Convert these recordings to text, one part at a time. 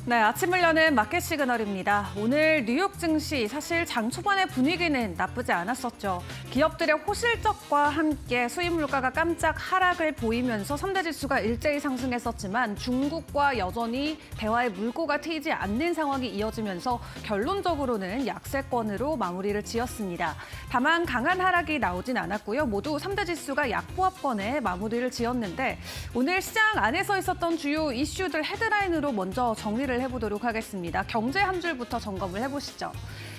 네, 아침을 여는 마켓 시그널입니다. 오늘 뉴욕 증시 사실 장 초반의 분위기는 나쁘지 않았었죠. 기업들의 호실적과 함께 수입 물가가 깜짝 하락을 보이면서 3대 지수가 일제히 상승했었지만 중국과 여전히 대화의 물꼬가 트이지 않는 상황이 이어지면서 결론적으로는 약세권으로 마무리를 지었습니다. 다만 강한 하락이 나오진 않았고요. 모두 3대 지수가 약보합권에 마무리를 지었는데 오늘 시장 안에서 있었던 주요 이슈들 헤드라인으로 먼저 정리를 해보도록 하겠습니다. 경제 한 줄부터 점검을 해보시죠.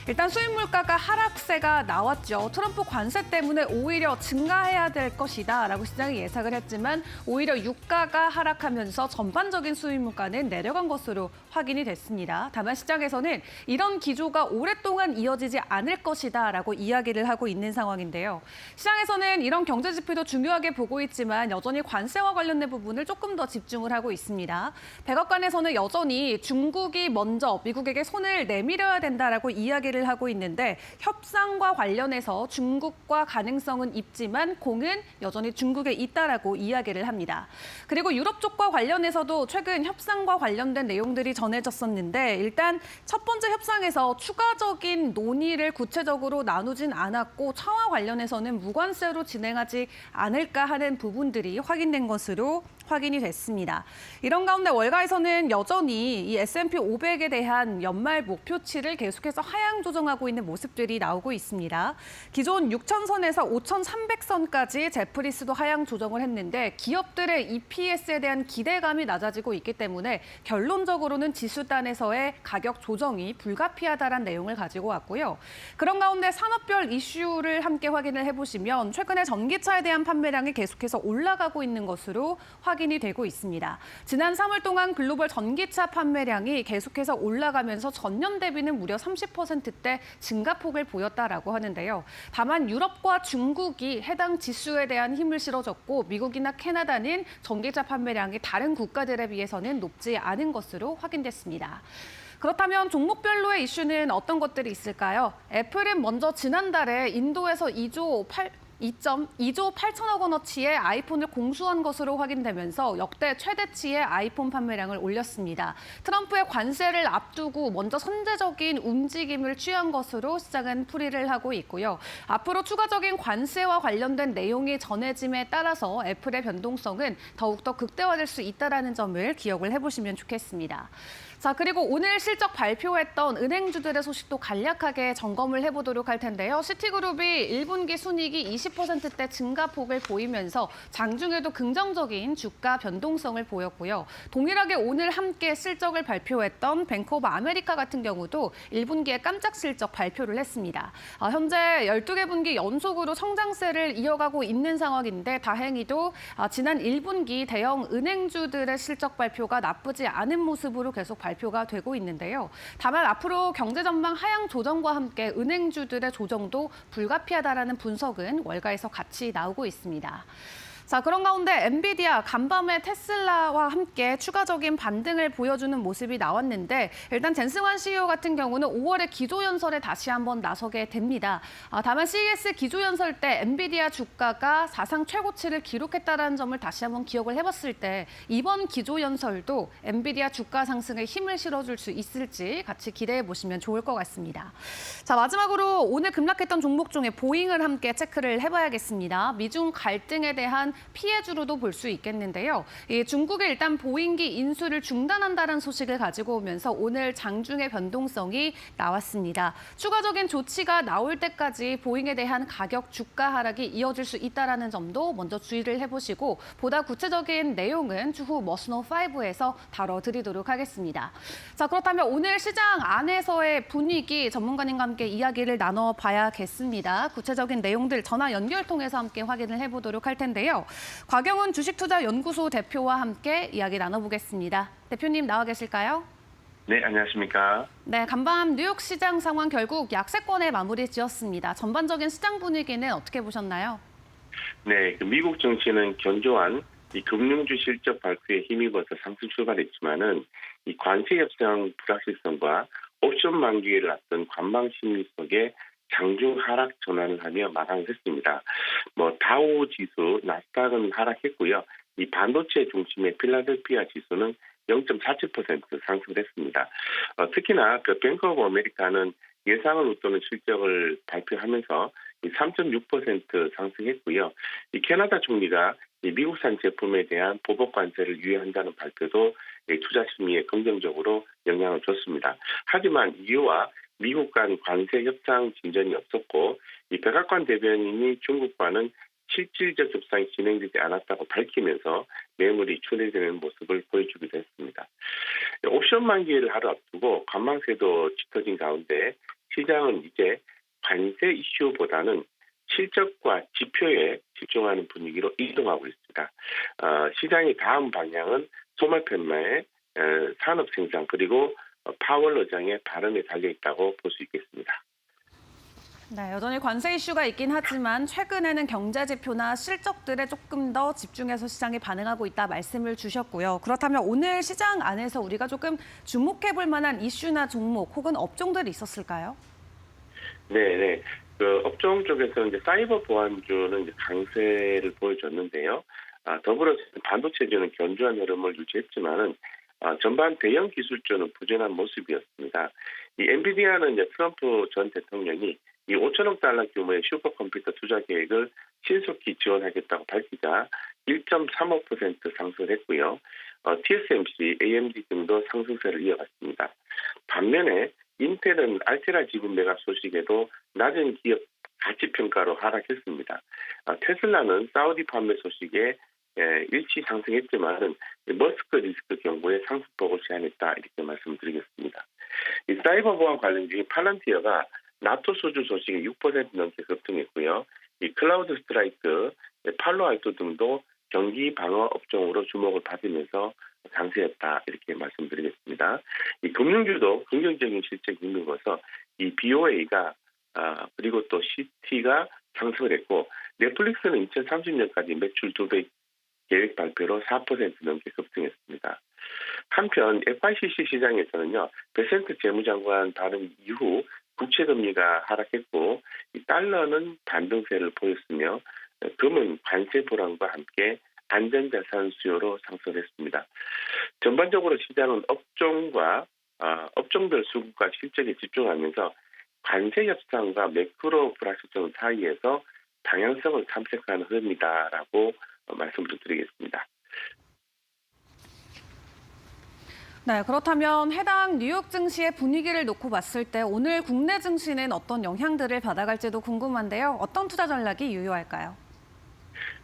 일단 수입 물가가 하락세가 나왔죠. 트럼프 관세 때문에 오히려 증가해야 될 것이다라고 시장이 예상을 했지만 오히려 유가가 하락하면서 전반적인 수입 물가는 내려간 것으로 확인이 됐습니다. 다만 시장에서는 이런 기조가 오랫동안 이어지지 않을 것이다라고 이야기를 하고 있는 상황인데요. 시장에서는 이런 경제 지표도 중요하게 보고 있지만 여전히 관세와 관련된 부분을 조금 더 집중을 하고 있습니다. 백악관에서는 여전히 중국이 먼저 미국에게 손을 내밀어야 된다라고 이야기를 하고 있는데 협상과 관련해서 중국과 가능성은 있지만 공은 여전히 중국에 있다라고 이야기를 합니다. 그리고 유럽 쪽과 관련해서도 최근 협상과 관련된 내용들이 전해졌었는데 일단 첫 번째 협상에서 추가적인 논의를 구체적으로 나누진 않았고 차와 관련해서는 무관세로 진행하지 않을까 하는 부분들이 확인된 것으로 확인이 됐습니다. 이런 가운데 월가에서는 여전히 이 S&P 500에 대한 연말 목표치를 계속해서 하향 조정하고 있는 모습들이 나오고 있습니다. 기존 6,000선에서 5,300선까지 제프리스도 하향 조정을 했는데 기업들의 EPS에 대한 기대감이 낮아지고 있기 때문에 결론적으로는 지수단에서의 가격 조정이 불가피하다는 내용을 가지고 왔고요. 그런 가운데 산업별 이슈를 함께 확인을 해보시면 최근에 전기차에 대한 판매량이 계속해서 올라가고 있는 것으로 확인이 되고 있습니다. 지난 3월 동안 글로벌 전기차 판매량이 계속해서 올라가면서 전년 대비는 무려 30%대 증가폭을 보였다라고 하는데요. 다만 유럽과 중국이 해당 지수에 대한 힘을 실어줬고 미국이나 캐나다는 전기차 판매량이 다른 국가들에 비해서는 높지 않은 것으로 확인됐습니다. 그렇다면 종목별로의 이슈는 어떤 것들이 있을까요? 애플은 먼저 지난달에 인도에서 2조 8천억 원어치의 아이폰을 공수한 것으로 확인되면서 역대 최대치의 아이폰 판매량을 올렸습니다. 트럼프의 관세를 앞두고 먼저 선제적인 움직임을 취한 것으로 시장은 풀이를 하고 있고요. 앞으로 추가적인 관세와 관련된 내용이 전해짐에 따라서 애플의 변동성은 더욱더 극대화될 수 있다는 점을 기억을 해보시면 좋겠습니다. 자, 그리고 오늘 실적 발표했던 은행주들의 소식도 간략하게 점검을 해보도록 할 텐데요. 시티그룹이 1분기 순이익이 20%대 증가폭을 보이면서 장중에도 긍정적인 주가 변동성을 보였고요. 동일하게 오늘 함께 실적을 발표했던 뱅크 오브 아메리카 같은 경우도 1분기에 깜짝 실적 발표를 했습니다. 현재 12개 분기 연속으로 성장세를 이어가고 있는 상황인데 다행히도 지난 1분기 대형 은행주들의 실적 발표가 나쁘지 않은 모습으로 계속 발표가 되고 있는데요. 다만 앞으로 경제 전망 하향 조정과 함께 은행주들의 조정도 불가피하다라는 분석은 월가에서 같이 나오고 있습니다. 자, 그런 가운데 엔비디아 간밤에 테슬라와 함께 추가적인 반등을 보여주는 모습이 나왔는데 일단 젠승환 CEO 같은 경우는 5월에 기조연설에 다시 한번 나서게 됩니다. 다만 CES 기조연설 때 엔비디아 주가가 사상 최고치를 기록했다는 점을 다시 한번 기억을 해봤을 때 이번 기조연설도 엔비디아 주가 상승에 힘을 실어줄 수 있을지 같이 기대해 보시면 좋을 것 같습니다. 자, 마지막으로 오늘 급락했던 종목 중에 보잉을 함께 체크를 해봐야겠습니다. 미중 갈등에 대한 피해주로도 볼 수 있겠는데요. 중국이 일단 보잉기 인수를 중단한다는 소식을 가지고 오면서 오늘 장중의 변동성이 나왔습니다. 추가적인 조치가 나올 때까지 보잉에 대한 가격 주가 하락이 이어질 수 있다는 점도 먼저 주의를 해보시고 보다 구체적인 내용은 추후 머스노5에서 다뤄드리도록 하겠습니다. 자, 그렇다면 오늘 시장 안에서의 분위기 전문가님과 함께 이야기를 나눠봐야겠습니다. 구체적인 내용들 전화 연결 통해서 함께 확인을 해보도록 할 텐데요. 곽영훈 주식투자연구소 대표와 함께 이야기 나눠보겠습니다. 대표님 나와 계실까요? 네, 안녕하십니까. 네, 간밤 뉴욕 시장 상황 결국 약세권에 마무리 지었습니다. 전반적인 시장 분위기는 어떻게 보셨나요? 네, 미국 정치는 견조한 이 금융주 실적 발표에 힘입어서 상승 출발했지만은 이 관세 협상 불확실성과 옵션 만기를 앞둔 관망 심리 속에 장중 하락 전환을 하며 마감을 했습니다. 다우 지수, 나스닥은 하락했고요. 이 반도체 중심의 필라델피아 지수는 0.47% 상승했습니다. 특히나 그 뱅크 오브 아메리카는 예상을 웃도는 실적을 발표하면서 3.6% 상승했고요. 이 캐나다 총리가 이 미국산 제품에 대한 보복 관세를 유예한다는 발표도 투자 심리에 긍정적으로 영향을 줬습니다. 하지만 이유와 미국 간 관세 협상 진전이 없었고 이 백악관 대변인이 중국과는 실질적 협상이 진행되지 않았다고 밝히면서 매물이 출회되는 모습을 보여주기도 했습니다. 옵션 만기를 하루 앞두고 관망세도 짙어진 가운데 시장은 이제 관세 이슈보다는 실적과 지표에 집중하는 분위기로 이동하고 있습니다. 시장의 다음 방향은 소말 팻말의 산업 생산 그리고 파월 의장의 발언에 달려 있다고 볼 수 있겠습니다. 네, 여전히 관세 이슈가 있긴 하지만 최근에는 경제 지표나 실적들에 조금 더 집중해서 시장이 반응하고 있다 말씀을 주셨고요. 그렇다면 오늘 시장 안에서 우리가 조금 주목해 볼 만한 이슈나 종목 혹은 업종들이 있었을까요? 네. 그 업종 쪽에서 이제 사이버 보안주는 이제 강세를 보여줬는데요. 더불어서 반도체주는 견조한 흐름을 유지했지만은 전반 대형 기술주는 부진한 모습이었습니다. 이 엔비디아는 이제 트럼프 전 대통령이 이 5천억 달러 규모의 슈퍼컴퓨터 투자 계획을 신속히 지원하겠다고 밝히자 1.35% 상승했고요. TSMC, AMD 등도 상승세를 이어갔습니다. 반면에 인텔은 알테라 지분 매각 소식에도 낮은 기업 가치평가로 하락했습니다. 테슬라는 사우디 판매 소식에 일시 상승했지만 머스크 리스크 경고에 상승폭을 제한했다 이렇게 말씀드리겠습니다. 이 사이버 보안 관련주인 팔란티어가 나토 수주 소식에 6% 넘게 급등했고요. 이 클라우드 스트라이크, 팔로알토 등도 경기 방어 업종으로 주목을 받으면서 강세였다 이렇게 말씀드리겠습니다. 이 금융주도 긍정적인 실적이 힘입어서 이 BOA가 그리고 또 CT가 상승을 했고 넷플릭스는 2030년까지 매출 2배 계획 발표로 4% 넘게 급등했습니다. 한편 FICC 시장에서는요. 베센트 재무장관 발언 이후 국채금리가 하락했고 이 달러는 반등세를 보였으며 금은 관세 불안과 함께 안전자산 수요로 상승했습니다. 전반적으로 시장은 업종별 수급과 실적에 집중하면서 관세 협상과 매크로 불확실성 사이에서 방향성을 탐색하는 흐름이다라고 말씀을 드리겠습니다. 네, 그렇다면 해당 뉴욕 증시의 분위기를 놓고 봤을 때 오늘 국내 증시는 어떤 영향들을 받아갈지도 궁금한데요. 어떤 투자 전략이 유효할까요?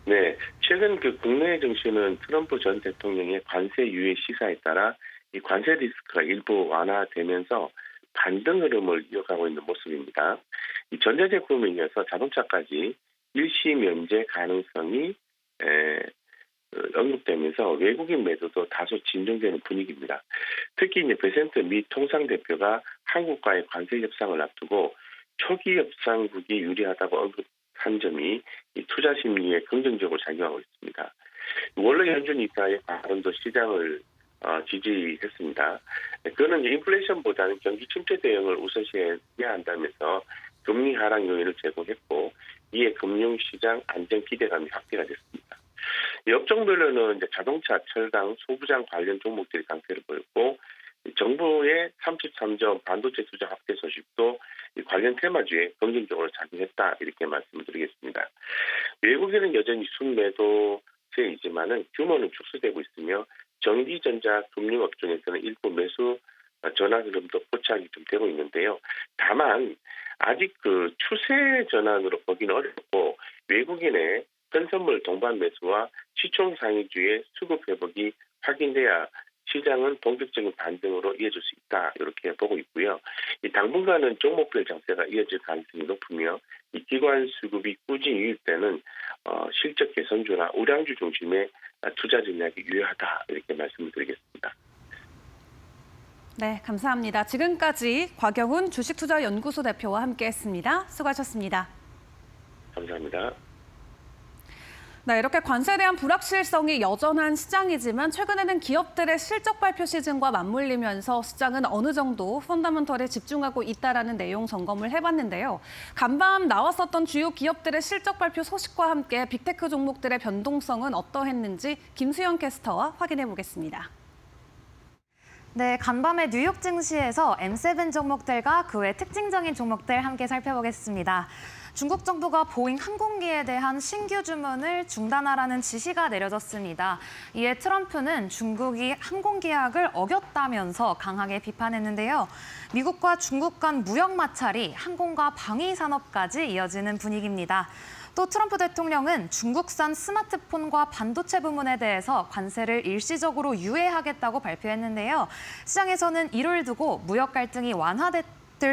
네, 최근 그 국내 증시는 트럼프 전 대통령의 관세 유예 시사에 따라 이 관세 리스크가 일부 완화되면서 반등 흐름을 이어가고 있는 모습입니다. 이 전자제품에 이어서 자동차까지 일시 면제 가능성이 언급되면서 외국인 매도도 다소 진정되는 분위기입니다. 특히 이제 베센트 미 통상대표가 한국과의 관세 협상을 앞두고 초기 협상국이 유리하다고 언급한 점이 이 투자 심리에 긍정적으로 작용하고 있습니다. 원래 연준 이사의 발언도 시장을 지지했습니다. 그는 인플레이션보다는 경기 침체 대응을 우선시해야 한다면서 금리 하락 요인을 제공했고 이에 금융시장 안정 기대감이 확대가 됐습니다. 이 업종별로는 이제 자동차, 철강, 소부장 관련 종목들이 강세를 보였고 정부의 33조 반도체 투자 확대 소식도 이 관련 테마주에 긍정적으로 작용했다 이렇게 말씀을 드리겠습니다. 외국에는 여전히 순매도세이지만은 규모는 축소되고 있으며 전기전자 금융업종에서는 일부 매수 전환 흐름도 포착이 좀 되고 있는데요. 다만 아직 그 추세 전환으로 보기는 어렵고 외국인의 현선물 동반 매수와 시총 상위주의 수급 회복이 확인돼야 시장은 본격적인 반등으로 이어질 수 있다 이렇게 보고 있고요. 이 당분간은 종목별 장세가 이어질 가능성이 높으며 이 기관 수급이 꾸준히 유입되는 실적 개선주나 우량주 중심의 투자 전략이 유효하다 이렇게 말씀을 드리겠습니다. 네, 감사합니다. 지금까지 곽영훈 주식투자연구소 대표와 함께했습니다. 수고하셨습니다. 감사합니다. 네, 이렇게 관세에 대한 불확실성이 여전한 시장이지만 최근에는 기업들의 실적 발표 시즌과 맞물리면서 시장은 어느 정도 펀더멘털에 집중하고 있다라는 내용 점검을 해봤는데요. 간밤 나왔었던 주요 기업들의 실적 발표 소식과 함께 빅테크 종목들의 변동성은 어떠했는지 김수영 캐스터와 확인해 보겠습니다. 네, 간밤에 뉴욕 증시에서 M7 종목들과 그 외 특징적인 종목들 함께 살펴보겠습니다. 중국 정부가 보잉 항공기에 대한 신규 주문을 중단하라는 지시가 내려졌습니다. 이에 트럼프는 중국이 항공계약을 어겼다면서 강하게 비판했는데요. 미국과 중국 간 무역 마찰이 항공과 방위 산업까지 이어지는 분위기입니다. 또 트럼프 대통령은 중국산 스마트폰과 반도체 부문에 대해서 관세를 일시적으로 유예하겠다고 발표했는데요. 시장에서는 이를 두고 무역 갈등이 완화될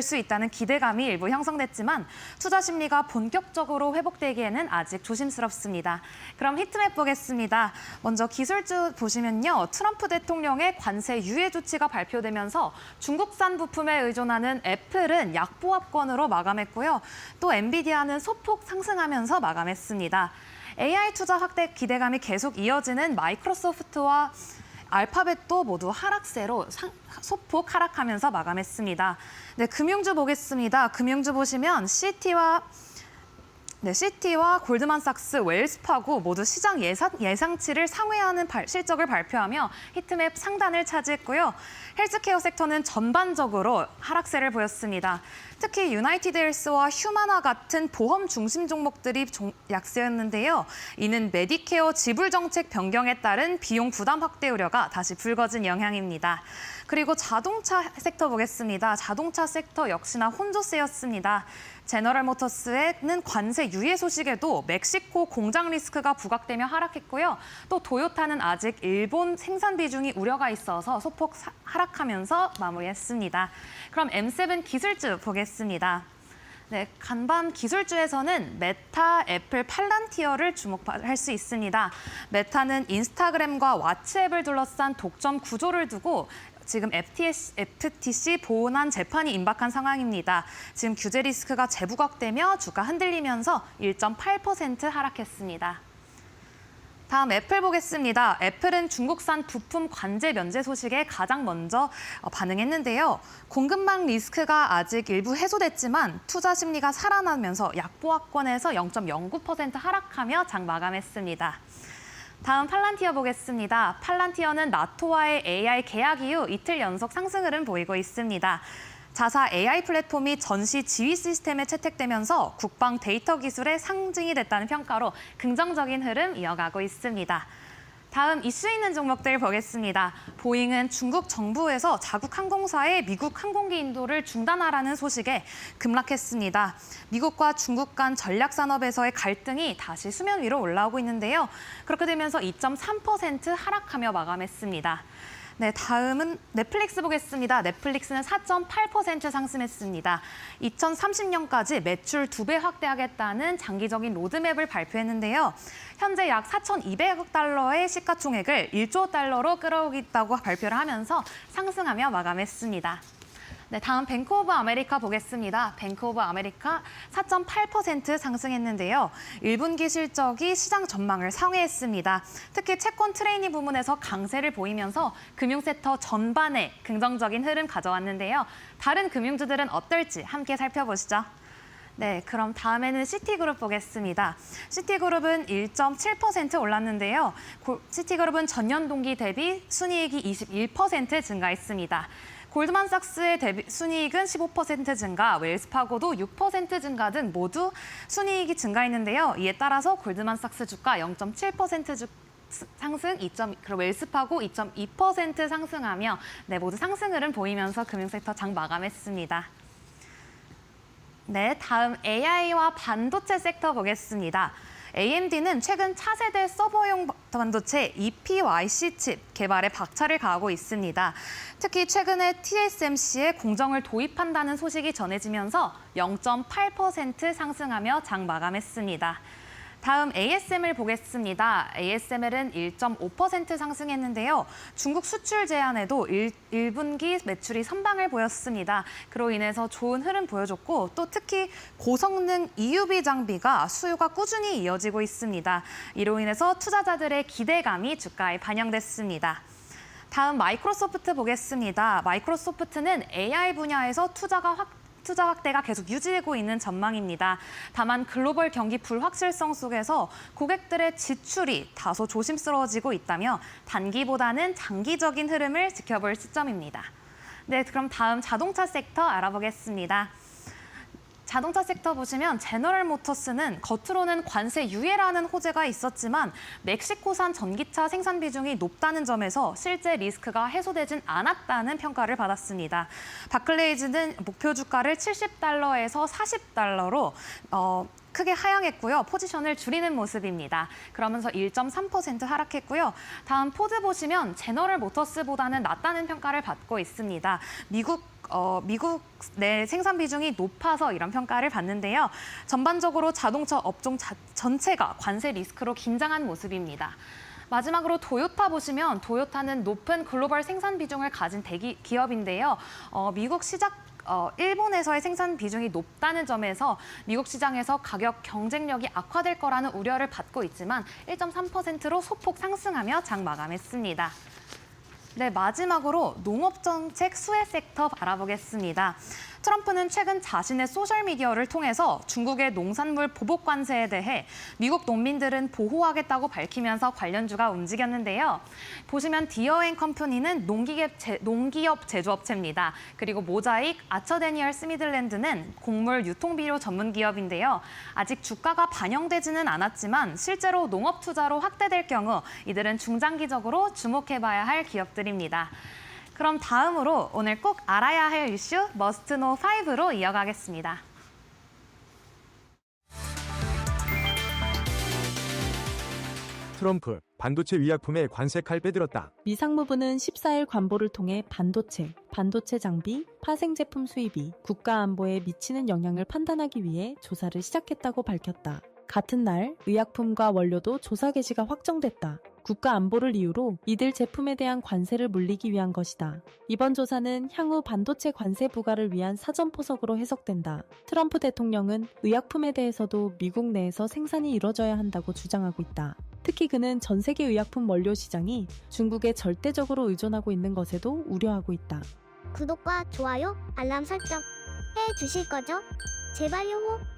수 있다는 기대감이 일부 형성됐지만 투자 심리가 본격적으로 회복되기에는 아직 조심스럽습니다. 그럼 히트맵 보겠습니다. 먼저 기술주 보시면요. 트럼프 대통령의 관세 유예 조치가 발표되면서 중국산 부품에 의존하는 애플은 약보합권으로 마감했고요. 또 엔비디아는 소폭 상승하면서 마감했습니다. AI 투자 확대 기대감이 계속 이어지는 마이크로소프트와 알파벳도 모두 하락세로 소폭 하락하면서 마감했습니다. 네, 금융주 보겠습니다. 금융주 보시면 시티와 골드만삭스, 웰스파고 모두 시장 예상치를 상회하는 실적을 발표하며 히트맵 상단을 차지했고요. 헬스케어 섹터는 전반적으로 하락세를 보였습니다. 특히 유나이티드 헬스와 휴마나 같은 보험 중심 종목들이 약세였는데요. 이는 메디케어 지불 정책 변경에 따른 비용 부담 확대 우려가 다시 불거진 영향입니다. 그리고 자동차 섹터 보겠습니다. 자동차 섹터 역시나 혼조세였습니다. 제너럴 모터스는 관세 유예 소식에도 멕시코 공장 리스크가 부각되며 하락했고요. 또 도요타는 아직 일본 생산 비중이 우려가 있어서 소폭 하락하면서 마무리했습니다. 그럼 M7 기술주 보겠습니다. 네, 간밤 기술주에서는 메타, 애플, 팔란티어를 주목할 수 있습니다. 메타는 인스타그램과 왓츠앱을 둘러싼 독점 구조를 두고 지금 FTC 보완 재판이 임박한 상황입니다. 지금 규제 리스크가 재부각되며 주가 흔들리면서 1.8% 하락했습니다. 다음 애플 보겠습니다. 애플은 중국산 부품 관제 면제 소식에 가장 먼저 반응했는데요. 공급망 리스크가 아직 일부 해소됐지만 투자 심리가 살아나면서 약보합권에서 0.09% 하락하며 장 마감했습니다. 다음 팔란티어 보겠습니다. 팔란티어는 나토와의 AI 계약 이후 이틀 연속 상승 흐름 보이고 있습니다. 자사 AI 플랫폼이 전시 지휘 시스템에 채택되면서 국방 데이터 기술의 상징이 됐다는 평가로 긍정적인 흐름 이어가고 있습니다. 다음 이슈 있는 종목들 보겠습니다. 보잉은 중국 정부에서 자국 항공사의 미국 항공기 인도를 중단하라는 소식에 급락했습니다. 미국과 중국 간 전략 산업에서의 갈등이 다시 수면 위로 올라오고 있는데요. 그렇게 되면서 2.3% 하락하며 마감했습니다. 네, 다음은 넷플릭스 보겠습니다. 넷플릭스는 4.8% 상승했습니다. 2030년까지 매출 2배 확대하겠다는 장기적인 로드맵을 발표했는데요. 현재 약 4,200억 달러의 시가총액을 1조 달러로 끌어오겠다고 발표를 하면서 상승하며 마감했습니다. 네, 다음 뱅크 오브 아메리카 보겠습니다. 뱅크 오브 아메리카 4.8% 상승했는데요. 1분기 실적이 시장 전망을 상회했습니다. 특히 채권 트레이닝 부문에서 강세를 보이면서 금융섹터 전반에 긍정적인 흐름 가져왔는데요. 다른 금융주들은 어떨지 함께 살펴보시죠. 네, 그럼 다음에는 시티그룹 보겠습니다. 시티그룹은 1.7% 올랐는데요. 시티그룹은 전년 동기 대비 순이익이 21% 증가했습니다. 골드만삭스의 순이익은 15% 증가, 웰스파고도 6% 증가 등 모두 순이익이 증가했는데요. 이에 따라서 골드만삭스 주가 0.7% 상승, 그리고 웰스파고 2.2% 상승하며 모두 상승 흐름 보이면서 금융섹터 장 마감했습니다. 네, 다음 AI와 반도체 섹터 보겠습니다. AMD는 최근 차세대 서버용 반도체 EPYC 칩 개발에 박차를 가하고 있습니다. 특히 최근에 TSMC에 공정을 도입한다는 소식이 전해지면서 0.8% 상승하며 장 마감했습니다. 다음 ASML 보겠습니다. ASML은 1.5% 상승했는데요. 중국 수출 제한에도 1분기 매출이 선방을 보였습니다. 그로 인해서 좋은 흐름 보여줬고 또 특히 고성능 EUV 장비가 수요가 꾸준히 이어지고 있습니다. 이로 인해서 투자자들의 기대감이 주가에 반영됐습니다. 다음 마이크로소프트 보겠습니다. 마이크로소프트는 AI 분야에서 투자가 투자 확대가 계속 유지되고 있는 전망입니다. 다만 글로벌 경기 불확실성 속에서 고객들의 지출이 다소 조심스러워지고 있다며 단기보다는 장기적인 흐름을 지켜볼 시점입니다. 네, 그럼 다음 자동차 섹터 알아보겠습니다. 자동차 섹터 보시면 제너럴 모터스는 겉으로는 관세 유예라는 호재가 있었지만 멕시코산 전기차 생산 비중이 높다는 점에서 실제 리스크가 해소되진 않았다는 평가를 받았습니다. 바클레이즈는 목표 주가를 $70에서 $40로 크게 하향했고요. 포지션을 줄이는 모습입니다. 그러면서 1.3% 하락했고요. 다음 포드 보시면 제너럴 모터스보다는 낫다는 평가를 받고 있습니다. 미국 내 생산 비중이 높아서 이런 평가를 받는데요. 전반적으로 자동차 업종 전체가 관세 리스크로 긴장한 모습입니다. 마지막으로 토요타 보시면 토요타는 높은 글로벌 생산 비중을 가진 기업인데요. 일본에서의 생산 비중이 높다는 점에서 미국 시장에서 가격 경쟁력이 악화될 거라는 우려를 받고 있지만 1.3%로 소폭 상승하며 장 마감했습니다. 네, 마지막으로 농업정책 수혜 섹터 알아보겠습니다. 트럼프는 최근 자신의 소셜미디어를 통해서 중국의 농산물 보복 관세에 대해 미국 농민들은 보호하겠다고 밝히면서 관련주가 움직였는데요. 보시면 디어앤컴퍼니는 농기업 제조업체입니다. 그리고 모자익, 아처데니얼 스미들랜드는 곡물 유통비료 전문 기업인데요. 아직 주가가 반영되지는 않았지만 실제로 농업 투자로 확대될 경우 이들은 중장기적으로 주목해봐야 할 기업들입니다. 그럼 다음으로 오늘 꼭 알아야 할 이슈 머스트 노 5로 이어가겠습니다. 트럼프, 반도체 의약품에 관세 칼 빼들었다. 미 상무부는 14일 관보를 통해 반도체 장비, 파생제품 수입이 국가 안보에 미치는 영향을 판단하기 위해 조사를 시작했다고 밝혔다. 같은 날 의약품과 원료도 조사 개시가 확정됐다. 국가 안보를 이유로 이들 제품에 대한 관세를 물리기 위한 것이다. 이번 조사는 향후 반도체 관세 부과를 위한 사전포석으로 해석된다. 트럼프 대통령은 의약품에 대해서도 미국 내에서 생산이 이뤄져야 한다고 주장하고 있다. 특히 그는 전 세계 의약품 원료 시장이 중국에 절대적으로 의존하고 있는 것에도 우려하고 있다. 구독과 좋아요, 알람 설정 해주실 거죠? 제발요.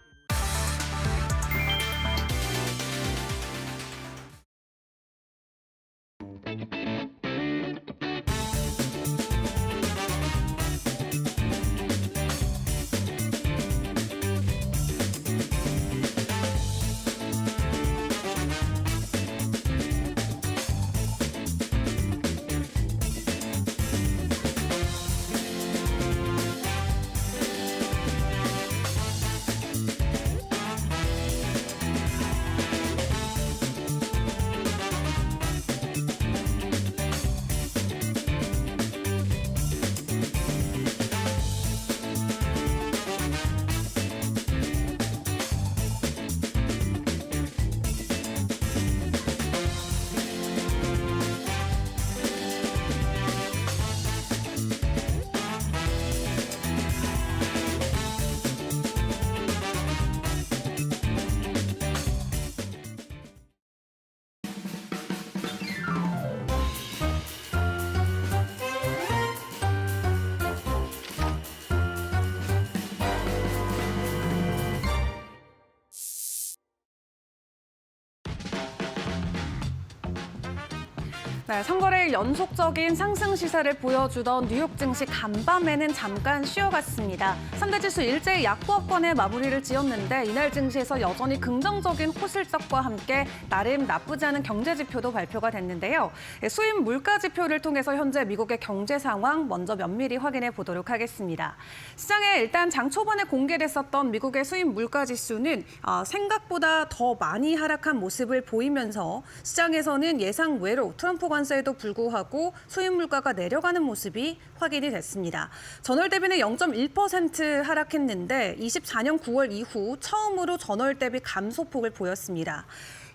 네, 선거일 연속적인 상승 시세를 보여주던 뉴욕 증시 간밤에는 잠깐 쉬어갔습니다. 3대 지수 일제히 약보합권에 마무리를 지었는데 이날 증시에서 여전히 긍정적인 호실적과 함께 나름 나쁘지 않은 경제 지표도 발표가 됐는데요. 수입 물가 지표를 통해서 현재 미국의 경제 상황 먼저 면밀히 확인해 보도록 하겠습니다. 시장에 일단 장 초반에 공개됐었던 미국의 수입 물가 지수는 생각보다 더 많이 하락한 모습을 보이면서 시장에서는 예상 외로 트럼프 관세에도 불구하고 수입 물가가 내려가는 모습이 확인이 됐습니다. 전월 대비는 0.1% 하락했는데 24년 9월 이후 처음으로 전월 대비 감소폭을 보였습니다.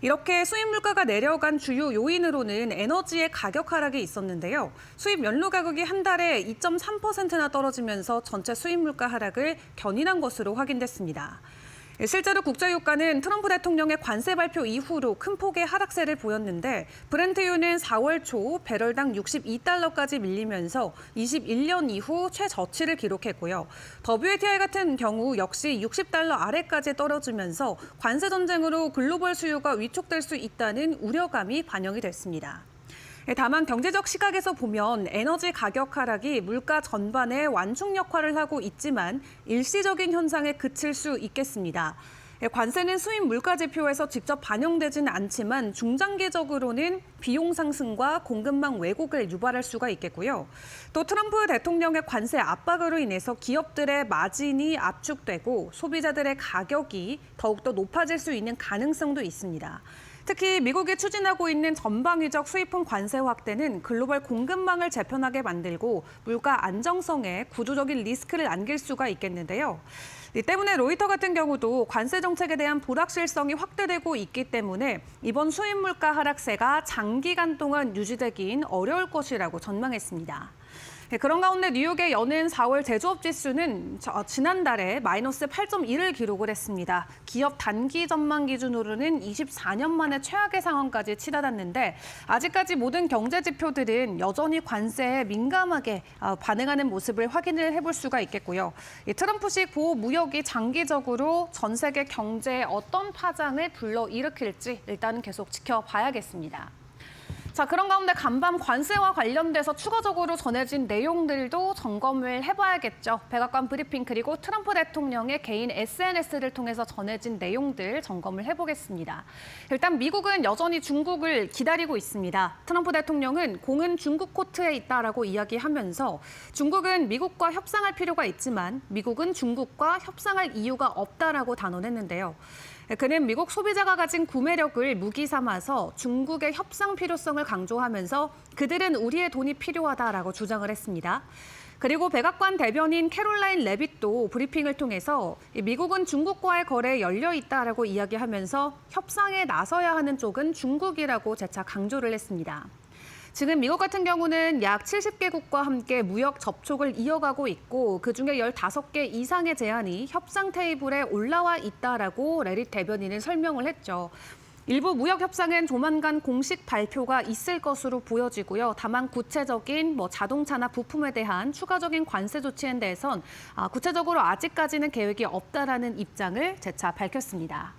이렇게 수입 물가가 내려간 주요 요인으로는 에너지의 가격 하락이 있었는데요. 수입 연료 가격이 한 달에 2.3%나 떨어지면서 전체 수입 물가 하락을 견인한 것으로 확인됐습니다. 실제로 국제유가는 트럼프 대통령의 관세 발표 이후로 큰 폭의 하락세를 보였는데 브렌트유는 4월 초 배럴당 62달러까지 밀리면서 21년 이후 최저치를 기록했고요. WTI 같은 경우 역시 60달러 아래까지 떨어지면서 관세 전쟁으로 글로벌 수요가 위축될 수 있다는 우려감이 반영이 됐습니다. 다만 경제적 시각에서 보면 에너지 가격 하락이 물가 전반에 완충 역할을 하고 있지만 일시적인 현상에 그칠 수 있겠습니다. 관세는 수입 물가 지표에서 직접 반영되지는 않지만 중장기적으로는 비용 상승과 공급망 왜곡을 유발할 수가 있겠고요. 또 트럼프 대통령의 관세 압박으로 인해서 기업들의 마진이 압축되고 소비자들의 가격이 더욱더 높아질 수 있는 가능성도 있습니다. 특히 미국이 추진하고 있는 전방위적 수입품 관세 확대는 글로벌 공급망을 재편하게 만들고 물가 안정성에 구조적인 리스크를 안길 수가 있겠는데요. 이 때문에 로이터 같은 경우도 관세 정책에 대한 불확실성이 확대되고 있기 때문에 이번 수입 물가 하락세가 장기간 동안 유지되긴 어려울 것이라고 전망했습니다. 그런 가운데 뉴욕의 연은 4월 제조업 지수는 지난달에 마이너스 8.1을 기록을 했습니다. 기업 단기 전망 기준으로는 24년 만에 최악의 상황까지 치닫았는데 아직까지 모든 경제 지표들은 여전히 관세에 민감하게 반응하는 모습을 확인을 해볼 수가 있겠고요. 이 트럼프식 보호 무역이 장기적으로 전 세계 경제에 어떤 파장을 불러일으킬지 일단은 계속 지켜봐야겠습니다. 자, 그런 가운데 간밤 관세와 관련돼서 추가적으로 전해진 내용들도 점검을 해봐야겠죠. 백악관 브리핑 그리고 트럼프 대통령의 개인 SNS를 통해서 전해진 내용들 점검을 해보겠습니다. 일단 미국은 여전히 중국을 기다리고 있습니다. 트럼프 대통령은 공은 중국 코트에 있다라고 이야기하면서 중국은 미국과 협상할 필요가 있지만 미국은 중국과 협상할 이유가 없다라고 단언했는데요. 그는 미국 소비자가 가진 구매력을 무기 삼아서 중국의 협상 필요성을 강조하면서 그들은 우리의 돈이 필요하다라고 주장을 했습니다. 그리고 백악관 대변인 캐롤라인 레빗도 브리핑을 통해서 미국은 중국과의 거래에 열려 있다라고 이야기하면서 협상에 나서야 하는 쪽은 중국이라고 재차 강조를 했습니다. 지금 미국 같은 경우는 약 70개국과 함께 무역 접촉을 이어가고 있고 그중에 15개 이상의 제안이 협상 테이블에 올라와 있다라고 레빗 대변인은 설명을 했죠. 일부 무역 협상은 조만간 공식 발표가 있을 것으로 보여지고요. 다만 구체적인 자동차나 부품에 대한 추가적인 관세 조치에 대해선 구체적으로 아직까지는 계획이 없다라는 입장을 재차 밝혔습니다.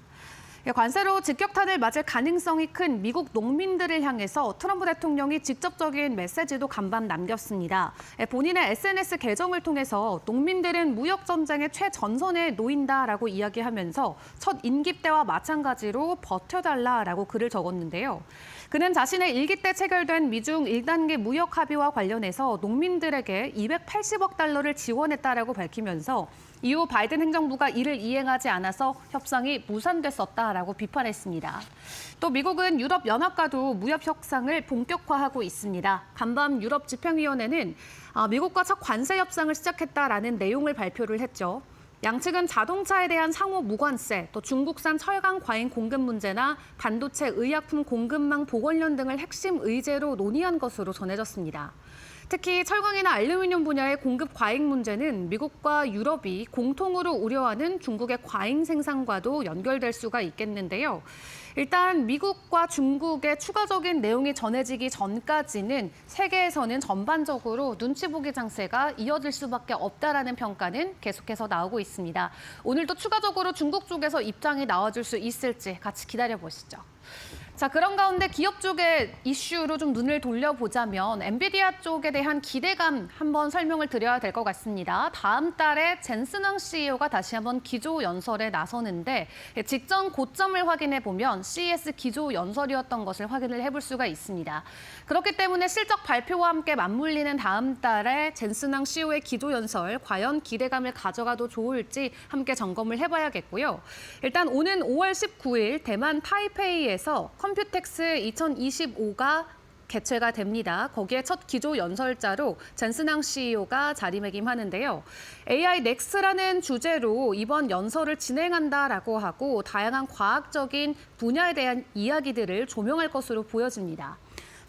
관세로 직격탄을 맞을 가능성이 큰 미국 농민들을 향해서 트럼프 대통령이 직접적인 메시지도 간밤 남겼습니다. 본인의 SNS 계정을 통해서 농민들은 무역 전쟁의 최전선에 놓인다라고 이야기하면서 첫 임기 때와 마찬가지로 버텨달라라고 글을 적었는데요. 그는 자신의 일기 때 체결된 미중 1단계 무역 합의와 관련해서 농민들에게 280억 달러를 지원했다라고 밝히면서 이후 바이든 행정부가 이를 이행하지 않아서 협상이 무산됐었다라고 비판했습니다. 또 미국은 유럽연합과도 무역 협상을 본격화하고 있습니다. 간밤 유럽집행위원회는 미국과 첫 관세 협상을 시작했다라는 내용을 발표를 했죠. 양측은 자동차에 대한 상호 무관세, 또 중국산 철강 과잉 공급 문제나 반도체 의약품 공급망 보건련 등을 핵심 의제로 논의한 것으로 전해졌습니다. 특히 철강이나 알루미늄 분야의 공급 과잉 문제는 미국과 유럽이 공통으로 우려하는 중국의 과잉 생산과도 연결될 수가 있겠는데요. 일단 미국과 중국의 추가적인 내용이 전해지기 전까지는 세계에서는 전반적으로 눈치 보기 장세가 이어질 수밖에 없다라는 평가는 계속해서 나오고 있습니다. 오늘도 추가적으로 중국 쪽에서 입장이 나와줄 수 있을지 같이 기다려보시죠. 자, 그런 가운데 기업 쪽의 이슈로 좀 눈을 돌려보자면 엔비디아 쪽에 대한 기대감 한번 설명을 드려야 될 것 같습니다. 다음 달에 젠슨왕 CEO가 다시 한번 기조연설에 나서는데 직전 고점을 확인해 보면 CES 기조연설이었던 것을 확인을 해볼 수가 있습니다. 그렇기 때문에 실적 발표와 함께 맞물리는 다음 달에 젠슨왕 CEO의 기조연설 과연 기대감을 가져가도 좋을지 함께 점검을 해봐야겠고요. 일단 오는 5월 19일 대만 타이페이에서 컴퓨텍스 2025가 개최가 됩니다. 거기에 첫 기조 연설자로 젠슨왕 CEO가 자리매김하는데요. AI 넥스트라는 주제로 이번 연설을 진행한다라고 하고 다양한 과학적인 분야에 대한 이야기들을 조명할 것으로 보여집니다.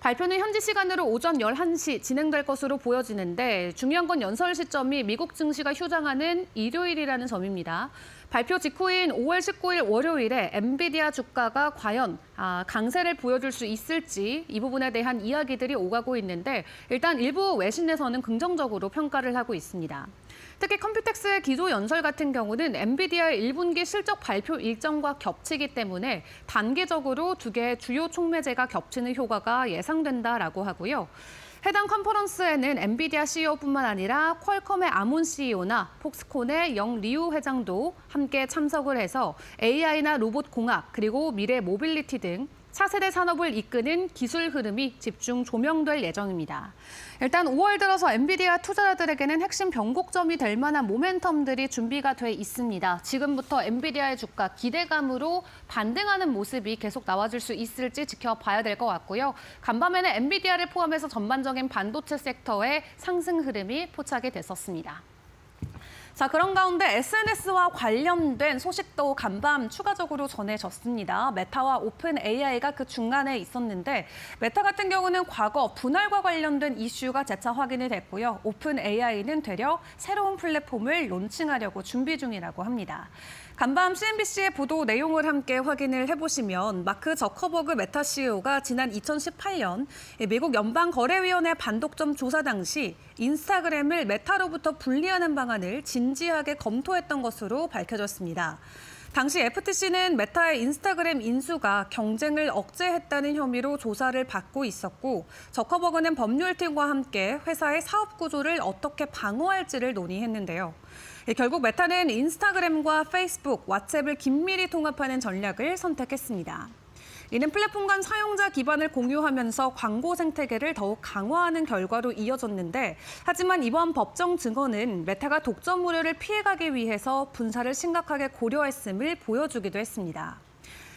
발표는 현지 시간으로 오전 11시 진행될 것으로 보여지는데 중요한 건 연설 시점이 미국 증시가 휴장하는 일요일이라는 점입니다. 발표 직후인 5월 19일 월요일에 엔비디아 주가가 과연 강세를 보여줄 수 있을지 이 부분에 대한 이야기들이 오가고 있는데 일단 일부 외신에서는 긍정적으로 평가를 하고 있습니다. 특히 컴퓨텍스의 기조 연설 같은 경우는 엔비디아의 1분기 실적 발표 일정과 겹치기 때문에 단기적으로 두 개의 주요 촉매제가 겹치는 효과가 예상된다라고 하고요. 해당 컨퍼런스에는 엔비디아 CEO뿐만 아니라 퀄컴의 아몬 CEO나 폭스콘의 영 리우 회장도 함께 참석을 해서 AI나 로봇 공학 그리고 미래 모빌리티 등 차세대 산업을 이끄는 기술 흐름이 집중 조명될 예정입니다. 일단 5월 들어서 엔비디아 투자자들에게는 핵심 변곡점이 될 만한 모멘텀들이 준비가 돼 있습니다. 지금부터 엔비디아의 주가 기대감으로 반등하는 모습이 계속 나와줄 수 있을지 지켜봐야 될 것 같고요. 간밤에는 엔비디아를 포함해서 전반적인 반도체 섹터의 상승 흐름이 포착이 됐었습니다. 자, 그런 가운데 SNS와 관련된 소식도 간밤 추가적으로 전해졌습니다. 메타와 오픈 AI가 그 중간에 있었는데 메타 같은 경우는 과거 분할과 관련된 이슈가 재차 확인이 됐고요. 오픈 AI는 되려 새로운 플랫폼을 론칭하려고 준비 중이라고 합니다. 간밤 CNBC의 보도 내용을 함께 확인을 해보시면 마크 저커버그 메타 CEO가 지난 2018년 미국 연방거래위원회 반독점 조사 당시 인스타그램을 메타로부터 분리하는 방안을 진지하게 검토했던 것으로 밝혀졌습니다. 당시 FTC는 메타의 인스타그램 인수가 경쟁을 억제했다는 혐의로 조사를 받고 있었고 저커버그는 법률팀과 함께 회사의 사업 구조를 어떻게 방어할지를 논의했는데요. 결국 메타는 인스타그램과 페이스북, 왓츠앱을 긴밀히 통합하는 전략을 선택했습니다. 이는 플랫폼 간 사용자 기반을 공유하면서 광고 생태계를 더욱 강화하는 결과로 이어졌는데 하지만 이번 법정 증언은 메타가 독점 우려를 피해가기 위해서 분사를 심각하게 고려했음을 보여주기도 했습니다.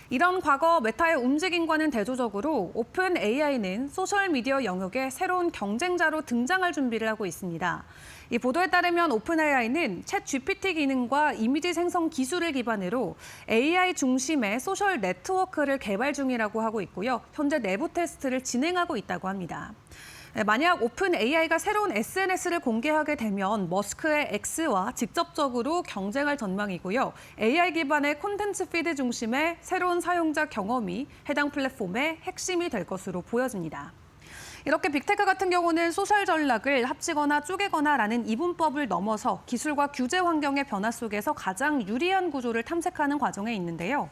이런 과거 메타의 움직임과는 대조적으로 오픈 AI는 소셜미디어 영역의 새로운 경쟁자로 등장할 준비를 하고 있습니다. 이 보도에 따르면 오픈 AI는 챗 GPT 기능과 이미지 생성 기술을 기반으로 AI 중심의 소셜 네트워크를 개발 중이라고 하고 있고요. 현재 내부 테스트를 진행하고 있다고 합니다. 만약 오픈 AI가 새로운 SNS를 공개하게 되면 머스크의 X와 직접적으로 경쟁할 전망이고요. AI 기반의 콘텐츠 피드 중심의 새로운 사용자 경험이 해당 플랫폼의 핵심이 될 것으로 보여집니다. 이렇게 빅테크 같은 경우는 소셜 전략을 합치거나 쪼개거나라는 이분법을 넘어서 기술과 규제 환경의 변화 속에서 가장 유리한 구조를 탐색하는 과정에 있는데요.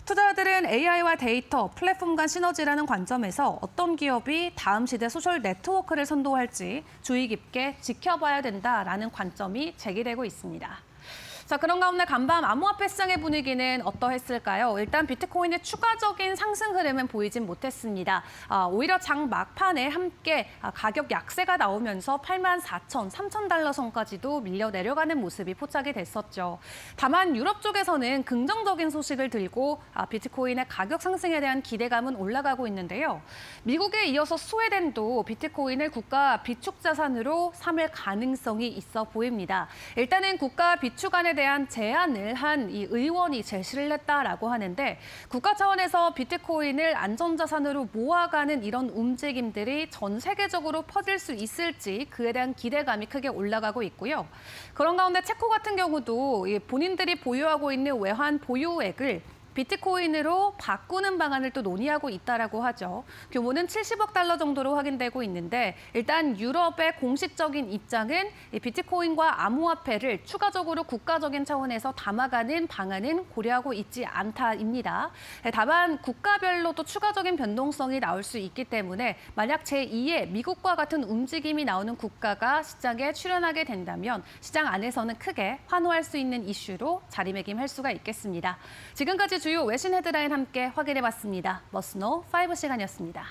투자자들은 AI와 데이터, 플랫폼 간 시너지라는 관점에서 어떤 기업이 다음 시대 소셜 네트워크를 선도할지 주의 깊게 지켜봐야 된다라는 관점이 제기되고 있습니다. 자, 그런 가운데 간밤 암호화폐 시장의 분위기는 어떠했을까요? 일단 비트코인의 추가적인 상승 흐름은 보이진 못했습니다. 오히려 장 막판에 함께 가격 약세가 나오면서 84,000, 3,000달러 선까지도 밀려 내려가는 모습이 포착이 됐었죠. 다만 유럽 쪽에서는 긍정적인 소식을 들고 비트코인의 가격 상승에 대한 기대감은 올라가고 있는데요. 미국에 이어서 스웨덴도 비트코인을 국가 비축 자산으로 삼을 가능성이 있어 보입니다. 일단은 국가 비축안에 대한 제안을 한 이 의원이 제시를 했다라고 하는데 국가 차원에서 비트코인을 안전자산으로 모아가는 이런 움직임들이 전 세계적으로 퍼질 수 있을지 그에 대한 기대감이 크게 올라가고 있고요. 그런 가운데 체코 같은 경우도 본인들이 보유하고 있는 외환 보유액을 비트코인으로 바꾸는 방안을 또 논의하고 있다라고 하죠. 규모는 70억 달러 정도로 확인되고 있는데 일단 유럽의 공식적인 입장은 이 비트코인과 암호화폐를 추가적으로 국가적인 차원에서 담아가는 방안은 고려하고 있지 않다입니다. 다만 국가별로 또 추가적인 변동성이 나올 수 있기 때문에 만약 제2의 미국과 같은 움직임이 나오는 국가가 시장에 출연하게 된다면 시장 안에서는 크게 환호할 수 있는 이슈로 자리매김할 수가 있겠습니다. 지금까지 주요 외신 헤드라인 함께 확인해봤습니다. 머스노 5 시간이었습니다.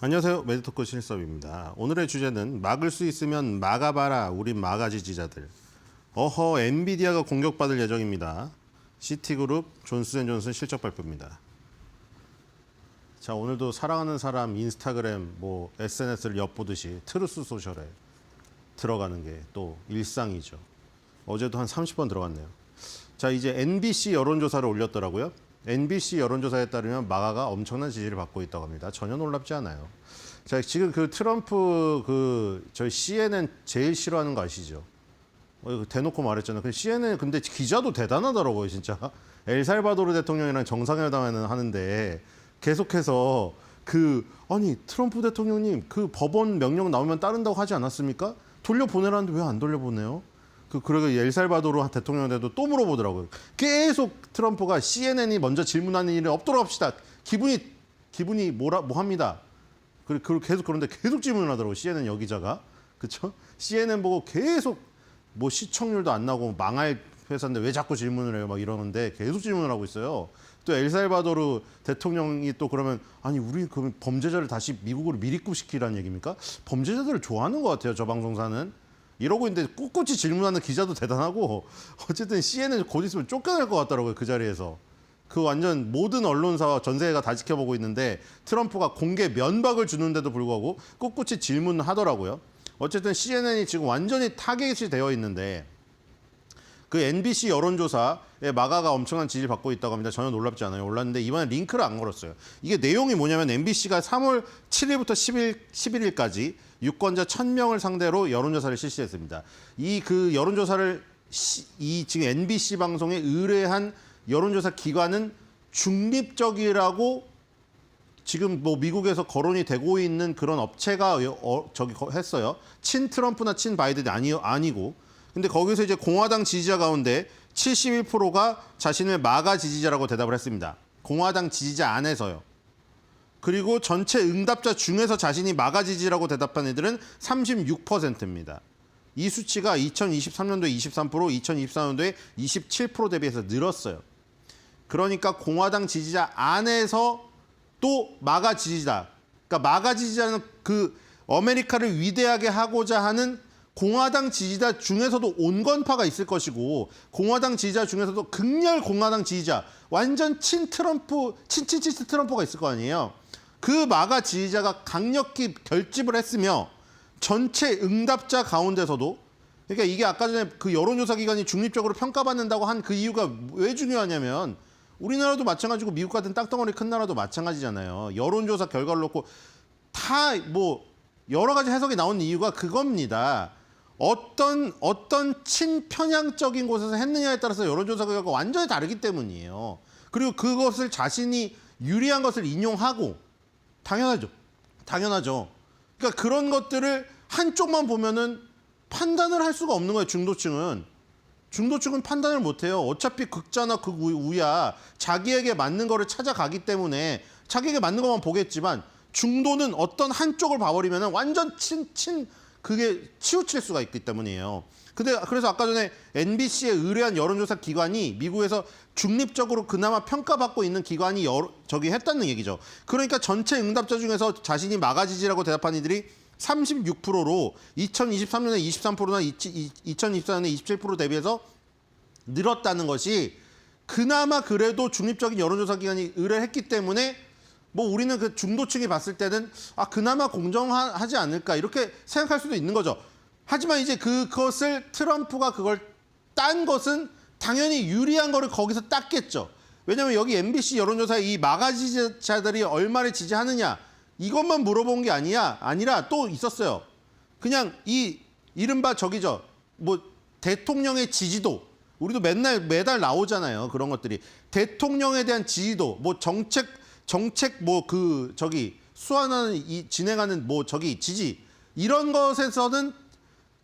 안녕하세요. 매드토크 신일섭입니다. 오늘의 주제는 막을 수 있으면 막아봐라 우리 마가 지지자들. 어허, 엔비디아가 공격받을 예정입니다. 시티그룹 존슨앤존슨 실적 발표입니다. 자, 오늘도 사랑하는 사람 인스타그램 SNS를 엿보듯이 트루스 소셜에 들어가는 게 또 일상이죠. 어제도 한 30번 들어갔네요. 자, 이제 NBC 여론조사를 올렸더라고요. NBC 여론조사에 따르면 마가가 엄청난 지지를 받고 있다고 합니다. 전혀 놀랍지 않아요. 자, 지금 그 트럼프 저희 CNN 제일 싫어하는 거 아시죠? 이거 대놓고 말했잖아요. 근데 CNN 근데 기자도 대단하더라고요, 진짜. 엘살바도르 대통령이랑 정상회담을 하는데 계속해서 아니 트럼프 대통령님 그 법원 명령 나오면 따른다고 하지 않았습니까? 돌려보내라는데 왜 안 돌려보내요? 그리고 엘살바도르 대통령한테도 또 물어보더라고요. 계속 트럼프가 CNN이 먼저 질문하는 일이 없도록 합시다. 기분이 뭐 합니다. 그리고 계속 그런데 계속 질문을 하더라고요. CNN 여기자가. 그렇죠? CNN 보고 계속 시청률도 안 나고 망할 회사인데 왜 자꾸 질문을 해요? 막 이러는데 계속 질문을 하고 있어요. 또 엘살바도르 대통령이 또 그러면 아니 우리 그러면 범죄자를 다시 미국으로 밀입시키라는 얘기입니까? 범죄자들을 좋아하는 것 같아요. 저 방송사는. 이러고 있는데 꿋꿋이 질문하는 기자도 대단하고 어쨌든 CNN 곧 있으면 쫓겨날 것 같더라고요. 그 자리에서. 완전 모든 언론사와 전 세계가 다 지켜보고 있는데 트럼프가 공개 면박을 주는데도 불구하고 꿋꿋이 질문하더라고요. 어쨌든 CNN이 지금 완전히 타겟이 되어 있는데 그 NBC 여론조사에 마가가 엄청난 지지를 받고 있다고 합니다. 전혀 놀랍지 않아요. 올랐는데 이번에 링크를 안 걸었어요. 이게 내용이 뭐냐면 MBC가 3월 7일부터 11일까지 유권자 1,000명을 상대로 여론조사를 실시했습니다. 그 여론조사를 지금 NBC 방송에 의뢰한 여론조사 기관은 중립적이라고 지금 미국에서 거론이 되고 있는 그런 업체가 했어요. 친 트럼프나 친 바이든이 아니고. 근데 거기서 이제 공화당 지지자 가운데 71%가 자신의 마가 지지자라고 대답을 했습니다. 공화당 지지자 안에서요. 그리고 전체 응답자 중에서 자신이 마가 지지라고 대답한 애들은 36%입니다. 이 수치가 2023년도에 23%, 2024년도에 27% 대비해서 늘었어요. 그러니까 공화당 지지자 안에서 또 마가 지지자, 그러니까 마가 지지자는 아메리카를 위대하게 하고자 하는 공화당 지지자 중에서도 온건파가 있을 것이고 공화당 지지자 중에서도 극렬 공화당 지지자, 완전 친 트럼프가 있을 거 아니에요. 그 마가 지지자가 강력히 결집을 했으며 전체 응답자 가운데서도 그러니까 이게 아까 전에 그 여론조사 기관이 중립적으로 평가받는다고 한 그 이유가 왜 중요하냐면 우리나라도 마찬가지고 미국 같은 땅덩어리 큰 나라도 마찬가지잖아요. 여론조사 결과를 놓고 다 여러 가지 해석이 나온 이유가 그겁니다. 어떤 친편향적인 곳에서 했느냐에 따라서 여론조사 결과가 완전히 다르기 때문이에요. 그리고 그것을 자신이 유리한 것을 인용하고 당연하죠. 그러니까 그런 것들을 한쪽만 보면은 판단을 할 수가 없는 거예요. 중도층은 판단을 못해요. 어차피 극자나 극우야 자기에게 맞는 거를 찾아가기 때문에 자기에게 맞는 것만 보겠지만 중도는 어떤 한쪽을 봐버리면 완전 그게 치우칠 수가 있기 때문이에요. 그래서 아까 전에 NBC에 의뢰한 여론조사 기관이 미국에서 중립적으로 그나마 평가받고 있는 기관이 했다는 얘기죠. 그러니까 전체 응답자 중에서 자신이 마가 지지라고 대답한 이들이 36%로 2023년에 23%나 2024년에 27% 대비해서 늘었다는 것이 그나마 그래도 중립적인 여론조사 기관이 의뢰했기 때문에 우리는 그 중도층이 봤을 때는 그나마 공정하지 않을까 이렇게 생각할 수도 있는 거죠. 하지만 이제 그것을 트럼프가 그걸 딴 것은 당연히 유리한 거를 거기서 땄겠죠. 왜냐하면 여기 MBC 여론조사에 이 마가 지지자들이 얼마를 지지하느냐 이것만 물어본 게 아니라 또 있었어요. 그냥 이른바 대통령의 지지도 우리도 매달 나오잖아요. 그런 것들이 대통령에 대한 지지도 정책 수완하는 진행하는 지지 이런 것에서는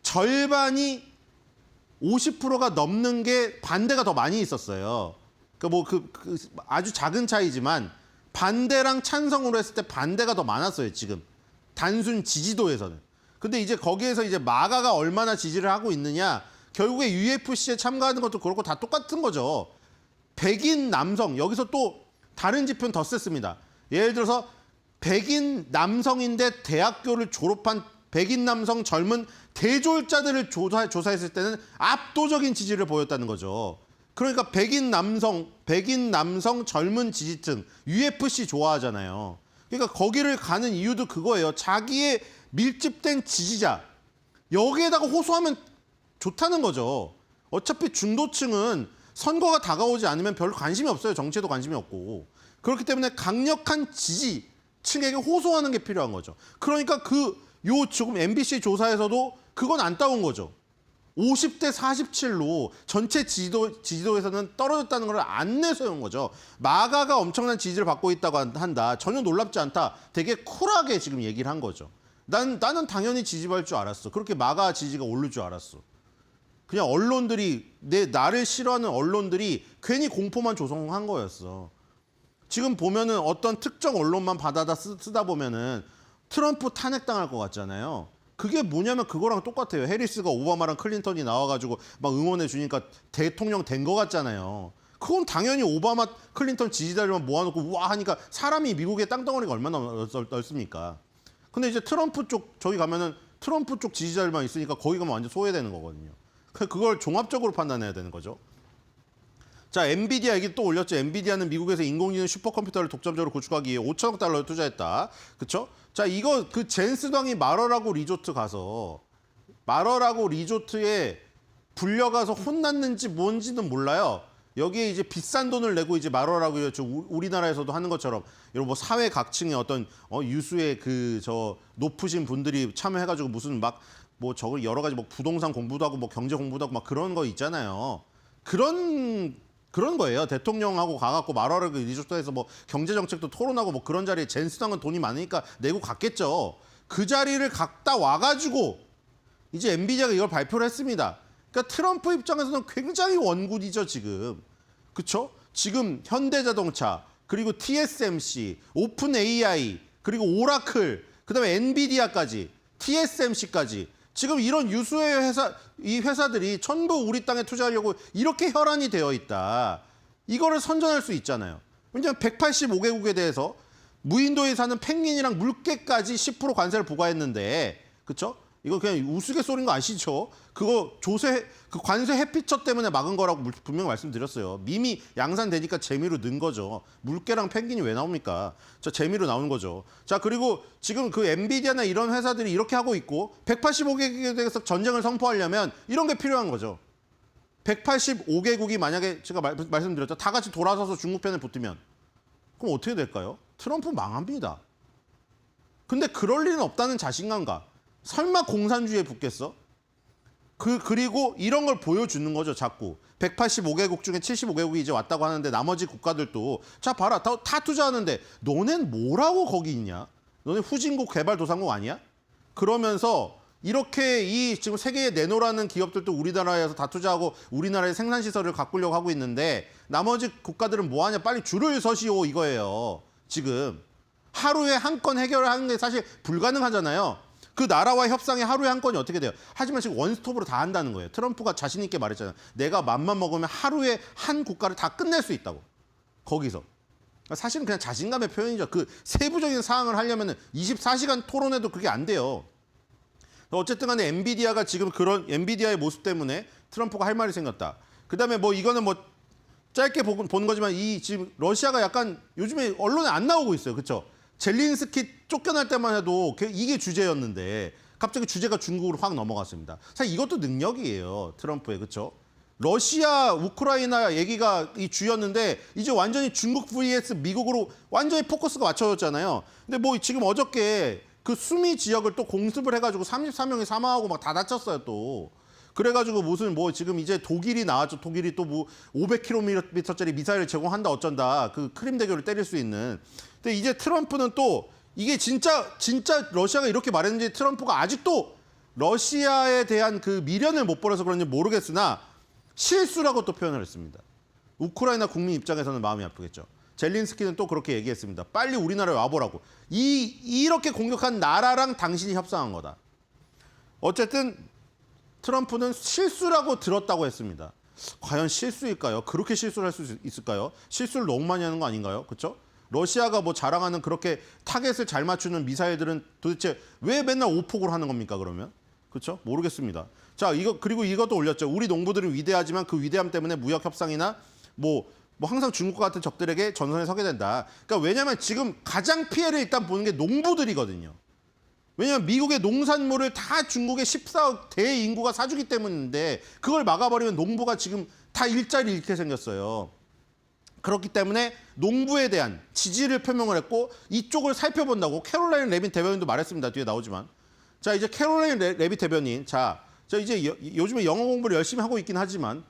절반이 50%가 넘는 게 반대가 더 많이 있었어요. 아주 작은 차이지만 반대랑 찬성으로 했을 때 반대가 더 많았어요. 지금 단순 지지도에서는. 근데 이제 거기에서 이제 마가가 얼마나 지지를 하고 있느냐 결국에 UFC에 참가하는 것도 그렇고 다 똑같은 거죠. 백인 남성 여기서 또 다른 지표는 더 셌습니다. 예를 들어서 백인 남성인데 대학교를 졸업한 백인 남성 젊은 대졸자들을 조사했을 때는 압도적인 지지를 보였다는 거죠. 그러니까 백인 남성 젊은 지지층, UFC 좋아하잖아요. 그러니까 거기를 가는 이유도 그거예요. 자기의 밀집된 지지자, 여기에다가 호소하면 좋다는 거죠. 어차피 중도층은 선거가 다가오지 않으면 별로 관심이 없어요. 정치에도 관심이 없고. 그렇기 때문에 강력한 지지층에게 호소하는 게 필요한 거죠. 그러니까 지금 MBC 조사에서도 그건 안 따온 거죠. 50대 47로 전체 지지도에서는 떨어졌다는 걸 안 내세운 거죠. 마가가 엄청난 지지를 받고 있다고 한다. 전혀 놀랍지 않다. 되게 쿨하게 지금 얘기를 한 거죠. 나는 당연히 지지받을 줄 알았어. 그렇게 마가 지지가 오를 줄 알았어. 그냥 언론들이 나를 싫어하는 언론들이 괜히 공포만 조성한 거였어. 지금 보면은 어떤 특정 언론만 받아다 쓰다 보면은 트럼프 탄핵당할 것 같잖아요. 그게 뭐냐면 그거랑 똑같아요. 해리스가 오바마랑 클린턴이 나와가지고 막 응원해 주니까 대통령 된 것 같잖아요. 그건 당연히 오바마, 클린턴 지지자들만 모아놓고 우와 하니까 사람이 미국의 땅덩어리가 얼마나 넓습니까? 근데 이제 트럼프 쪽 저기 가면은 트럼프 쪽 지지자들만 있으니까 거기 가면 완전 소외되는 거거든요. 그걸 종합적으로 판단해야 되는 거죠. 자, 엔비디아 얘기 또 올렸죠. 엔비디아는 미국에서 인공지능 슈퍼컴퓨터를 독점적으로 구축하기 위해 5천억 달러를 투자했다. 그렇죠? 자, 이거 그 젠스당이 마러라고 리조트 가서 마러라고 리조트에 불려가서 혼났는지 뭔지는 몰라요. 여기에 이제 비싼 돈을 내고 이제 마러라고 우리나라에서도 하는 것처럼 이런 뭐 사회 각층의 어떤 유수의 높으신 분들이 참여해가지고 무슨 막 뭐 저걸 여러 가지 뭐 부동산 공부도 하고 뭐 경제 공부도 하고 막 그런 거 있잖아요. 그런 거예요. 대통령하고 가갖고 마러라고 리조트에서 뭐 경제 정책도 토론하고 뭐 그런 자리에 젠스당은 돈이 많으니까 내고 갔겠죠. 그 자리를 갔다 와가지고 이제 엔비디아가 이걸 발표를 했습니다. 그러니까 트럼프 입장에서는 굉장히 원군이죠, 지금. 그렇죠? 지금 현대자동차, 그리고 TSMC, 오픈 AI, 그리고 오라클, 그다음에 엔비디아까지, TSMC까지 지금 이런 유수의 이 회사들이 전부 우리 땅에 투자하려고 이렇게 혈안이 되어 있다. 이거를 선전할 수 있잖아요. 왜냐하면 185개국에 대해서 무인도에 사는 펭귄이랑 물개까지 10% 관세를 부과했는데, 그렇죠? 이거 그냥 우스갯소리인 거 아시죠? 그거 그 관세 회피처 때문에 막은 거라고 분명히 말씀드렸어요. 밈이 양산되니까 재미로 넣은 거죠. 물개랑 펭귄이 왜 나옵니까? 재미로 나오는 거죠. 자, 그리고 지금 그 엔비디아나 이런 회사들이 이렇게 하고 있고 185개국에 대해서 전쟁을 선포하려면 이런 게 필요한 거죠. 185개국이 만약에 제가 말씀드렸죠. 다 같이 돌아서서 중국 편에 붙으면 그럼 어떻게 될까요? 트럼프 망합니다. 근데 그럴 일은 없다는 자신감과 설마 공산주의에 붙겠어? 그리고 이런 걸 보여주는 거죠, 자꾸. 185개국 중에 75개국이 이제 왔다고 하는데 나머지 국가들도 자, 봐라. 다 투자하는데 너넨 뭐라고 거기 있냐? 너네 후진국 개발도상국 아니야? 그러면서 이렇게 지금 세계에 내놓으라는 기업들도 우리나라에서 다 투자하고 우리나라의 생산시설을 가꾸려고 하고 있는데 나머지 국가들은 뭐 하냐? 빨리 줄을 서시오 이거예요, 지금. 하루에 한 건 해결하는 게 사실 불가능하잖아요. 그 나라와 협상에 하루에 한 건이 어떻게 돼요? 하지만 지금 원스톱으로 다 한다는 거예요. 트럼프가 자신 있게 말했잖아요. 내가 맘만 먹으면 하루에 한 국가를 다 끝낼 수 있다고. 거기서. 사실은 그냥 자신감의 표현이죠. 그 세부적인 사항을 하려면 24시간 토론해도 그게 안 돼요. 어쨌든 간에 엔비디아가 지금 그런 엔비디아의 모습 때문에 트럼프가 할 말이 생겼다. 그다음에 뭐 이거는 뭐 짧게 본 거지만 지금 러시아가 약간 요즘에 언론에 안 나오고 있어요. 그렇죠? 젤린스키 쫓겨날 때만 해도 이게 주제였는데 갑자기 주제가 중국으로 확 넘어갔습니다. 사실 이것도 능력이에요. 트럼프의. 그렇죠? 러시아, 우크라이나 얘기가 이 주였는데 이제 완전히 중국 vs 미국으로 완전히 포커스가 맞춰졌잖아요. 근데 뭐 지금 어저께 그 수미 지역을 또 공습을 해가지고 34명이 사망하고 막 다 다쳤어요 또. 그래가지고 무슨 뭐 지금 이제 독일이 나왔죠. 독일이 또 뭐 500km짜리 미사일을 제공한다 어쩐다. 그 크림 대교를 때릴 수 있는. 근데 이제 트럼프는 또 이게 진짜 러시아가 이렇게 말했는지 트럼프가 아직도 러시아에 대한 그 미련을 못 버려서 그런지 모르겠으나 실수라고 또 표현을 했습니다. 우크라이나 국민 입장에서는 마음이 아프겠죠. 젤린스키는 또 그렇게 얘기했습니다. 빨리 우리나라에 와보라고. 이렇게 공격한 나라랑 당신이 협상한 거다. 어쨌든 트럼프는 실수라고 들었다고 했습니다. 과연 실수일까요? 그렇게 실수를 할 수 있을까요? 실수를 너무 많이 하는 거 아닌가요? 그렇죠? 러시아가 뭐 자랑하는 그렇게 타겟을 잘 맞추는 미사일들은 도대체 왜 맨날 오폭으로 하는 겁니까, 그러면? 그렇죠? 모르겠습니다. 자, 그리고 이것도 올렸죠. 우리 농부들은 위대하지만 그 위대함 때문에 무역 협상이나 뭐 항상 중국과 같은 적들에게 전선에 서게 된다. 그러니까 왜냐하면 지금 가장 피해를 일단 보는 게 농부들이거든요. 왜냐하면 미국의 농산물을 다 중국의 14억 대인구가 사주기 때문인데 그걸 막아버리면 농부가 지금 다 일자리 잃게 생겼어요. 그렇기 때문에 농부에 대한 지지를 표명을 했고 이쪽을 살펴본다고 캐롤라인 레빗 대변인도 말했습니다. 뒤에 나오지만. 자, 이제 캐롤라인 레빗 대변인. 자 이제 요즘에 영어 공부를 열심히 하고 있긴 하지만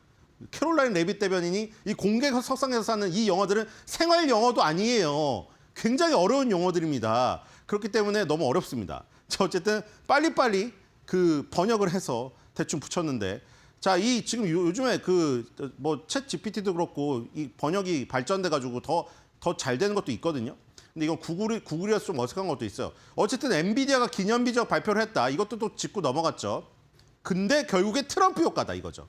캐롤라인 레빗 대변인이 이 공개 석상에서 사는 이 영어들은 생활 영어도 아니에요. 굉장히 어려운 용어들입니다. 그렇기 때문에 너무 어렵습니다. 자, 어쨌든 빨리빨리 그 번역을 해서 대충 붙였는데 자, 이 지금 요즘에 그 뭐 챗 GPT도 그렇고 이 번역이 발전돼 가지고 더 잘 되는 것도 있거든요. 근데 이건 구글이라서 좀 어색한 것도 있어요. 어쨌든 엔비디아가 기념비적 발표를 했다. 이것도 또 짚고 넘어갔죠. 근데 결국에 트럼프 효과다 이거죠.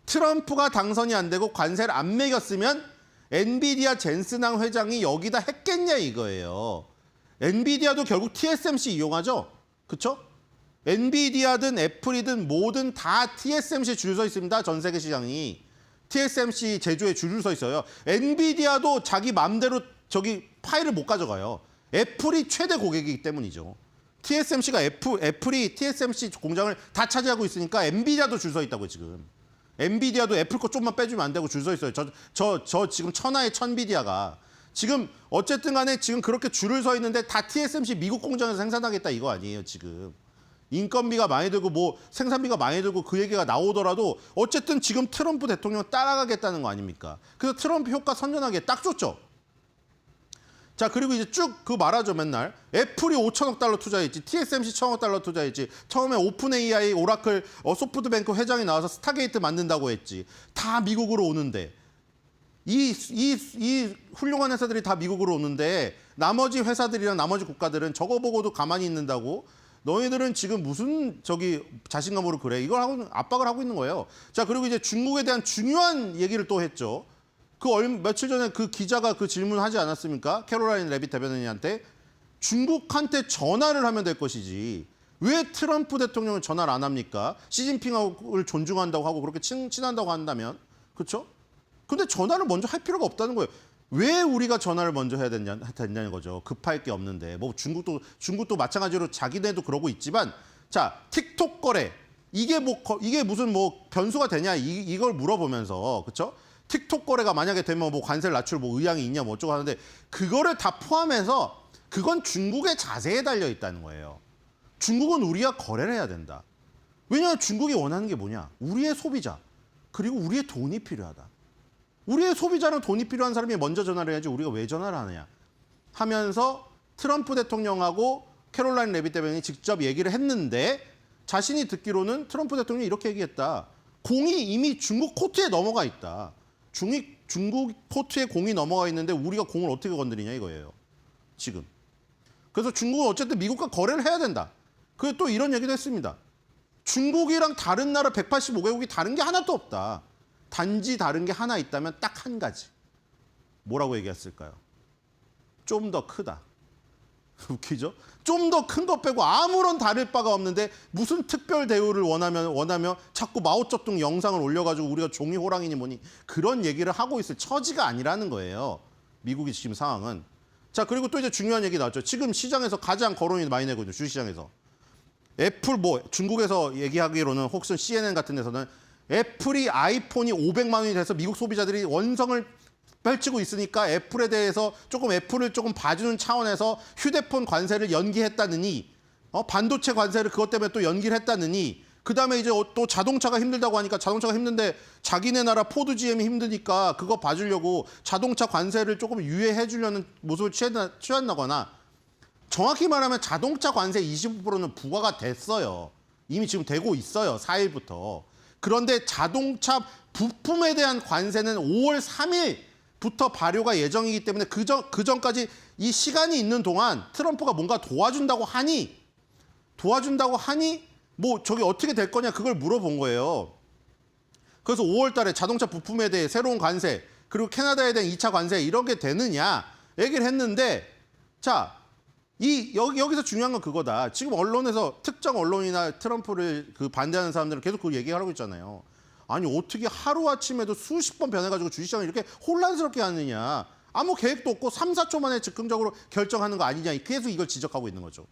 트럼프가 당선이 안 되고 관세를 안 매겼으면 엔비디아 젠슨항 회장이 여기다 했겠냐 이거예요. 엔비디아도 결국 TSMC 이용하죠. 그렇죠? 엔비디아든 애플이든 뭐든 다 TSMC 줄 서 있습니다. 전 세계 시장이. TSMC 제조에 줄을 서 있어요. 엔비디아도 자기 맘대로 저기 파일을 못 가져가요. 애플이 최대 고객이기 때문이죠. TSMC가 애플이 TSMC 공장을 다 차지하고 있으니까 엔비디아도 줄 서 있다고요, 지금. 엔비디아도 애플 거 좀만 빼주면 안 되고 줄 서 있어요. 저 지금 천하의 천비디아가. 지금 어쨌든 간에 지금 그렇게 줄을 서 있는데 다 TSMC 미국 공장에서 생산하겠다 이거 아니에요, 지금. 인건비가 많이 들고 뭐 생산비가 많이 들고 그 얘기가 나오더라도 어쨌든 지금 트럼프 대통령 따라가겠다는 거 아닙니까? 그래서 트럼프 효과 선전하기에 딱 좋죠. 자, 그리고 이제 쭉 그 말하죠, 맨날. 애플이 5천억 달러 투자했지, TSMC 1천억 달러 투자했지, 처음에 오픈 AI, 오라클, 소프트뱅크 회장이 나와서 스타게이트 만든다고 했지. 다 미국으로 오는데. 이 훌륭한 회사들이 다 미국으로 오는데 나머지 회사들이랑 나머지 국가들은 저거 보고도 가만히 있는다고? 너희들은 지금 무슨 저기 자신감으로 그래? 이걸 하고 압박을 하고 있는 거예요. 자, 그리고 이제 중국에 대한 중요한 얘기를 또 했죠. 며칠 전에 그 기자가 그 질문하지 않았습니까? 캐롤라인 레빗 대변인한테 중국한테 전화를 하면 될 것이지 왜 트럼프 대통령은 전화를 안 합니까? 시진핑을 존중한다고 하고 그렇게 친한다고 한다면 그렇죠? 근데 전화를 먼저 할 필요가 없다는 거예요. 왜 우리가 전화를 먼저 해야 됐냐는 거죠. 급할 게 없는데. 뭐 중국도 마찬가지로 자기네도 그러고 있지만 자, 틱톡 거래 이게 무슨 뭐 변수가 되냐 이걸 물어보면서 그렇죠? 틱톡 거래가 만약에 되면 뭐 관세를 낮출 뭐 의향이 있냐 뭐 어쩌고 하는데 그거를 다 포함해서 그건 중국의 자세에 달려 있다는 거예요. 중국은 우리가 거래를 해야 된다. 왜냐하면 중국이 원하는 게 뭐냐? 우리의 소비자 그리고 우리의 돈이 필요하다. 우리의 소비자는 돈이 필요한 사람이 먼저 전화를 해야지 우리가 왜 전화를 하느냐 하면서 트럼프 대통령하고 캐롤라인 레빗 대변인이 직접 얘기를 했는데 자신이 듣기로는 트럼프 대통령이 이렇게 얘기했다. 공이 이미 중국 코트에 넘어가 있다. 중국 코트에 공이 넘어가 있는데 우리가 공을 어떻게 건드리냐 이거예요. 지금. 그래서 중국은 어쨌든 미국과 거래를 해야 된다. 그리고 또 이런 얘기도 했습니다. 중국이랑 다른 나라 185개국이 다른 게 하나도 없다. 단지 다른 게 하나 있다면 딱 한 가지. 뭐라고 얘기했을까요? 좀 더 크다. 웃기죠? 좀 더 큰 것 빼고 아무런 다를 바가 없는데 무슨 특별 대우를 원하며 자꾸 마오쩌둥 영상을 올려가지고 우리가 종이 호랑이니 뭐니 그런 얘기를 하고 있을 처지가 아니라는 거예요. 미국이 지금 상황은. 자, 그리고 또 이제 중요한 얘기 나왔죠. 지금 시장에서 가장 거론이 많이 내고 있는 주식시장에서. 애플 중국에서 얘기하기로는 혹은 CNN 같은 데서는 애플이 아이폰이 500만 원이 돼서 미국 소비자들이 원성을 펼치고 있으니까 애플에 대해서 애플을 조금 봐주는 차원에서 휴대폰 관세를 연기했다느니 반도체 관세를 그것 때문에 또 연기를 했다느니 그다음에 이제 또 자동차가 힘들다고 하니까 자동차가 힘든데 자기네 나라 포드 GM이 힘드니까 그거 봐주려고 자동차 관세를 조금 유예해 주려는 모습을 취한다거나 정확히 말하면 자동차 관세 25%는 부과가 됐어요. 이미 지금 되고 있어요. 4일부터. 그런데 자동차 부품에 대한 관세는 5월 3일부터 발효가 예정이기 때문에 그 전까지 이 시간이 있는 동안 트럼프가 뭔가 도와준다고 하니 뭐 저기 어떻게 될 거냐 그걸 물어본 거예요. 그래서 5월 달에 자동차 부품에 대해 새로운 관세 그리고 캐나다에 대한 2차 관세 이런 게 되느냐 얘기를 했는데 자, 여기서 중요한 건 그거다. 지금 언론에서 특정 언론이나 트럼프를 반대하는 사람들은 계속 그 얘기하고 있잖아요. 아니 어떻게 하루아침에도 수십 번 변해가지고 주식시장을 이렇게 혼란스럽게 하느냐. 아무 계획도 없고 3, 4초 만에 즉흥적으로 결정하는 거 아니냐. 계속 이걸 지적하고 있는 거죠.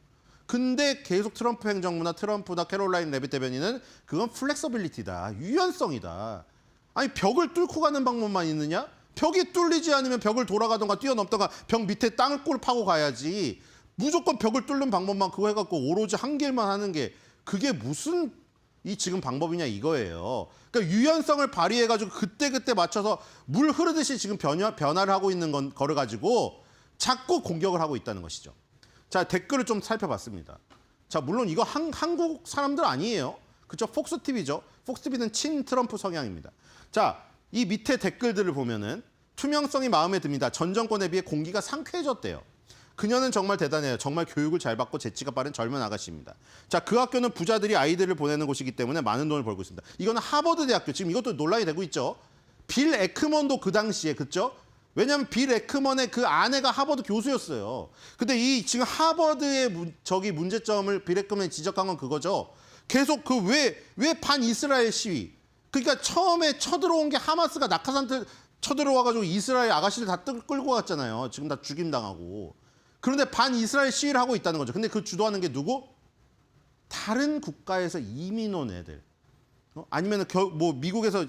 근데 계속 트럼프 행정부나 트럼프나 캐롤라인 레빗 대변인은 그건 플렉서빌리티다. 유연성이다. 아니 벽을 뚫고 가는 방법만 있느냐? 벽이 뚫리지 않으면 벽을 돌아가던가 뛰어넘다가 벽 밑에 땅을 꿀 파고 가야지. 무조건 벽을 뚫는 방법만 그거 해갖고 오로지 한 길만 하는 게 그게 무슨 이 지금 방법이냐 이거예요. 그러니까 유연성을 발휘해가지고 그때 맞춰서 물 흐르듯이 지금 변화를 하고 있는 거를 가지고 자꾸 공격을 하고 있다는 것이죠. 자, 댓글을 좀 살펴봤습니다. 자, 물론 이거 한국 사람들 아니에요. 그렇죠? 폭스TV죠. 폭스TV는 친 트럼프 성향입니다. 자, 이 밑에 댓글들을 보면은 투명성이 마음에 듭니다. 전 정권에 비해 공기가 상쾌해졌대요. 그녀는 정말 대단해요. 정말 교육을 잘 받고 재치가 빠른 젊은 아가씨입니다. 자, 그 학교는 부자들이 아이들을 보내는 곳이기 때문에 많은 돈을 벌고 있습니다. 이거는 하버드 대학교. 지금 이것도 논란이 되고 있죠. 빌 에크먼도 그 당시에, 그렇죠? 왜냐하면 빌 에크먼의 그 아내가 하버드 교수였어요. 근데 이 지금 하버드의 문제점을 빌 에크먼이 지적한 건 그거죠. 계속 그 왜 반이스라엘 시위. 그러니까 처음에 쳐들어온 게 하마스가 낙하산 쳐들어와가지고 이스라엘 아가씨들 다 끌고 갔잖아요. 지금 다 죽임당하고. 그런데 반이스라엘 시위를 하고 있다는 거죠. 근데 그 주도하는 게 누구? 다른 국가에서 이민 온 애들. 아니면 미국에서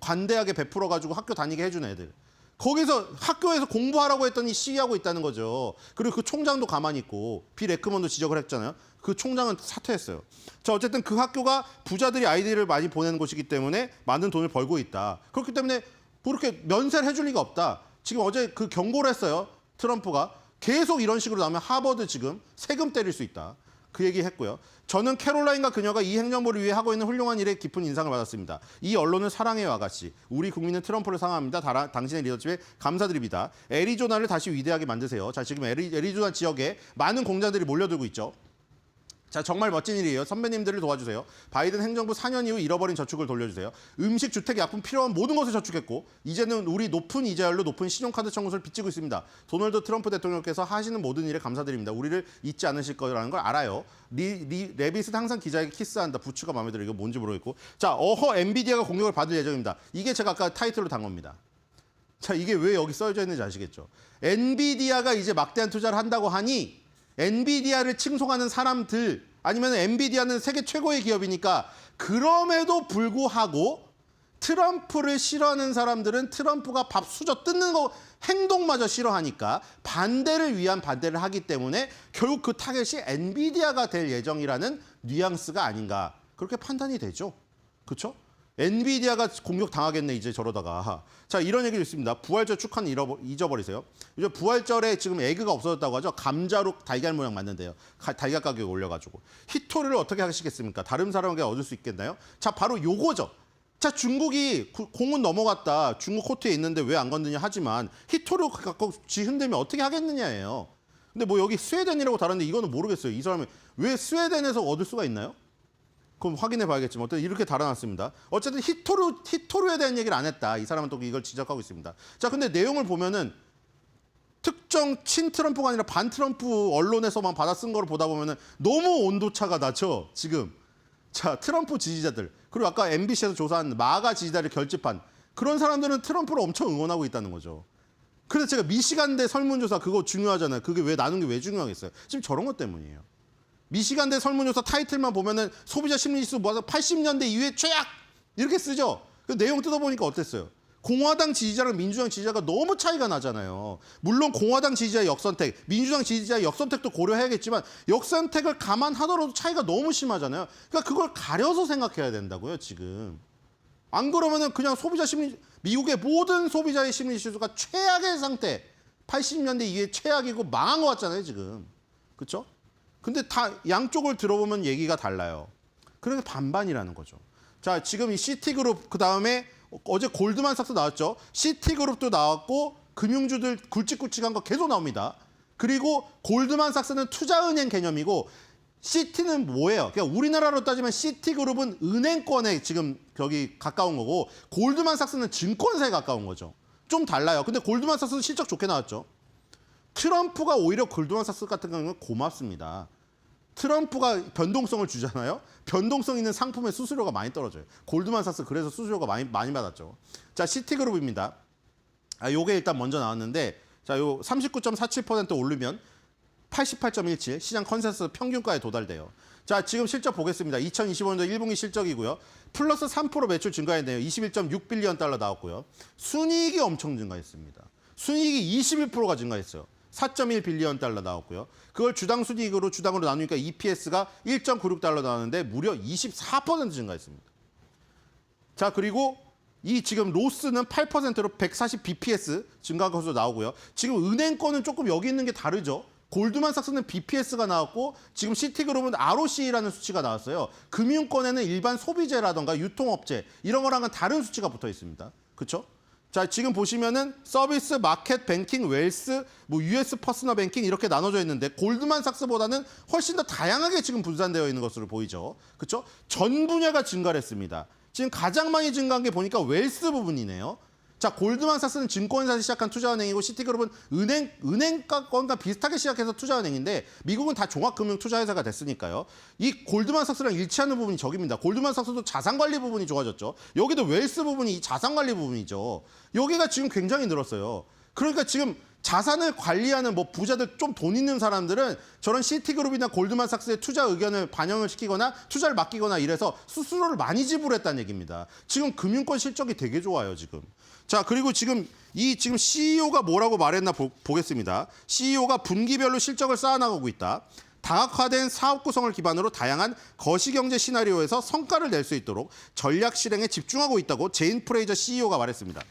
관대하게 베풀어가지고 학교 다니게 해준 애들. 거기서 학교에서 공부하라고 했더니 시위하고 있다는 거죠. 그리고 그 총장도 가만히 있고 빌 에크먼도 지적을 했잖아요. 그 총장은 사퇴했어요. 자, 어쨌든 그 학교가 부자들이 아이들을 많이 보내는 곳이기 때문에 많은 돈을 벌고 있다. 그렇기 때문에 그렇게 면세를 해줄 리가 없다. 지금 어제 그 경고를 했어요. 트럼프가. 계속 이런 식으로 나오면 하버드 지금 세금 때릴 수 있다. 그 얘기 했고요. 저는 캐롤라인과 그녀가 이 행정부를 위해 하고 있는 훌륭한 일에 깊은 인상을 받았습니다. 이 언론을 사랑해요, 아가씨. 우리 국민은 트럼프를 사랑합니다. 당신의 리더십에 감사드립니다. 애리조나를 다시 위대하게 만드세요. 자, 지금 애리조나 지역에 많은 공자들이 몰려들고 있죠. 자, 정말 멋진 일이에요. 선배님들을 도와주세요. 바이든 행정부 4년 이후 잃어버린 저축을 돌려주세요. 음식, 주택, 약품 필요한 모든 것을 저축했고 이제는 우리 높은 이자율로 높은 신용카드 청구서를 빚지고 있습니다. 도널드 트럼프 대통령께서 하시는 모든 일에 감사드립니다. 우리를 잊지 않으실 거라는 걸 알아요. 레빗은 항상 기자에게 키스한다. 부츠가 마음에 들어요. 이거 뭔지 모르겠고. 자, 엔비디아가 공격을 받을 예정입니다. 이게 제가 아까 타이틀로 단 겁니다. 자, 이게 왜 여기 써져 있는지 아시겠죠? 엔비디아가 이제 막대한 투자를 한다고 하니 엔비디아를 칭송하는 사람들 아니면 엔비디아는 세계 최고의 기업이니까 그럼에도 불구하고 트럼프를 싫어하는 사람들은 트럼프가 밥 수저 뜯는 거 행동마저 싫어하니까 반대를 위한 반대를 하기 때문에 결국 그 타겟이 엔비디아가 될 예정이라는 뉘앙스가 아닌가 그렇게 판단이 되죠. 그렇죠? 엔비디아가 공격 당하겠네 이제 저러다가. 자, 이런 얘기도 있습니다. 부활절 축하는 잊어버리세요. 요즘 부활절에 지금 에그가 없어졌다고 하죠. 감자로 달걀 모양 만든대요. 달걀 가격이 올려가지고. 히토리를 어떻게 하시겠습니까? 다른 사람에게 얻을 수 있겠나요? 자, 바로 요거죠. 자, 중국이 공은 넘어갔다. 중국 코트에 있는데 왜 안 건드냐 하지만 히토리 갖고 지 흔들면 어떻게 하겠느냐예요. 근데 뭐 여기 스웨덴이라고 다른데 이거는 모르겠어요. 이 사람이 왜 스웨덴에서 얻을 수가 있나요? 그럼 확인해 봐야겠지만 어쨌든 이렇게 달아놨습니다. 어쨌든 히토류에 대한 얘기를 안 했다. 이 사람은 또 이걸 지적하고 있습니다. 자, 근데 내용을 보면은 특정 친트럼프가 아니라 반트럼프 언론에서만 받아 쓴 거를 보다 보면은 너무 온도차가 나죠. 지금. 자, 트럼프 지지자들 그리고 아까 MBC에서 조사한 마가 지지자를 결집한 그런 사람들은 트럼프를 엄청 응원하고 있다는 거죠. 그래서 제가 미시간대 설문조사 그거 중요하잖아요. 그게 왜 나눈 게 왜 중요하겠어요? 지금 저런 것 때문이에요. 미시간대 설문조사 타이틀만 보면은 소비자 심리지수 모아서 80년대 이후에 최악 이렇게 쓰죠. 그 내용 뜯어보니까 어땠어요? 공화당 지지자랑 민주당 지지자가 너무 차이가 나잖아요. 물론 공화당 지지자의 역선택, 민주당 지지자의 역선택도 고려해야겠지만 역선택을 감안하더라도 차이가 너무 심하잖아요. 그러니까 그걸 가려서 생각해야 된다고요, 지금. 안 그러면은 그냥 미국의 모든 소비자의 심리지수가 최악의 상태, 80년대 이후에 최악이고 망한 것 같잖아요, 지금. 그렇죠? 근데 다 양쪽을 들어보면 얘기가 달라요. 그러니까 반반이라는 거죠. 자, 지금 이 시티그룹 그다음에 어제 골드만삭스 나왔죠. 시티그룹도 나왔고 금융주들 굵직굵직한 거 계속 나옵니다. 그리고 골드만삭스는 투자은행 개념이고 시티는 뭐예요? 그러니까 우리나라로 따지면 시티그룹은 은행권에 지금 여기 가까운 거고 골드만삭스는 증권사에 가까운 거죠. 좀 달라요. 근데 골드만삭스는 실적 좋게 나왔죠. 트럼프가 오히려 골드만삭스 같은 경우는 고맙습니다. 트럼프가 변동성을 주잖아요. 변동성 있는 상품의 수수료가 많이 떨어져요. 골드만삭스 그래서 수수료가 많이 받았죠. 자, 시티그룹입니다. 요게 일단 먼저 나왔는데, 자, 요 39.47% 오르면 88.17 시장 컨센서스 평균가에 도달돼요. 자, 지금 실적 보겠습니다. 2025년도 1분기 실적이고요. 플러스 3% 매출 증가했네요. 21.6빌리언 달러 나왔고요. 순이익이 엄청 증가했습니다. 순이익이 21%가 증가했어요. 4.1빌리언 달러 나왔고요. 그걸 주당으로 나누니까 EPS가 1.96달러 나왔는데 무려 24% 증가했습니다. 자, 그리고 이 지금 로스는 8%로 140 BPS 증가한 것으로 나오고요. 지금 은행권은 조금 여기 있는 게 다르죠. 골드만삭스는 BPS가 나왔고 지금 시티그룹은 ROC라는 수치가 나왔어요. 금융권에는 일반 소비재라던가 유통업체 이런 거랑은 다른 수치가 붙어 있습니다. 그렇죠? 자, 지금 보시면은 서비스, 마켓, 뱅킹, 웰스, 뭐 US 퍼스널 뱅킹 이렇게 나눠져 있는데 골드만삭스보다는 훨씬 더 다양하게 지금 분산되어 있는 것으로 보이죠. 그렇죠? 전 분야가 증가를 했습니다. 지금 가장 많이 증가한 게 보니까 웰스 부분이네요. 자, 골드만삭스는 증권사에서 시작한 투자은행이고 시티그룹은 은행권과 비슷하게 시작해서 투자은행인데 미국은 다 종합금융 투자회사가 됐으니까요. 이 골드만삭스랑 일치하는 부분이 저기입니다. 골드만삭스도 자산관리 부분이 좋아졌죠. 여기도 웰스 부분이 자산관리 부분이죠. 여기가 지금 굉장히 늘었어요. 그러니까 지금 자산을 관리하는 뭐 부자들 좀 돈 있는 사람들은 저런 시티그룹이나 골드만삭스의 투자 의견을 반영을 시키거나 투자를 맡기거나 이래서 수수료를 많이 지불했다는 얘기입니다. 지금 금융권 실적이 되게 좋아요, 지금. 자, 그리고 지금 CEO가 뭐라고 말했나 보겠습니다. CEO가 분기별로 실적을 쌓아나가고 있다. 다각화된 사업 구성을 기반으로 다양한 거시경제 시나리오에서 성과를 낼 수 있도록 전략 실행에 집중하고 있다고 제인 프레이저 CEO가 말했습니다.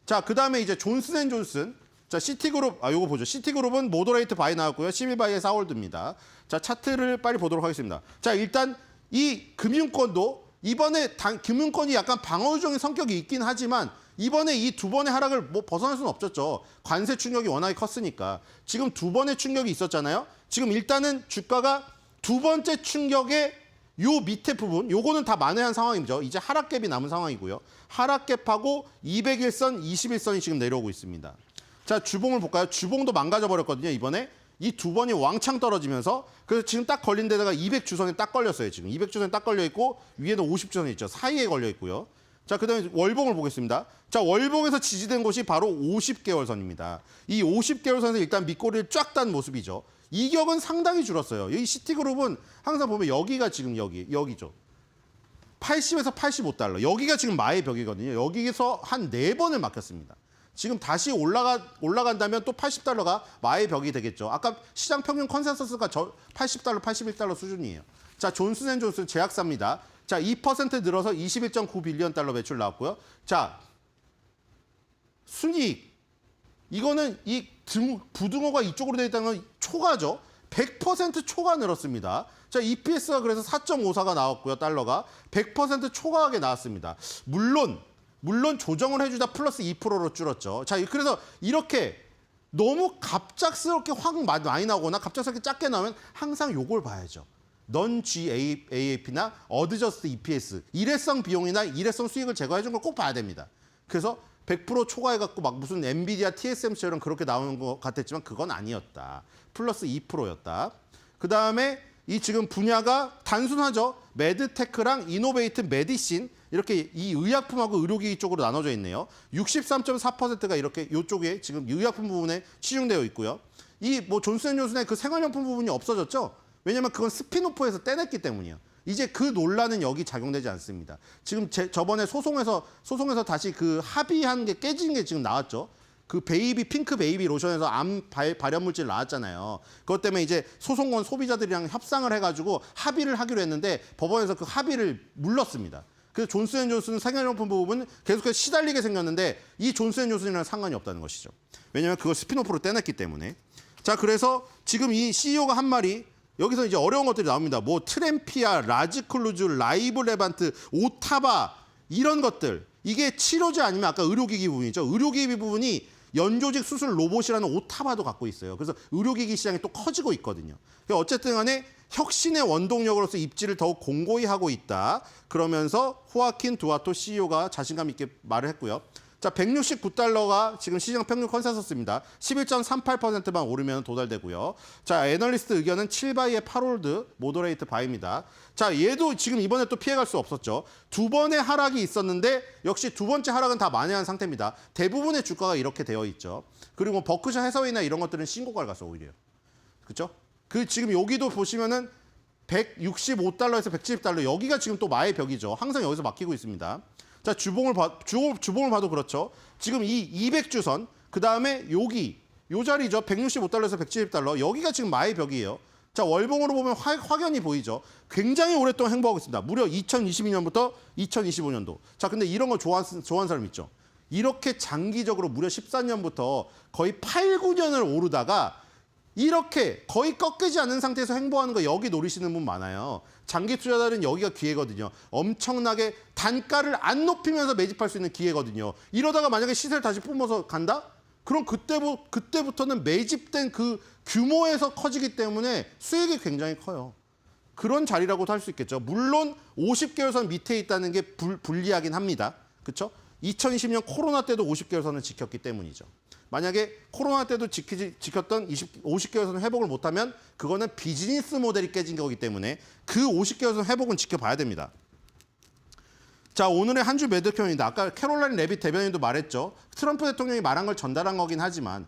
자, 그다음에 이제 존슨앤존슨. 자, 시티그룹, 요거 보죠. 시티그룹은 모더레이트 바이 나왔고요. 11바이에 사월드입니다. 자, 차트를 빨리 보도록 하겠습니다. 자, 일단 이 금융권도 이번에 금융권이 약간 방어적인 성격이 있긴 하지만 이번에 이 두 번의 하락을 뭐 벗어날 수는 없었죠. 관세 충격이 워낙에 컸으니까. 지금 두 번의 충격이 있었잖아요. 지금 일단은 주가가 두 번째 충격의 요 밑에 부분, 요거는 다 만회한 상황이죠. 이제 하락갭이 남은 상황이고요. 하락갭하고 200일선, 21선이 지금 내려오고 있습니다. 자, 주봉을 볼까요? 주봉도 망가져 버렸거든요, 이번에. 이 두 번이 왕창 떨어지면서 그래서 지금 딱 걸린 데다가 200주선에 딱 걸렸어요, 지금. 200주선에 딱 걸려 있고 위에는 50주선이 있죠. 사이에 걸려 있고요. 자, 그다음에 월봉을 보겠습니다. 자, 월봉에서 지지된 곳이 바로 50개월 선입니다. 이 50개월 선에서 일단 밑꼬리를 쫙 단 모습이죠. 이격은 상당히 줄었어요. 이 시티그룹은 항상 보면 여기가 지금 여기죠. 80에서 85달러. 여기가 지금 마의 벽이거든요. 여기에서 한 4번을 막혔습니다. 지금 다시 올라간다면 또 80달러가 마의 벽이 되겠죠. 아까 시장 평균 컨센서스가 80달러, 81달러 수준이에요. 자, 존슨앤존슨 제약사입니다. 자, 2% 늘어서 21.9빌리언 달러 매출 나왔고요. 자, 순이익. 이거는 이 부등호가 이쪽으로 되어 있다는 건 초과죠. 100% 초과 늘었습니다. 자, EPS가 그래서 4.54가 나왔고요. 달러가 100% 초과하게 나왔습니다. 물론 조정을 해주다 플러스 2%로 줄었죠. 자, 그래서 이렇게 너무 갑작스럽게 확 많이 나오거나 갑작스럽게 작게 나오면 항상 요걸 봐야죠. non-GAAP나 Adjusted EPS, 일회성 비용이나 일회성 수익을 제거해준 걸 꼭 봐야 됩니다. 그래서 100% 초과해갖고 막 무슨 엔비디아, TSMC처럼 그렇게 나오는 것 같았지만 그건 아니었다. 플러스 2%였다. 그 다음에 이 지금 분야가 단순하죠. 메드테크랑 이노베이트 메디신 이렇게 이 의약품하고 의료기기 쪽으로 나눠져 있네요. 63.4%가 이렇게 이쪽에 지금 의약품 부분에 치중되어 있고요. 이 뭐 존슨앤존슨의 그 생활용품 부분이 없어졌죠. 왜냐하면 그건 스피노프에서 떼냈기 때문이에요. 이제 그 논란은 여기 작용되지 않습니다. 지금 저번에 소송에서 다시 그 합의한 게 깨진 게 지금 나왔죠. 그 핑크 베이비 로션에서 암 발현 물질 나왔잖아요. 그것 때문에 이제 소송권 소비자들이랑 협상을 해가지고 합의를 하기로 했는데 법원에서 그 합의를 물렀습니다. 그래서 존슨앤존슨 생활용품 부분은 계속해서 시달리게 생겼는데 이 존슨앤존슨이랑 상관이 없다는 것이죠. 왜냐하면 그걸 스피노프로 떼냈기 때문에. 자, 그래서 지금 이 CEO가 한 말이 여기서 이제 어려운 것들이 나옵니다. 뭐 트램피아, 라즈클루즈, 라이브 레반트, 오타바 이런 것들. 이게 치료제 아니면 아까 의료기기 부분이죠. 의료기기 부분이 연조직 수술 로봇이라는 오타바도 갖고 있어요. 그래서 의료기기 시장이 또 커지고 있거든요. 어쨌든 간에 혁신의 원동력으로서 입지를 더욱 공고히 하고 있다. 그러면서 호아킨 두아토 CEO가 자신감 있게 말을 했고요. 자, 169달러가 지금 시장 평균 컨센서스입니다. 11.38%만 오르면 도달되고요. 자, 애널리스트 의견은 7바이의 8홀드, 모더레이트 바이입니다. 자, 얘도 지금 이번에 또 피해갈 수 없었죠. 두 번의 하락이 있었는데 역시 두 번째 하락은 다 만회한 상태입니다. 대부분의 주가가 이렇게 되어 있죠. 그리고 뭐 버크셔 해서웨이나 이런 것들은 신고가를 갔어, 오히려. 그렇죠? 그 지금 여기도 보시면은 165달러에서 170달러, 여기가 지금 또 마의 벽이죠. 항상 여기서 막히고 있습니다. 자, 주봉을 봐도 그렇죠. 지금 이 200주선, 그 다음에 여기, 요 자리죠. 165달러에서 170달러, 여기가 지금 마의 벽이에요. 자, 월봉으로 보면 확연히 보이죠. 굉장히 오랫동안 행보하고 있습니다. 무려 2022년부터 2025년도. 자, 근데 이런 거 좋아하는 사람 있죠. 이렇게 장기적으로 무려 14년부터 거의 8, 9년을 오르다가 이렇게 거의 꺾이지 않는 상태에서 행보하는 거 여기 노리시는 분 많아요. 장기 투자자들은 여기가 기회거든요. 엄청나게 단가를 안 높이면서 매집할 수 있는 기회거든요. 이러다가 만약에 시세를 다시 뿜어서 간다? 그럼 그때부터는 매집된 그 규모에서 커지기 때문에 수익이 굉장히 커요. 그런 자리라고도 할 수 있겠죠. 물론 50개월선 밑에 있다는 게 불리하긴 합니다. 그렇죠? 2020년 코로나 때도 50개월선을 지켰기 때문이죠. 만약에 코로나 때도 지켰던 50개월선 회복을 못하면 그거는 비즈니스 모델이 깨진 거기 때문에 그 50개월선 회복은 지켜봐야 됩니다. 자, 오늘의 한 주 매도평입니다. 아까 캐롤라인 레빗 대변인도 말했죠. 트럼프 대통령이 말한 걸 전달한 거긴 하지만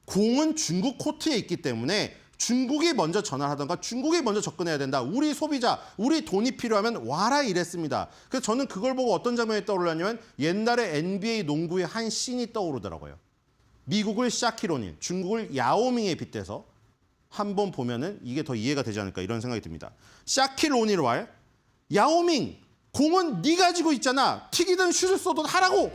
공은 중국 코트에 있기 때문에 중국이 먼저 전환하던가 중국이 먼저 접근해야 된다. 우리 소비자, 우리 돈이 필요하면 와라 이랬습니다. 그래서 저는 그걸 보고 어떤 장면이 떠올랐냐면 옛날에 NBA 농구의 한 씬이 떠오르더라고요. 미국을 샤키로닐, 중국을 야오밍에 빗대서 한번 보면은 이게 더 이해가 되지 않을까 이런 생각이 듭니다. 샤키로닐과 야오밍, 공은 네 가지고 있잖아. 튀기든 슛을 쏘든 하라고.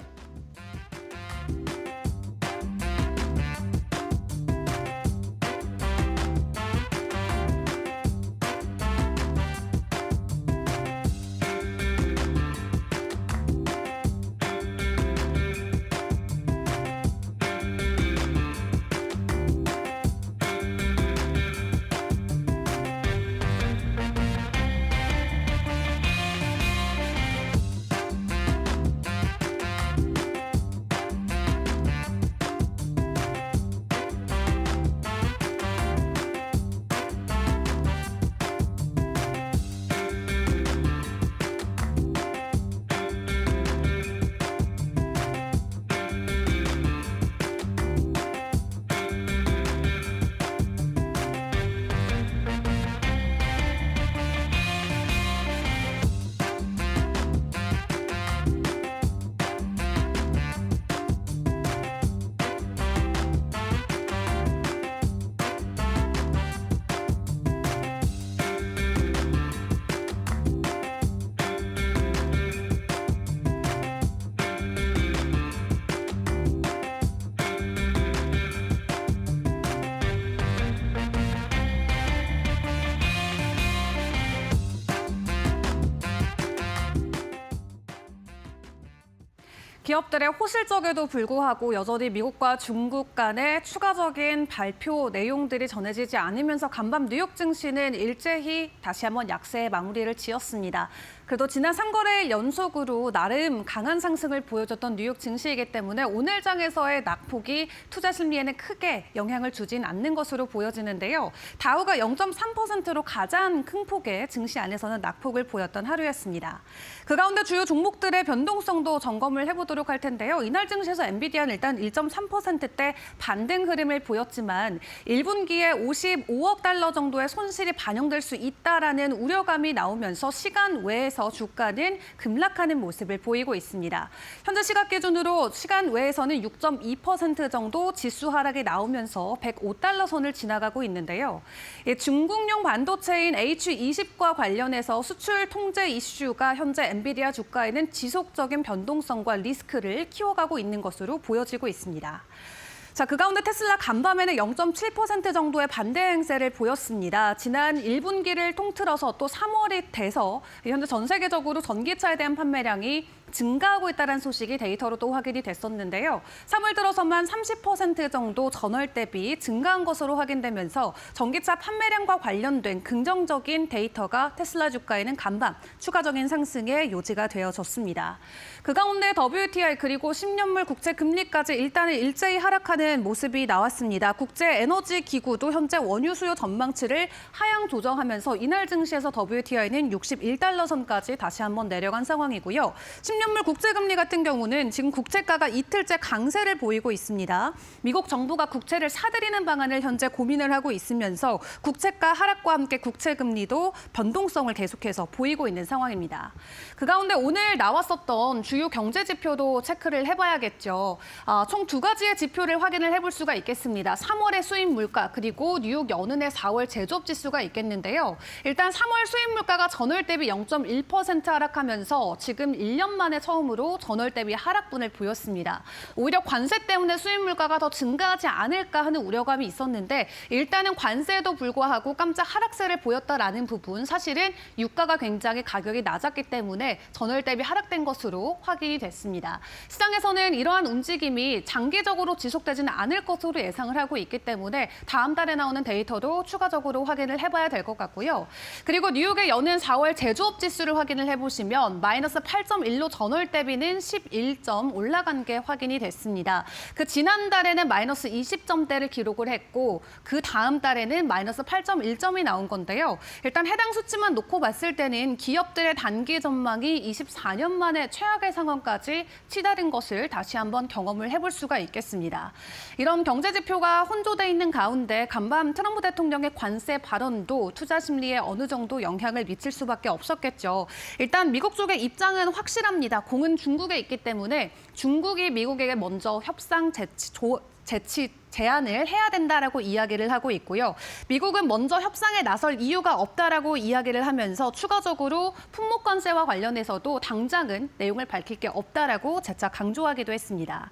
기업들의 호실적에도 불구하고 여전히 미국과 중국 간의 추가적인 발표 내용들이 전해지지 않으면서 간밤 뉴욕 증시는 일제히 다시 한번 약세의 마무리를 지었습니다. 그래도 지난 3거래일 연속으로 나름 강한 상승을 보여줬던 뉴욕 증시이기 때문에 오늘 장에서의 낙폭이 투자 심리에는 크게 영향을 주진 않는 것으로 보여지는데요. 다우가 0.3%로 가장 큰 폭의 증시 안에서는 낙폭을 보였던 하루였습니다. 그 가운데 주요 종목들의 변동성도 점검을 해보도록 할 텐데요. 이날 증시에서 엔비디아는 일단 1.3%대 반등 흐름을 보였지만 1분기에 55억 달러 정도의 손실이 반영될 수 있다라는 우려감이 나오면서 시간 외에서 주가는 급락하는 모습을 보이고 있습니다. 현재 시각 기준으로 시간 외에서는 6.2% 정도 지수 하락이 나오면서 105달러 선을 지나가고 있는데요. 중국용 반도체인 H20과 관련해서 수출 통제 이슈가 현재 엔비디아 주가에는 지속적인 변동성과 리스크를 키워가고 있는 것으로 보여지고 있습니다. 자, 그 가운데 테슬라 간밤에는 0.7% 정도의 반대 행세를 보였습니다. 지난 1분기를 통틀어서 또 3월이 돼서 현재 전 세계적으로 전기차에 대한 판매량이 증가하고 있다는 소식이 데이터로 또 확인이 됐었는데요. 3월 들어서만 30% 정도 전월 대비 증가한 것으로 확인되면서 전기차 판매량과 관련된 긍정적인 데이터가 테슬라 주가에는 간밤 추가적인 상승의 요지가 되어졌습니다. 그 가운데 WTI 그리고 10년물 국채 금리까지 일단은 일제히 하락하는 모습이 나왔습니다. 국제에너지기구도 현재 원유 수요 전망치를 하향 조정하면서 이날 증시에서 WTI는 61달러 선까지 다시 한번 내려간 상황이고요. 10년물 국채 금리 같은 경우는 지금 국채가가 이틀째 강세를 보이고 있습니다. 미국 정부가 국채를 사들이는 방안을 현재 고민을 하고 있으면서 국채가 하락과 함께 국채 금리도 변동성을 계속해서 보이고 있는 상황입니다. 그 가운데 오늘 나왔었던 주요 경제 지표도 체크를 해봐야겠죠. 총 두 가지의 지표를 확인을 해볼 수가 있겠습니다. 3월의 수입 물가 그리고 뉴욕 연은의 4월 제조업 지수가 있겠는데요. 일단 3월 수입 물가가 전월 대비 0.1% 하락하면서 지금 1년 만에 처음으로 전월 대비 하락분을 보였습니다. 오히려 관세 때문에 수입 물가가 더 증가하지 않을까 하는 우려감이 있었는데 일단은 관세에도 불구하고 깜짝 하락세를 보였다라는 부분, 사실은 유가가 굉장히 가격이 낮았기 때문에 전월 대비 하락된 것으로 확인이 됐습니다. 시장에서는 이러한 움직임이 장기적으로 지속되지는 않을 것으로 예상을 하고 있기 때문에 다음 달에 나오는 데이터도 추가적으로 확인을 해봐야 될 것 같고요. 그리고 뉴욕의 연은 4월 제조업 지수를 확인을 해보시면 마이너스 8.1로 전월 대비는 11점 올라간 게 확인이 됐습니다. 그 지난달에는 마이너스 20점대를 기록을 했고 그 다음 달에는 마이너스 8.1점이 나온 건데요. 일단 해당 수치만 놓고 봤을 때는 기업들의 단기 전망이 24년 만에 최악의 상황까지 치달은 것을 다시 한번 경험을 해볼 수가 있겠습니다. 이런 경제 지표가 혼조돼 있는 가운데 간밤 트럼프 대통령의 관세 발언도 투자 심리에 어느 정도 영향을 미칠 수밖에 없었겠죠. 일단 미국 쪽의 입장은 확실합니다. 공은 중국에 있기 때문에 중국이 미국에게 먼저 협상 제안을 해야 된다라고 이야기를 하고 있고요. 미국은 먼저 협상에 나설 이유가 없다라고 이야기를 하면서 추가적으로 품목 관세와 관련해서도 당장은 내용을 밝힐 게 없다라고 재차 강조하기도 했습니다.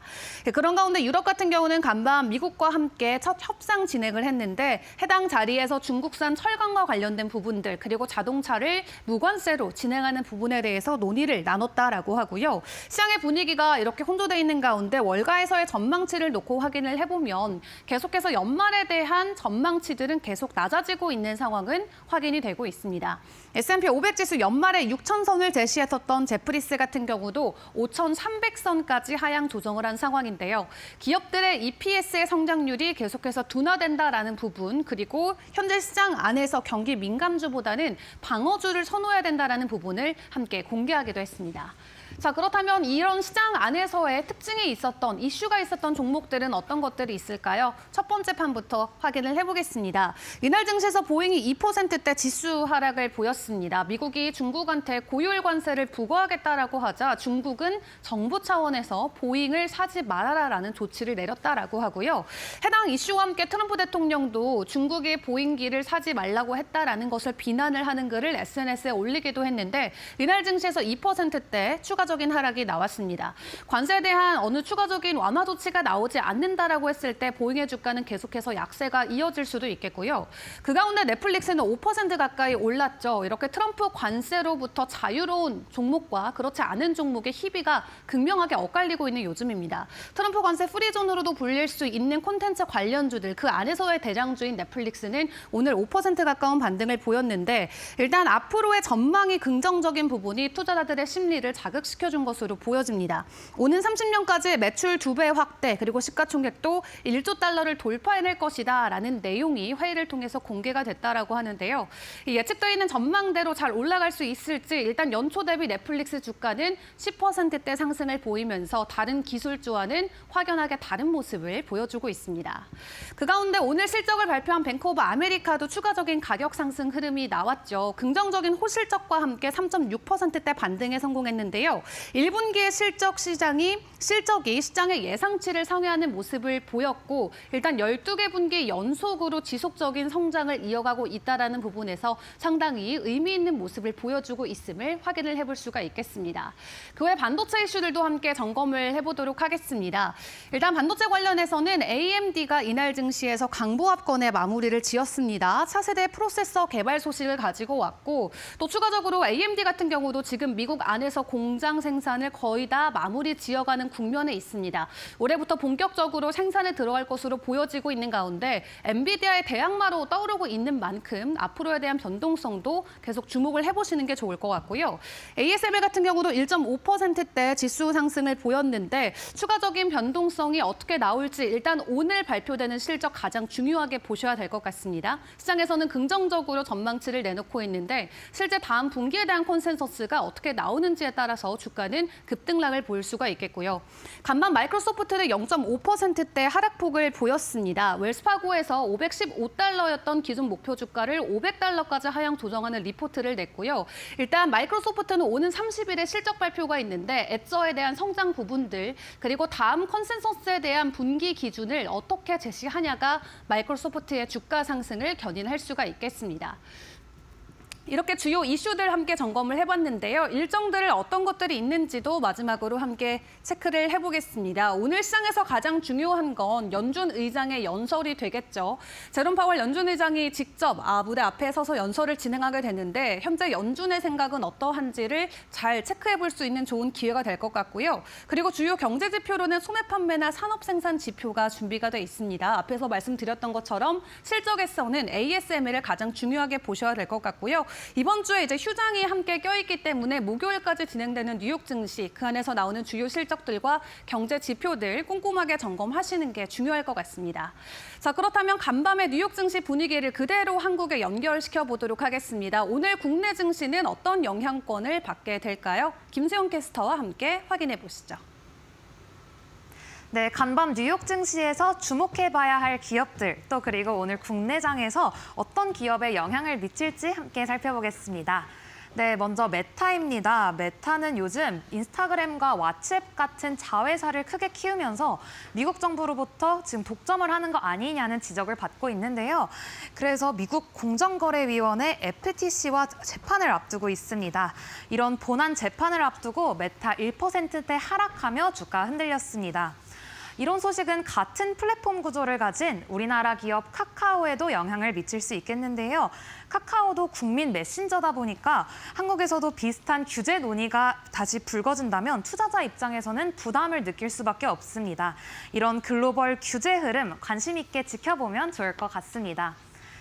그런 가운데 유럽 같은 경우는 간밤 미국과 함께 첫 협상 진행을 했는데 해당 자리에서 중국산 철강과 관련된 부분들 그리고 자동차를 무관세로 진행하는 부분에 대해서 논의를 나눴다라고 하고요. 시장의 분위기가 이렇게 혼조돼 있는 가운데 월가에서의 전망치를 놓고 확인을 해보면 계속해서 연말에 대한 전망치들은 계속 낮아지고 있는 상황은 확인이 되고 있습니다. S&P 500 지수 연말에 6,000선을 제시했었던 제프리스 같은 경우도 5,300선까지 하향 조정을 한 상황인데요. 기업들의 EPS의 성장률이 계속해서 둔화된다라는 부분 그리고 현재 시장 안에서 경기 민감주보다는 방어주를 선호해야 된다라는 부분을 함께 공개하기도 했습니다. 자, 그렇다면 이런 시장 안에서의 특징이 있었던, 이슈가 있었던 종목들은 어떤 것들이 있을까요? 첫 번째 판부터 확인을 해보겠습니다. 이날 증시에서 보잉이 2%대 지수 하락을 보였습니다. 미국이 중국한테 고율 관세를 부과하겠다라고 하자 중국은 정부 차원에서 보잉을 사지 말아라라는 조치를 내렸다라고 하고요. 해당 이슈와 함께 트럼프 대통령도 중국이 보잉기를 사지 말라고 했다라는 것을 비난을 하는 글을 SNS에 올리기도 했는데 이날 증시에서 2%대 추가적인 하락이 나왔습니다. 관세에 대한 어느 추가적인 완화 조치가 나오지 않는다라고 했을 때 보잉의 주가는 계속해서 약세가 이어질 수도 있겠고요. 그 가운데 넷플릭스는 5% 가까이 올랐죠. 이렇게 트럼프 관세로부터 자유로운 종목과 그렇지 않은 종목의 희비가 극명하게 엇갈리고 있는 요즘입니다. 트럼프 관세 프리존으로도 불릴 수 있는 콘텐츠 관련주들 그 안에서의 대장주인 넷플릭스는 오늘 5% 가까운 반등을 보였는데 일단 앞으로의 전망이 긍정적인 부분이 투자자들의 심리를 자극시켜준 것으로 보여집니다. 오는 30년까지 매출 2배 확대 그리고 시가총액도 1조 달러를 돌파해낼 것이다라는 내용이 회의를 통해서 공개가 됐다라고 하는데요. 예측되어 있는 전망대로 잘 올라갈 수 있을지 일단 연초 대비 넷플릭스 주가는 10%대 상승을 보이면서 다른 기술주와는 확연하게 다른 모습을 보여주고 있습니다. 그 가운데 오늘 실적을 발표한 뱅크 오브 아메리카도 추가적인 가격 상승 흐름이 나왔죠. 긍정적인 호실적과 함께 3.6%대 반등에 성공했는데요. 1분기의 실적이 시장의 예상치를 상회하는 모습을 보였고 일단 12개 분기 연속으로 지속적인 성장을 이어가고 있다는 부분에서 상당히 의미 있는 모습을 보여주고 있음을 확인을 해볼 수가 있겠습니다. 그 외 반도체 이슈들도 함께 점검을 해보도록 하겠습니다. 일단 반도체 관련해서는 AMD가 이날 증시에서 강보합권의 마무리를 지었습니다. 차세대 프로세서 개발 소식을 가지고 왔고 또 추가적으로 AMD 같은 경우도 지금 미국 안에서 공장 공장 생산을 거의 다 마무리 지어가는 국면에 있습니다. 올해부터 본격적으로 생산에 들어갈 것으로 보여지고 있는 가운데 엔비디아의 대항마로 떠오르고 있는 만큼 앞으로에 대한 변동성도 계속 주목을 해보시는 게 좋을 것 같고요. ASML 같은 경우도 1.5%대 지수 상승을 보였는데 추가적인 변동성이 어떻게 나올지 일단 오늘 발표되는 실적 가장 중요하게 보셔야 될 것 같습니다. 시장에서는 긍정적으로 전망치를 내놓고 있는데 실제 다음 분기에 대한 컨센서스가 어떻게 나오는지에 따라서 주가는 급등락을 보일 수가 있겠고요. 간밤 마이크로소프트는 0.5%대 하락폭을 보였습니다. 웰스파고에서 515달러였던 기존 목표 주가를 500달러까지 하향 조정하는 리포트를 냈고요. 일단 마이크로소프트는 오는 30일에 실적 발표가 있는데 엣저에 대한 성장 부분들 그리고 다음 컨센서스에 대한 분기 기준을 어떻게 제시하냐가 마이크로소프트의 주가 상승을 견인할 수가 있겠습니다. 이렇게 주요 이슈들 함께 점검을 해봤는데요. 일정들을 어떤 것들이 있는지도 마지막으로 함께 체크를 해보겠습니다. 오늘 시장에서 가장 중요한 건 연준 의장의 연설이 되겠죠. 제롬 파월 연준 의장이 직접 무대 앞에 서서 연설을 진행하게 되는데 현재 연준의 생각은 어떠한지를 잘 체크해볼 수 있는 좋은 기회가 될 것 같고요. 그리고 주요 경제 지표로는 소매 판매나 산업 생산 지표가 준비가 돼 있습니다. 앞에서 말씀드렸던 것처럼 실적에서는 ASML을 가장 중요하게 보셔야 될 것 같고요. 이번 주에 이제 휴장이 함께 껴있기 때문에 목요일까지 진행되는 뉴욕 증시, 그 안에서 나오는 주요 실적들과 경제 지표들 꼼꼼하게 점검하시는 게 중요할 것 같습니다. 자, 그렇다면 간밤의 뉴욕 증시 분위기를 그대로 한국에 연결시켜 보도록 하겠습니다. 오늘 국내 증시는 어떤 영향권을 받게 될까요? 김세용 캐스터와 함께 확인해 보시죠. 네, 간밤 뉴욕 증시에서 주목해봐야 할 기업들, 또 그리고 오늘 국내장에서 어떤 기업에 영향을 미칠지 함께 살펴보겠습니다. 네, 먼저 메타입니다. 메타는 요즘 인스타그램과 왓츠앱 같은 자회사를 크게 키우면서 미국 정부로부터 지금 독점을 하는 거 아니냐는 지적을 받고 있는데요. 그래서 미국 공정거래위원회 FTC와 재판을 앞두고 있습니다. 이런 본안 재판을 앞두고 메타 1%대 하락하며 주가 흔들렸습니다. 이런 소식은 같은 플랫폼 구조를 가진 우리나라 기업 카카오에도 영향을 미칠 수 있겠는데요. 카카오도 국민 메신저다 보니까 한국에서도 비슷한 규제 논의가 다시 불거진다면 투자자 입장에서는 부담을 느낄 수밖에 없습니다. 이런 글로벌 규제 흐름 관심 있게 지켜보면 좋을 것 같습니다.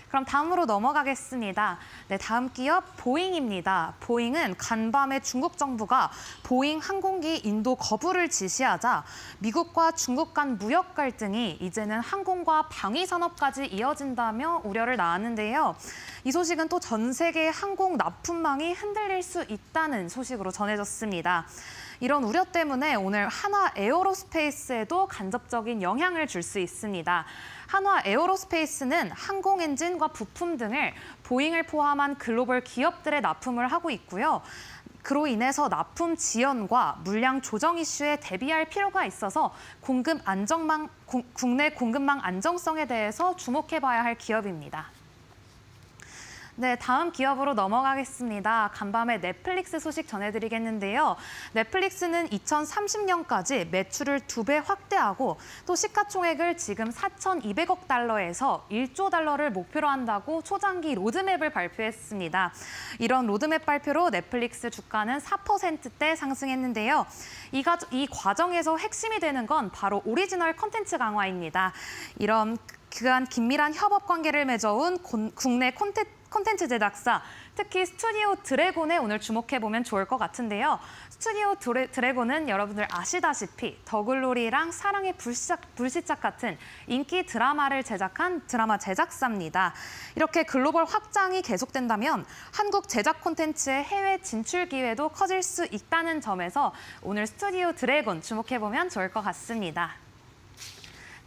그럼 다음으로 넘어가겠습니다. 네, 다음 기업 보잉입니다. 보잉은 간밤에 중국 정부가 보잉 항공기 인도 거부를 지시하자 미국과 중국 간 무역 갈등이 이제는 항공과 방위 산업까지 이어진다며 우려를 낳았는데요. 이 소식은 또 전 세계 항공 납품망이 흔들릴 수 있다는 소식으로 전해졌습니다. 이런 우려 때문에 오늘 한화 에어로스페이스에도 간접적인 영향을 줄 수 있습니다. 한화 에어로스페이스는 항공 엔진과 부품 등을 보잉을 포함한 글로벌 기업들에 납품을 하고 있고요. 그로 인해서 납품 지연과 물량 조정 이슈에 대비할 필요가 있어서 국내 공급망 안정성에 대해서 주목해봐야 할 기업입니다. 네, 다음 기업으로 넘어가겠습니다. 간밤에 넷플릭스 소식 전해드리겠는데요. 넷플릭스는 2030년까지 매출을 2배 확대하고 또 시가총액을 지금 4,200억 달러에서 1조 달러를 목표로 한다고 초장기 로드맵을 발표했습니다. 이런 로드맵 발표로 넷플릭스 주가는 4%대 상승했는데요. 이 과정에서 핵심이 되는 건 바로 오리지널 콘텐츠 강화입니다. 이런 그간 긴밀한 협업 관계를 맺어온 국내 콘텐츠 제작사, 특히 스튜디오 드래곤에 오늘 주목해보면 좋을 것 같은데요. 스튜디오 드래곤은 여러분들 아시다시피 더글로리랑 사랑의 불시착 같은 인기 드라마를 제작한 드라마 제작사입니다. 이렇게 글로벌 확장이 계속된다면 한국 제작 콘텐츠의 해외 진출 기회도 커질 수 있다는 점에서 오늘 스튜디오 드래곤 주목해보면 좋을 것 같습니다.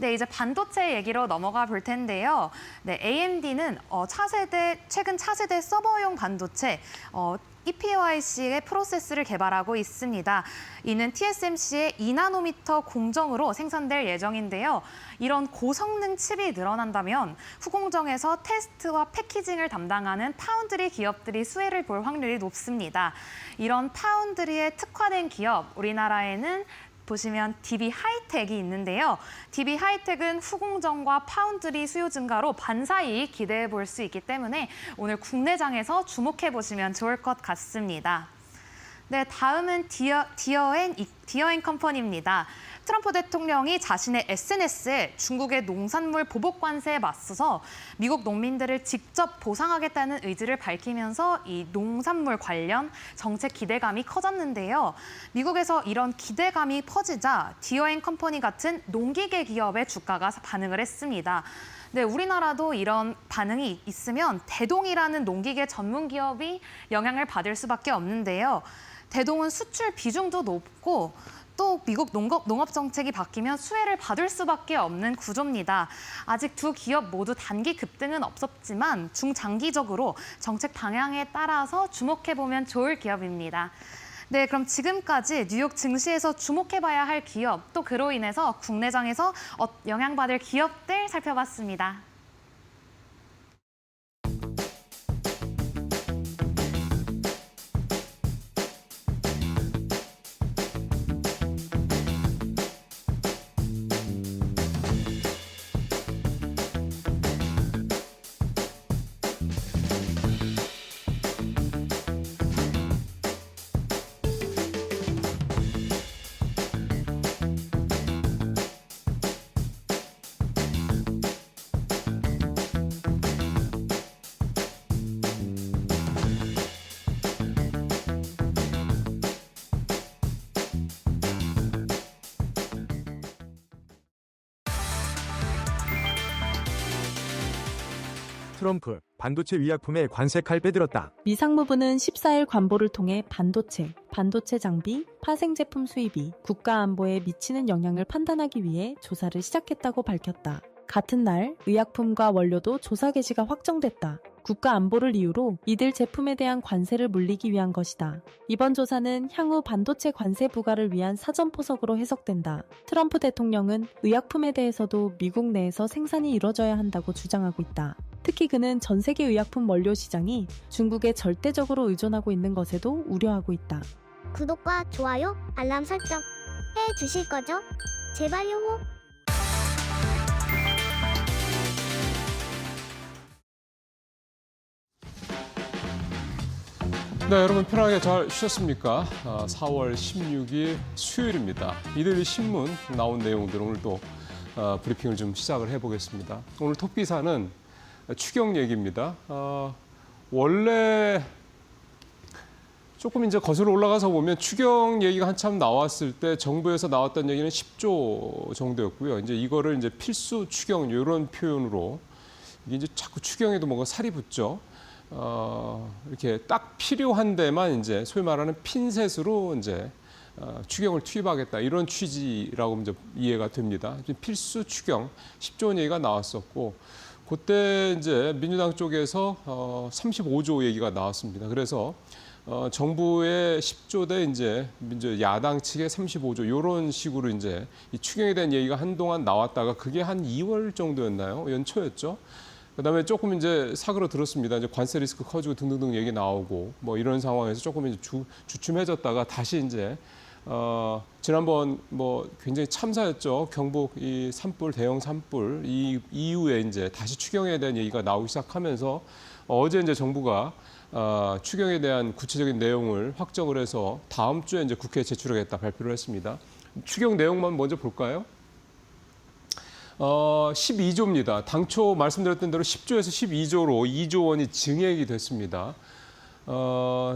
네, 이제 반도체 얘기로 넘어가 볼 텐데요. 네, AMD는 최근 차세대 서버용 반도체 EPYC의 프로세스를 개발하고 있습니다. 이는 TSMC의 2나노미터 공정으로 생산될 예정인데요. 이런 고성능 칩이 늘어난다면 후공정에서 테스트와 패키징을 담당하는 파운드리 기업들이 수혜를 볼 확률이 높습니다. 이런 파운드리에 특화된 기업, 우리나라에는 보시면 DB 하이텍이 있는데요. DB 하이텍은 후공정과 파운드리 수요 증가로 반사이익 기대해 볼 수 있기 때문에 오늘 국내장에서 주목해 보시면 좋을 것 같습니다. 네, 다음은 디어앤 컴퍼니입니다. 트럼프 대통령이 자신의 SNS에 중국의 농산물 보복 관세에 맞서서 미국 농민들을 직접 보상하겠다는 의지를 밝히면서 이 농산물 관련 정책 기대감이 커졌는데요. 미국에서 이런 기대감이 퍼지자 디어앤컴퍼니 같은 농기계 기업의 주가가 반응을 했습니다. 네, 우리나라도 이런 반응이 있으면 대동이라는 농기계 전문 기업이 영향을 받을 수밖에 없는데요. 대동은 수출 비중도 높고 또 미국 농업 정책이 바뀌면 수혜를 받을 수밖에 없는 구조입니다. 아직 두 기업 모두 단기 급등은 없었지만 중장기적으로 정책 방향에 따라서 주목해보면 좋을 기업입니다. 네, 그럼 지금까지 뉴욕 증시에서 주목해봐야 할 기업, 또 그로 인해서 국내장에서 영향받을 기업들 살펴봤습니다. 트럼프 반도체 위약품에 관세 칼 빼들었다. 미 상무부는 14일 관보를 통해 반도체 장비, 파생 제품 수입이 국가 안보에 미치는 영향을 판단하기 위해 조사를 시작했다고 밝혔다. 같은 날 의약품과 원료도 조사 개시가 확정됐다. 국가 안보를 이유로 이들 제품에 대한 관세를 물리기 위한 것이다. 이번 조사는 향후 반도체 관세 부과를 위한 사전 포석으로 해석된다. 트럼프 대통령은 의약품에 대해서도 미국 내에서 생산이 이뤄져야 한다고 주장하고 있다. 특히 그는 전 세계 의약품 원료 시장이 중국에 절대적으로 의존하고 있는 것에도 우려하고 있다. 구독과 좋아요, 알람 설정 해주실 거죠? 제발요. 네, 여러분 편하게 잘 쉬셨습니까? 4월 16일 수요일입니다. 이들 신문 나온 내용들 오늘 또 브리핑을 좀 시작을 해보겠습니다. 오늘 톱기사는 추경 얘기입니다. 원래 조금 이제 거슬러 올라가서 보면 추경 얘기가 한참 나왔을 때 정부에서 나왔던 얘기는 10조 정도였고요. 이제 이거를 이제 필수 추경 이런 표현으로 이게 이제 자꾸 추경에도 뭔가 살이 붙죠. 이렇게 딱 필요한 데만 이제 소위 말하는 핀셋으로 이제 추경을 투입하겠다 이런 취지라고 이제 이해가 됩니다. 필수 추경 10조 원 얘기가 나왔었고 그때 이제 민주당 쪽에서 35조 얘기가 나왔습니다. 그래서 정부의 10조 대 이제 야당 측의 35조 이런 식으로 이제 이 추경에 대한 얘기가 한동안 나왔다가 그게 한 2월 정도였나요? 연초였죠. 그다음에 조금 이제 사그러들었습니다. 이제 관세 리스크 커지고 등등등 얘기 나오고 뭐 이런 상황에서 조금 이제 주춤해졌다가 다시 이제 지난번 뭐 굉장히 참사였죠. 경북 이 산불 대형 산불 이 이후에 이제 다시 추경에 대한 얘기가 나오기 시작하면서 어제 이제 정부가 추경에 대한 구체적인 내용을 확정을 해서 다음 주에 이제 국회에 제출하겠다 발표를 했습니다. 추경 내용만 먼저 볼까요? 12조입니다. 당초 말씀드렸던 대로 10조에서 12조로 2조 원이 증액이 됐습니다.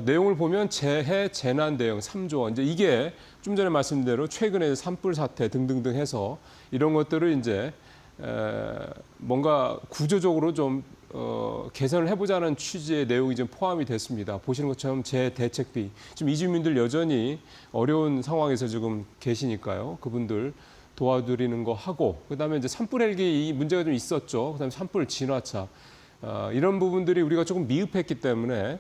내용을 보면 재해, 재난 대응 3조 원. 이제 이게 좀 전에 말씀드린 대로 최근에 산불 사태 등등등 해서 이런 것들을 이제 뭔가 구조적으로 좀 개선을 해보자는 취지의 내용이 좀 포함이 됐습니다. 보시는 것처럼 재대책비. 지금 이주민들 여전히 어려운 상황에서 지금 계시니까요. 그분들 도와드리는 거 하고 그다음에 이제 산불 헬기 이 문제가 좀 있었죠. 그다음에 산불 진화차 이런 부분들이 우리가 조금 미흡했기 때문에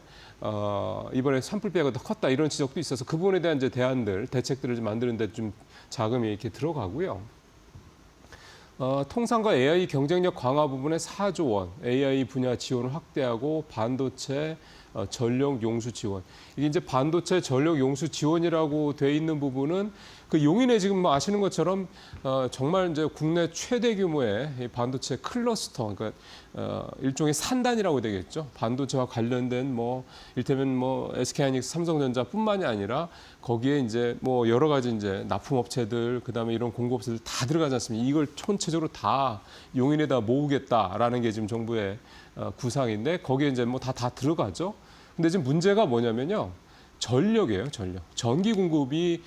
이번에 산불 피해가 더 컸다 이런 지적도 있어서 그 부분에 대한 이제 대안들 대책들을 좀 만드는 데 좀 자금이 이렇게 들어가고요. 통상과 AI 경쟁력 강화 부분에 4조 원, AI 분야 지원을 확대하고 반도체, 전력 용수 지원. 이게 이제 반도체 전력 용수 지원이라고 돼 있는 부분은 그 용인에 지금 뭐 아시는 것처럼 정말 이제 국내 최대 규모의 이 반도체 클러스터, 그러니까 일종의 산단이라고 되겠죠. 반도체와 관련된 뭐 일테면 뭐 SK하이닉스, 삼성전자뿐만이 아니라 거기에 이제 뭐 여러 가지 이제 납품업체들, 그다음에 이런 공급업체들 다 들어가지 않습니까? 이걸 전체적으로 다 용인에다 모으겠다라는 게 지금 정부의 구상인데 거기에 이제 뭐 다 들어가죠. 근데 지금 문제가 뭐냐면요. 전력이에요, 전력. 전기 공급이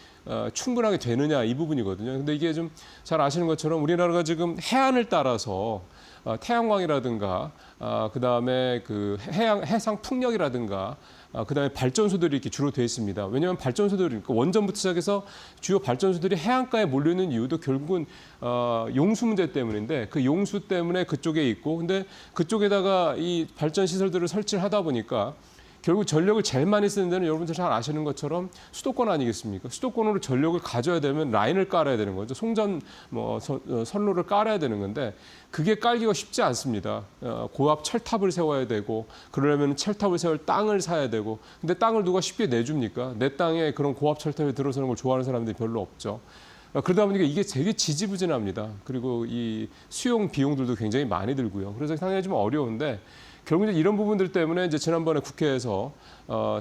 충분하게 되느냐 이 부분이거든요. 근데 이게 좀 잘 아시는 것처럼 우리나라가 지금 해안을 따라서 태양광이라든가 그다음에 그 해상 풍력이라든가 그다음에 발전소들이 이렇게 주로 돼 있습니다. 왜냐하면 발전소들이 그러니까 원전부터 시작해서 주요 발전소들이 해안가에 몰려 있는 이유도 결국은 용수 문제 때문인데 그 용수 때문에 그쪽에 있고 근데 그쪽에다가 이 발전 시설들을 설치를 하다 보니까 결국 전력을 제일 많이 쓰는 데는 여러분들 잘 아시는 것처럼 수도권 아니겠습니까? 수도권으로 전력을 가져야 되면 라인을 깔아야 되는 거죠. 송전 선로를 깔아야 되는 건데 그게 깔기가 쉽지 않습니다. 고압 철탑을 세워야 되고 그러려면 철탑을 세울 땅을 사야 되고 근데 땅을 누가 쉽게 내줍니까? 내 땅에 그런 고압 철탑에 들어서는 걸 좋아하는 사람들이 별로 없죠. 그러다 보니까 이게 되게 지지부진합니다. 그리고 이 수용 비용들도 굉장히 많이 들고요. 그래서 상당히 좀 어려운데 결국 이제 이런 부분들 때문에 이제 지난번에 국회에서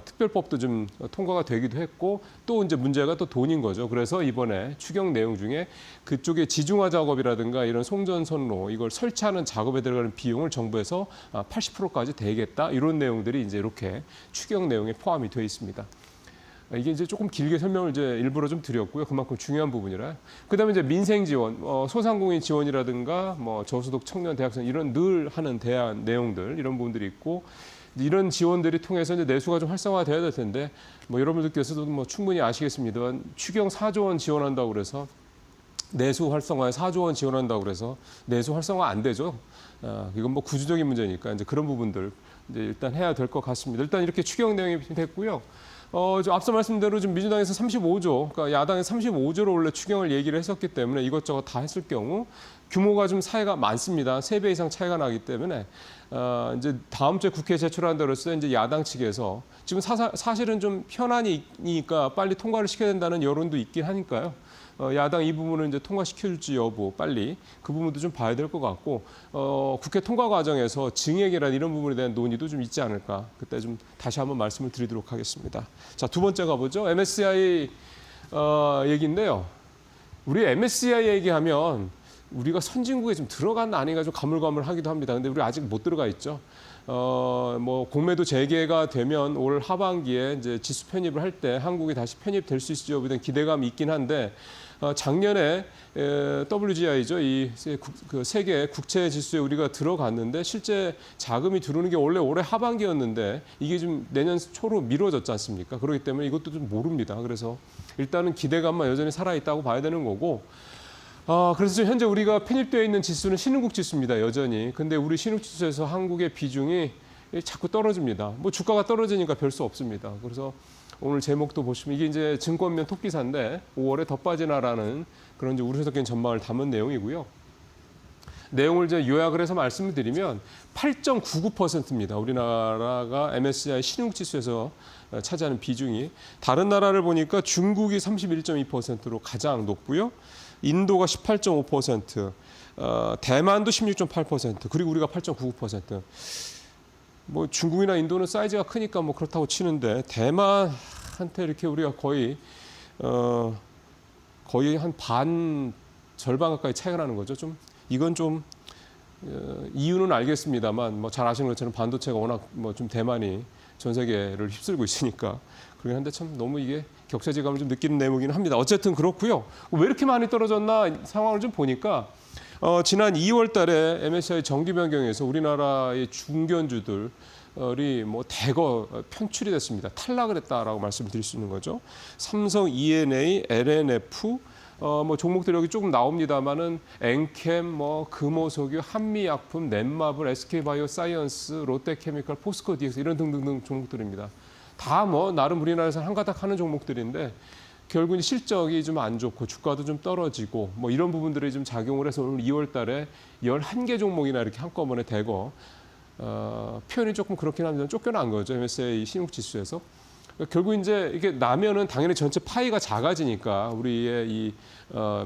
특별법도 좀 통과가 되기도 했고 또 이제 문제가 또 돈인 거죠. 그래서 이번에 추경 내용 중에 그쪽에 지중화 작업이라든가 이런 송전선로 이걸 설치하는 작업에 들어가는 비용을 정부에서 80%까지 대겠다 이런 내용들이 이제 이렇게 추경 내용에 포함이 되어 있습니다. 이게 이제 조금 길게 설명을 이제 일부러 좀 드렸고요. 그만큼 중요한 부분이라. 그다음에 이제 민생 지원, 소상공인 지원이라든가 뭐 저소득 청년 대학생 이런 늘 하는 대안 내용들 이런 부분들이 있고 이런 지원들이 통해서 이제 내수가 좀 활성화돼야 될 텐데 뭐 여러분들께서도 뭐 충분히 아시겠습니다만 추경 4조 원 지원한다고 그래서 내수 활성화에 4조 원 지원한다고 그래서 내수 활성화 안 되죠. 이건 뭐 구조적인 문제니까 이제 그런 부분들 이제 일단 해야 될 것 같습니다. 일단 이렇게 추경 내용이 됐고요. 앞서 말씀대로 지금 민주당에서 35조, 그러니까 야당에서 35조로 원래 추경을 얘기를 했었기 때문에 이것저것 다 했을 경우 규모가 좀 차이가 많습니다. 3배 이상 차이가 나기 때문에 이제 다음 주에 국회에 제출한다고 했을 때 이제 야당 측에서 지금 사실은 좀 현안이니까 빨리 통과를 시켜야 된다는 여론도 있긴 하니까요. 야당 이 부분을 이제 통과시켜줄지 여부 빨리 그 부분도 좀 봐야 될 것 같고 국회 통과 과정에서 증액이란 이런 부분에 대한 논의도 좀 있지 않을까 그때 좀 다시 한번 말씀을 드리도록 하겠습니다. 자, 두 번째 가보죠. MSCI 얘기인데요. 우리 MSCI 얘기하면 우리가 선진국에 좀 들어갔나 아닌가 좀 가물가물하기도 합니다. 근데 우리 아직 못 들어가 있죠. 뭐 공매도 재개가 되면 올 하반기에 이제 지수 편입을 할 때 한국이 다시 편입될 수 있을지 여부에 대한 기대감이 있긴 한데 작년에 WGI죠. 이 세계 국채 지수에 우리가 들어갔는데 실제 자금이 들어오는 게 원래 올해 하반기였는데 이게 좀 내년 초로 미뤄졌지 않습니까? 그렇기 때문에 이것도 좀 모릅니다. 그래서 일단은 기대감만 여전히 살아있다고 봐야 되는 거고 그래서 지금 현재 우리가 편입되어 있는 지수는 신흥국 지수입니다. 여전히. 근데 우리 신흥국 지수에서 한국의 비중이 자꾸 떨어집니다. 뭐 주가가 떨어지니까 별 수 없습니다. 그래서 오늘 제목도 보시면 이게 이제 증권면 톱기사인데 5월에 더 빠지나라는 그런 이제 우려적인 전망을 담은 내용이고요. 내용을 이제 요약을 해서 말씀을 드리면 8.99%입니다. 우리나라가 MSCI 신흥국 지수에서 차지하는 비중이 다른 나라를 보니까 중국이 31.2%로 가장 높고요. 인도가 18.5%, 대만도 16.8%, 그리고 우리가 8.99%. 뭐 중국이나 인도는 사이즈가 크니까 뭐 그렇다고 치는데 대만한테 이렇게 우리가 거의 한 반 절반 가까이 차이가 나는 거죠. 좀 이건 좀 이유는 알겠습니다만 뭐 잘 아시는 것처럼 반도체가 워낙 뭐 좀 대만이 전 세계를 휩쓸고 있으니까 그러긴 한데 참 너무 이게 격세지감을 좀 느끼는 내용이긴 합니다. 어쨌든 그렇고요. 왜 이렇게 많이 떨어졌나 상황을 좀 보니까 지난 2월 달에 MSCI 정기 변경에서 우리나라의 중견주들이 뭐 대거 편출이 됐습니다. 탈락을 했다라고 말씀을 드릴 수 있는 거죠. 삼성, ENA, LNF 뭐 종목들이 여기 조금 나옵니다만은 엔캠, 뭐 금호석유, 한미약품, 넷마블, SK바이오사이언스, 롯데케미칼, 포스코 DX 이런 등등등 종목들입니다. 다 뭐 나름 우리나라에서 한가닥 하는 종목들인데 결국 실적이 좀 안 좋고 주가도 좀 떨어지고 뭐 이런 부분들이 좀 작용을 해서 오늘 2월 달에 11개 종목이나 이렇게 한꺼번에 대거 표현이 조금 그렇긴 합니다. 쫓겨난 거죠. MSCI 신흥 지수에서. 결국 이제 이게 나면은 당연히 전체 파이가 작아지니까 우리의 이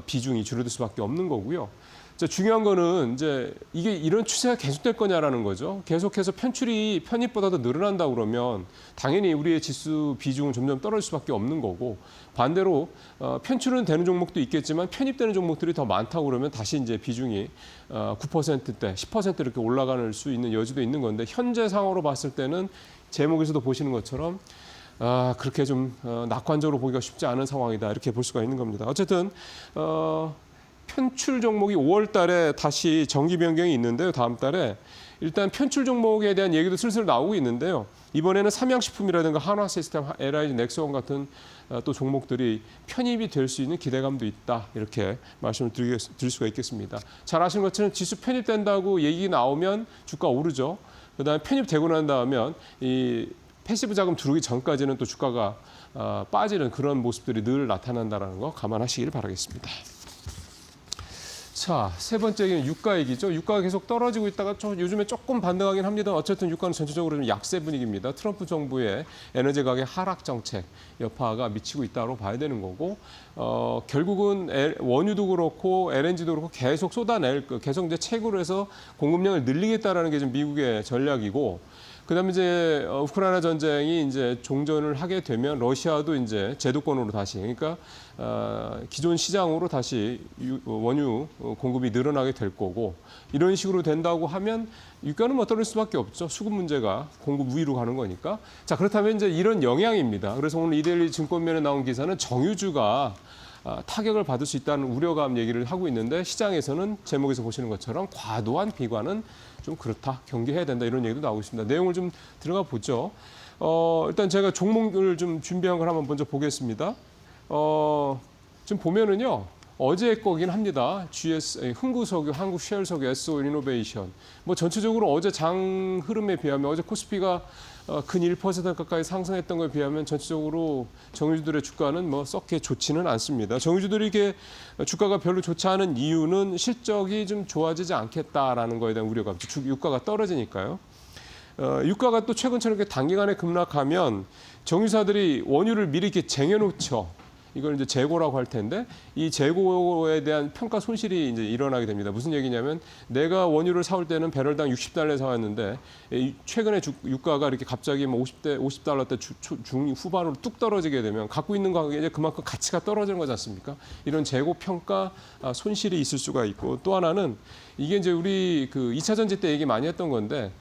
비중이 줄어들 수밖에 없는 거고요. 자, 중요한 거는 이제 이게 이런 추세가 계속될 거냐라는 거죠. 계속해서 편출이 편입보다도 늘어난다 그러면 당연히 우리의 지수 비중은 점점 떨어질 수밖에 없는 거고, 반대로 편출은 되는 종목도 있겠지만 편입되는 종목들이 더 많다고 그러면 다시 이제 비중이 9%대, 10% 이렇게 올라갈 수 있는 여지도 있는 건데, 현재 상황으로 봤을 때는 제목에서도 보시는 것처럼 그렇게 좀 낙관적으로 보기가 쉽지 않은 상황이다, 이렇게 볼 수가 있는 겁니다. 어쨌든 편출 종목이 5월 달에 다시 정기 변경이 있는데요. 다음 달에 일단 편출 종목에 대한 얘기도 슬슬 나오고 있는데요. 이번에는 삼양식품이라든가 한화시스템, LIG, 넥스원 같은 또 종목들이 편입이 될 수 있는 기대감도 있다, 이렇게 말씀을 드릴 수가 있겠습니다. 잘 아시는 것처럼 지수 편입된다고 얘기 나오면 주가 오르죠. 그다음에 편입되고 난 다음에 이 패시브 자금 들어오기 전까지는 또 주가가 빠지는 그런 모습들이 늘 나타난다는 거 감안하시길 바라겠습니다. 자, 세 번째 얘기는 유가 얘기죠. 유가가 계속 떨어지고 있다가 요즘에 조금 반등하긴 합니다. 어쨌든 유가는 전체적으로 좀 약세 분위기입니다. 트럼프 정부의 에너지 가격 하락 정책 여파가 미치고 있다고 봐야 되는 거고, 결국은 원유도 그렇고 LNG도 그렇고 계속 쏟아낼, 계속 이제 채굴을 해서 공급량을 늘리겠다라는 게 지금 미국의 전략이고, 그다음에 이제 우크라이나 전쟁이 이제 종전을 하게 되면 러시아도 이제 제도권으로 다시, 그러니까 기존 시장으로 다시 원유 공급이 늘어나게 될 거고, 이런 식으로 된다고 하면 유가는 뭐 떨어질 수밖에 없죠. 수급 문제가 공급 우위로 가는 거니까. 자, 그렇다면 이제 이런 영향입니다. 그래서 오늘 이데일리 증권면에 나온 기사는 정유주가 타격을 받을 수 있다는 우려감 얘기를 하고 있는데, 시장에서는 제목에서 보시는 것처럼 과도한 비관은 좀 그렇다, 경계해야 된다, 이런 얘기도 나오고 있습니다. 내용을 좀 들어가 보죠. 일단 제가 종목을 좀 준비한 걸 한번 먼저 보겠습니다. 지금 보면은요, 어제 거긴 합니다. GS, 흥구석유, 한국셰일석유, SO 이노베이션. 뭐 전체적으로 어제 장 흐름에 비하면 어제 코스피가 근 1% 가까이 상승했던 거에 비하면 전체적으로 정유주들의 주가는 뭐 썩게 좋지는 않습니다. 정유주들이 이게 주가가 별로 좋지 않은 이유는 실적이 좀 좋아지지 않겠다라는 거에 대한 우려감, 유가가 떨어지니까요. 유가가 또 최근처럼 이렇게 단기간에 급락하면 정유사들이 원유를 미리 이렇게 쟁여놓죠. 이걸 이제 재고라고 할 텐데, 이 재고에 대한 평가 손실이 이제 일어나게 됩니다. 무슨 얘기냐면, 내가 원유를 사올 때는 배럴당 60달러에 사왔는데 최근에 유가가 이렇게 갑자기 뭐 50달러대 중후반으로 뚝 떨어지게 되면 갖고 있는 가격이 이제 그만큼 가치가 떨어지는 거지 않습니까? 이런 재고 평가 손실이 있을 수가 있고, 또 하나는 이게 이제 우리 그 2차 전지 때 얘기 많이 했던 건데,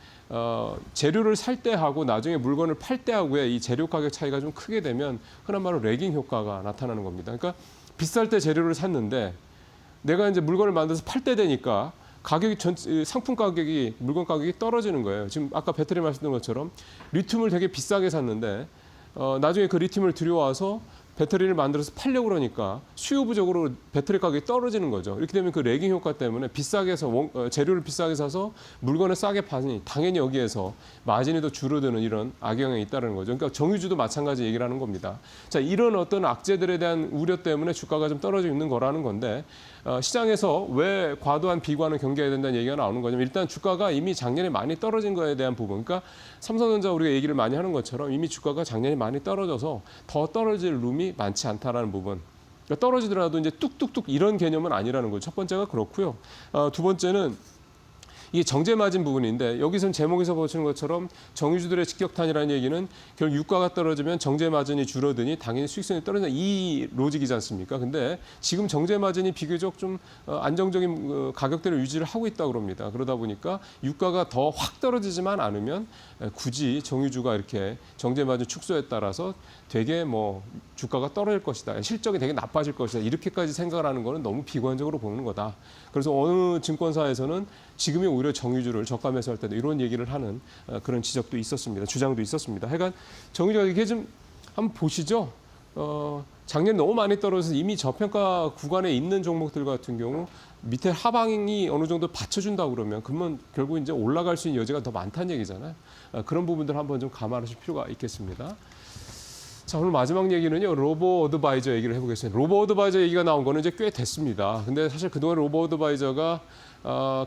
재료를 살 때하고 나중에 물건을 팔 때하고의 이 재료 가격 차이가 좀 크게 되면 흔한 말로 레깅 효과가 나타나는 겁니다. 그러니까 비쌀 때 재료를 샀는데 내가 이제 물건을 만들어서 팔 때 되니까 상품 가격이, 물건 가격이 떨어지는 거예요. 지금 아까 배터리 말씀드린 것처럼 리튬을 되게 비싸게 샀는데 나중에 그 리튬을 들여와서 배터리를 만들어서 팔려고 그러니까 수요 부족으로 배터리 가격이 떨어지는 거죠. 이렇게 되면 그 레깅 효과 때문에 비싸게 해서 재료를 비싸게 사서 물건을 싸게 파니 당연히 여기에서 마진이 더 줄어드는 이런 악영향이 있다는 거죠. 그러니까 정유주도 마찬가지 얘기를 하는 겁니다. 자, 이런 어떤 악재들에 대한 우려 때문에 주가가 좀 떨어지고 있는 거라는 건데, 시장에서 왜 과도한 비관을 경계해야 된다는 얘기가 나오는 거냐면, 일단 주가가 이미 작년에 많이 떨어진 거에 대한 부분, 그러니까 삼성전자 우리가 얘기를 많이 하는 것처럼 이미 주가가 작년에 많이 떨어져서 더 떨어질 룸이 많지 않다라는 부분. 그러니까 떨어지더라도 이제 뚝뚝뚝 이런 개념은 아니라는 거죠. 첫 번째가 그렇고요. 두 번째는 이게 정제 마진 부분인데, 여기서는 제목에서 보시는 것처럼 정유주들의 직격탄이라는 얘기는 결국 유가가 떨어지면 정제 마진이 줄어드니 당연히 수익성이 떨어진다, 이 로직이지 않습니까? 근데 지금 정제 마진이 비교적 좀 안정적인 가격대를 유지를 하고 있다고 그럽니다. 그러다 보니까 유가가 더 확 떨어지지만 않으면 굳이 정유주가 이렇게 정제 마진 축소에 따라서 되게 뭐 주가가 떨어질 것이다, 실적이 되게 나빠질 것이다, 이렇게까지 생각을 하는 거는 너무 비관적으로 보는 거다. 그래서 어느 증권사에서는 지금이 오히려 정유주를 저가 매수할 때도 이런 얘기를 하는 그런 지적도 있었습니다. 주장도 있었습니다. 하여간 정유주가 이게 좀 한번 보시죠. 작년에 너무 많이 떨어져서 이미 저평가 구간에 있는 종목들 같은 경우 밑에 하방이 어느 정도 받쳐준다 그러면 결국 이제 올라갈 수 있는 여지가 더 많다는 얘기잖아요. 그런 부분들 한번 좀 감안하실 필요가 있겠습니다. 자, 오늘 마지막 얘기는요, 로보 어드바이저 얘기를 해보겠습니다. 로보 어드바이저 얘기가 나온 거는 이제 꽤 됐습니다. 근데 사실 그동안 로보 어드바이저가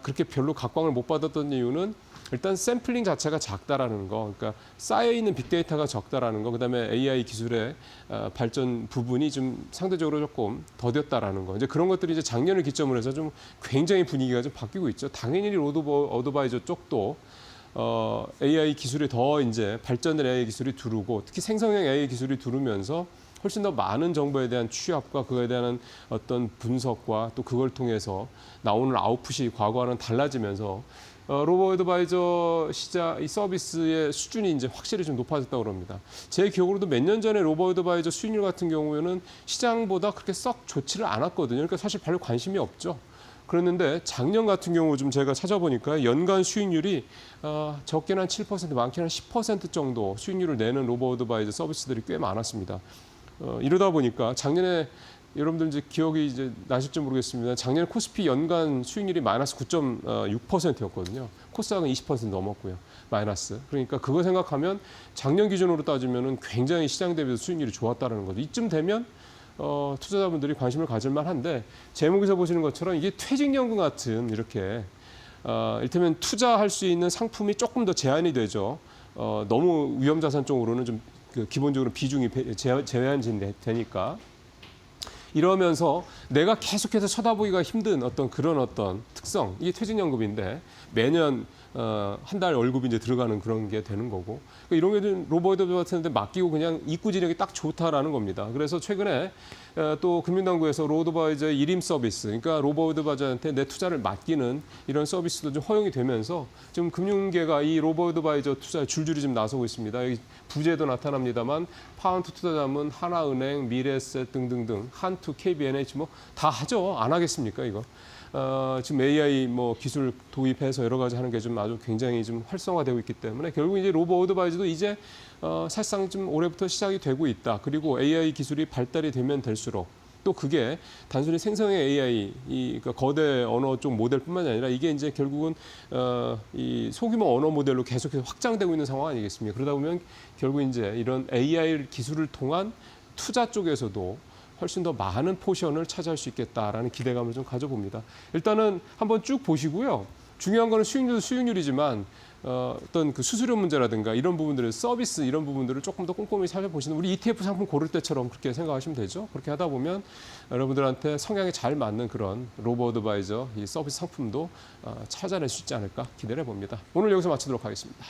그렇게 별로 각광을 못 받았던 이유는 일단 샘플링 자체가 작다라는 거, 그러니까 쌓여있는 빅데이터가 적다라는 거, 그다음에 AI 기술의 발전 부분이 좀 상대적으로 조금 더뎠다라는 거. 이제 그런 것들이 이제 작년을 기점으로 해서 좀 굉장히 분위기가 좀 바뀌고 있죠. 당연히 로보 어드바이저 쪽도 AI 기술이 더 이제 발전된 AI 기술이 두르고 특히 생성형 AI 기술이 두르면서 훨씬 더 많은 정보에 대한 취합과 그거에 대한 어떤 분석과 또 그걸 통해서 나오는 아웃풋이 과거와는 달라지면서 로보 어드바이저 이 서비스의 수준이 이제 확실히 좀 높아졌다고 그럽니다. 제 기억으로도 몇 년 전에 로보 어드바이저 수익률 같은 경우에는 시장보다 그렇게 썩 좋지를 않았거든요. 그러니까 사실 별로 관심이 없죠. 그랬는데 작년 같은 경우 좀 제가 찾아보니까 연간 수익률이 적게는 한 7%, 많게는 한 10% 정도 수익률을 내는 로보 어드바이저 서비스들이 꽤 많았습니다. 이러다 보니까 작년에 여러분들 이제 기억이 이제 나실지 모르겠습니다. 작년 코스피 연간 수익률이 마이너스 9.6%였거든요. 코스닥은 20% 넘었고요. 마이너스. 그러니까 그거 생각하면 작년 기준으로 따지면은 굉장히 시장 대비해서 수익률이 좋았다는 거죠. 이쯤 되면 투자자분들이 관심을 가질 만한데 제목에서 보시는 것처럼 이게 퇴직연금 같은 이렇게 이를테면 투자할 수 있는 상품이 조금 더 제한이 되죠. 너무 위험자산 쪽으로는 좀 기본적으로 비중이 제한이 되니까. 이러면서 내가 계속해서 쳐다보기가 힘든 그런 어떤 특성, 이게 퇴직연금인데 매년 한 달 월급이 이제 들어가는 그런 게 되는 거고 이런 게 로보 어드바이저한테 맡기고 그냥 입구진행이 딱 좋다라는 겁니다. 그래서 최근에 또 금융당국에서 로보 어드바이저의 일임 서비스, 그러니까 로보 어드바이저한테 내 투자를 맡기는 이런 서비스도 좀 허용이 되면서 지금 금융계가 이 로보 어드바이저 투자에 줄줄이 좀 나서고 있습니다. 여기 부재도 나타납니다만 파운드 투자자문, 하나은행, 미래에셋 등등등, 한투, KBNH 뭐 다 하죠. 안 하겠습니까 이거? 지금 AI 기술 도입해서 여러 가지 하는 게 좀 아주 굉장히 좀 활성화되고 있기 때문에 결국 이제 로보 어드바이저도 이제 사실상 좀 올해부터 시작이 되고 있다. 그리고 AI 기술이 발달이 되면 될수록 또 그게 단순히 생성형 AI, 그러니까 거대 언어 쪽 모델뿐만이 아니라 이게 이제 결국은 이 소규모 언어 모델로 계속해서 확장되고 있는 상황 아니겠습니까? 그러다 보면 결국 이제 이런 AI 기술을 통한 투자 쪽에서도 훨씬 더 많은 포션을 차지할 수 있겠다라는 기대감을 좀 가져봅니다. 일단은 한번 쭉 보시고요. 중요한 거는 수익률도 수익률이지만 어떤 그 수수료 문제라든가 이런 부분들을 서비스 이런 부분들을 조금 더 꼼꼼히 살펴보시는 우리 ETF 상품 고를 때처럼 그렇게 생각하시면 되죠. 그렇게 하다 보면 여러분들한테 성향에 잘 맞는 그런 로보 어드바이저 이 서비스 상품도 찾아낼 수 있지 않을까 기대를 해봅니다. 오늘 여기서 마치도록 하겠습니다.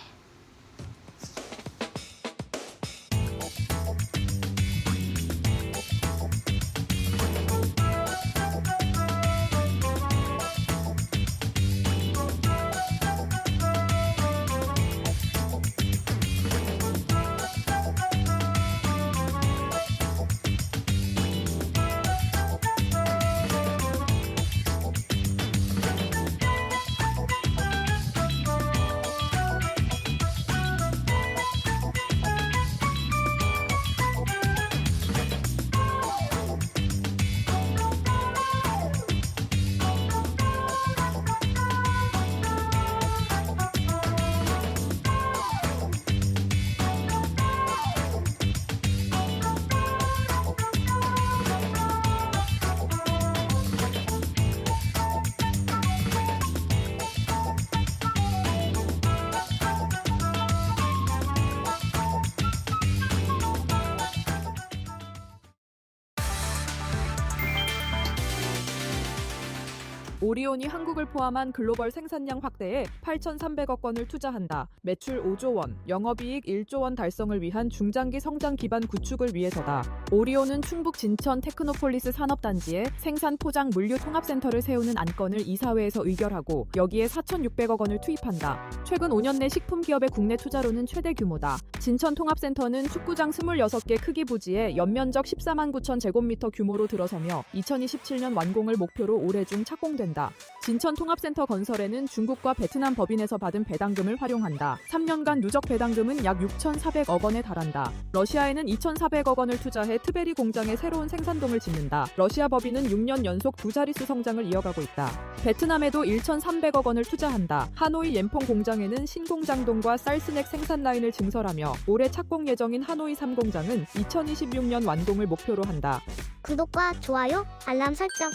오리온이 한국을 포함한 글로벌 생산량 확대에 8,300억 원을 투자한다. 매출 5조 원, 영업이익 1조 원 달성을 위한 중장기 성장 기반 구축을 위해서다. 오리온은 충북 진천 테크노폴리스 산업단지에 생산 포장 물류 통합센터를 세우는 안건을 이사회에서 의결하고 여기에 4,600억 원을 투입한다. 최근 5년 내 식품 기업의 국내 투자로는 최대 규모다. 진천 통합센터는 축구장 26개 크기 부지에 연면적 14만 9천 제곱미터 규모로 들어서며 2027년 완공을 목표로 올해 중 착공된다. 투자한다. 진천 통합센터 건설에는 중국과 베트남 법인에서 받은 배당금을 활용한다. 3년간 누적 배당금은 약 6,400억 원에 달한다. 러시아에는 2,400억 원을 투자해 트베리 공장에 새로운 생산동을 짓는다. 러시아 법인은 6년 연속 두 자릿수 성장을 이어가고 있다. 베트남에도 1,300억 원을 투자한다. 하노이 옌퐁 공장에는 신공장동과 쌀스낵 생산 라인을 증설하며 올해 착공 예정인 하노이 3공장은 2026년 완공을 목표로 한다. 구독과 좋아요, 알람 설정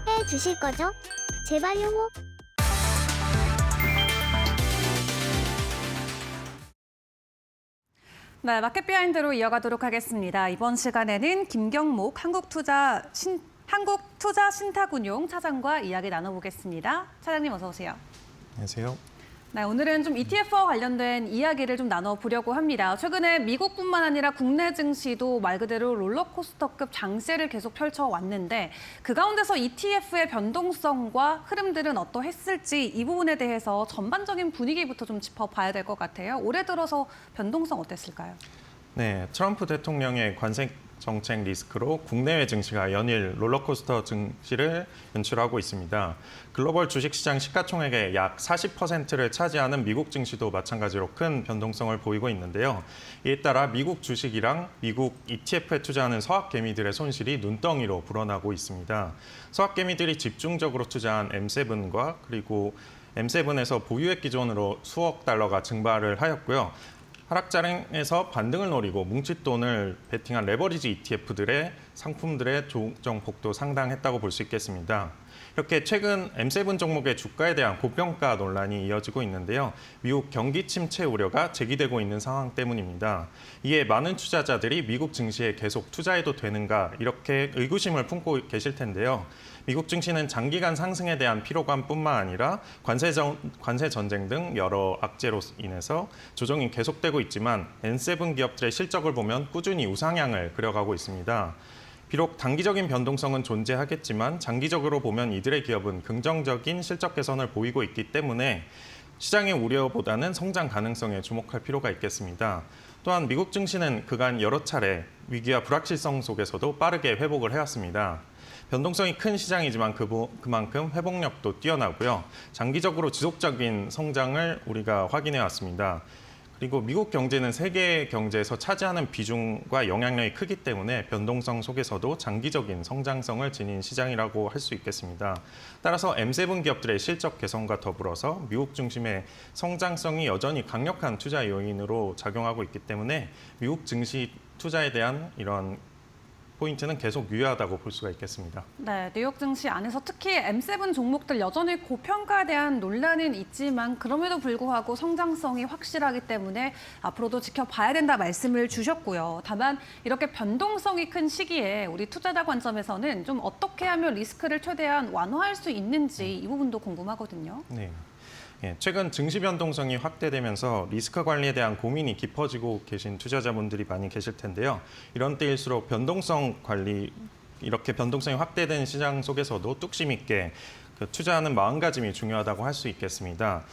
해주실 거죠? 제발요. 네, 마켓 비하인드로 이어가도록 하겠습니다. 이번 시간에는 김경목 한국투자신탁운용 차장과 이야기 나눠보겠습니다. 차장님 어서 오세요. 안녕하세요. 네, 오늘은 좀 ETF와 관련된 이야기를 좀 나눠보려고 합니다. 최근에 미국뿐만 아니라 국내 증시도 말 그대로 롤러코스터급 장세를 계속 펼쳐왔는데 그 가운데서 ETF의 변동성과 흐름들은 어떠했을지 이 부분에 대해서 전반적인 분위기부터 좀 짚어봐야 될 것 같아요. 올해 들어서 변동성 어땠을까요? 네, 트럼프 대통령의 관세 정책 리스크로 국내외 증시가 연일 롤러코스터 증시를 연출하고 있습니다. 글로벌 주식시장 시가총액의 약 40%를 차지하는 미국 증시도 마찬가지로 큰 변동성을 보이고 있는데요. 이에 따라 미국 주식이랑 미국 ETF에 투자하는 서학개미들의 손실이 눈덩이로 불어나고 있습니다. 서학개미들이 집중적으로 투자한 M7과 그리고 M7에서 보유액 기준으로 수억 달러가 증발을 하였고요. 하락장에서 반등을 노리고 뭉칫돈을 베팅한 레버리지 ETF들의 상품들의 조정폭도 상당했다고 볼 수 있겠습니다. 이렇게 최근 M7 종목의 주가에 대한 고평가 논란이 이어지고 있는데요. 미국 경기 침체 우려가 제기되고 있는 상황 때문입니다. 이에 많은 투자자들이 미국 증시에 계속 투자해도 되는가 이렇게 의구심을 품고 계실 텐데요. 미국 증시는 장기간 상승에 대한 피로감뿐만 아니라 관세 전쟁 등 여러 악재로 인해서 조정이 계속되고 있지만 N7 기업들의 실적을 보면 꾸준히 우상향을 그려가고 있습니다. 비록 단기적인 변동성은 존재하겠지만 장기적으로 보면 이들의 기업은 긍정적인 실적 개선을 보이고 있기 때문에 시장의 우려보다는 성장 가능성에 주목할 필요가 있겠습니다. 또한 미국 증시는 그간 여러 차례 위기와 불확실성 속에서도 빠르게 회복을 해왔습니다. 변동성이 큰 시장이지만 그만큼 회복력도 뛰어나고요. 장기적으로 지속적인 성장을 우리가 확인해 왔습니다. 그리고 미국 경제는 세계 경제에서 차지하는 비중과 영향력이 크기 때문에 변동성 속에서도 장기적인 성장성을 지닌 시장이라고 할 수 있겠습니다. 따라서 M7 기업들의 실적 개선과 더불어서 미국 중심의 성장성이 여전히 강력한 투자 요인으로 작용하고 있기 때문에 미국 증시 투자에 대한 이런 포인트는 계속 유효하다고 볼 수가 있겠습니다. 네, 뉴욕 증시 안에서 특히 M7 종목들 여전히 고평가에 대한 논란은 있지만 그럼에도 불구하고 성장성이 확실하기 때문에 앞으로도 지켜봐야 된다 말씀을 주셨고요. 다만 이렇게 변동성이 큰 시기에 우리 투자자 관점에서는 좀 어떻게 하면 리스크를 최대한 완화할 수 있는지 이 부분도 궁금하거든요. 네. 최근 증시 변동성이 확대되면서 리스크 관리에 대한 고민이 깊어지고 계신 투자자분들이 많이 계실 텐데요. 이런 때일수록 변동성 관리, 이렇게 변동성이 확대된 시장 속에서도 뚝심 있게 투자하는 마음가짐이 중요하다고 할 수 있겠습니다.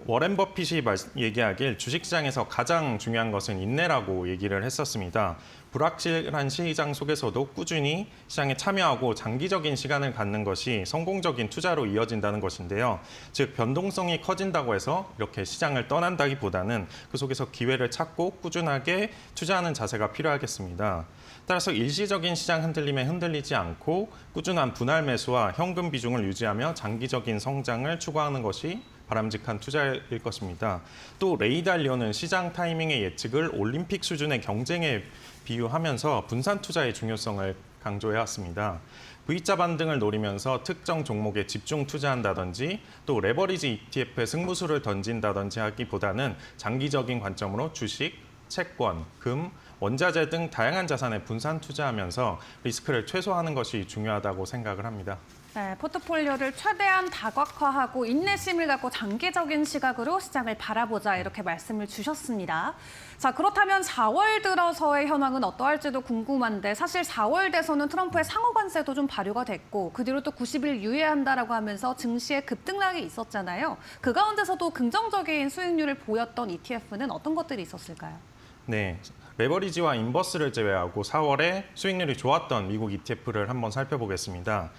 워렌 버핏이 얘기하길 주식시장에서 가장 중요한 것은 인내라고 얘기를 했었습니다. 불확실한 시장 속에서도 꾸준히 시장에 참여하고 장기적인 시간을 갖는 것이 성공적인 투자로 이어진다는 것인데요. 즉 변동성이 커진다고 해서 이렇게 시장을 떠난다기보다는 그 속에서 기회를 찾고 꾸준하게 투자하는 자세가 필요하겠습니다. 따라서 일시적인 시장 흔들림에 흔들리지 않고 꾸준한 분할 매수와 현금 비중을 유지하며 장기적인 성장을 추구하는 것이 바람직한 투자일 것입니다. 또 레이 달리오는 시장 타이밍의 예측을 올림픽 수준의 경쟁에 비유하면서 분산 투자의 중요성을 강조해왔습니다. V자 반등을 노리면서 특정 종목에 집중 투자한다든지 또 레버리지 ETF에 승부수를 던진다든지 하기보다는 장기적인 관점으로 주식, 채권, 금, 원자재 등 다양한 자산에 분산 투자하면서 리스크를 최소화하는 것이 중요하다고 생각을 합니다. 네, 포트폴리오를 최대한 다각화하고 인내심을 갖고 장기적인 시각으로 시장을 바라보자 이렇게 말씀을 주셨습니다. 자, 그렇다면 4월 들어서의 현황은 어떠할지도 궁금한데 사실 4월 돼서는 트럼프의 상호 관세도 좀 발효가 됐고 그 뒤로 또 90일 유예한다라고 하면서 증시에 급등락이 있었잖아요. 그 가운데서도 긍정적인 수익률을 보였던 ETF는 어떤 것들이 있었을까요? 네, 레버리지와 인버스를 제외하고 4월에 수익률이 좋았던 미국 ETF를 한번 살펴보겠습니다.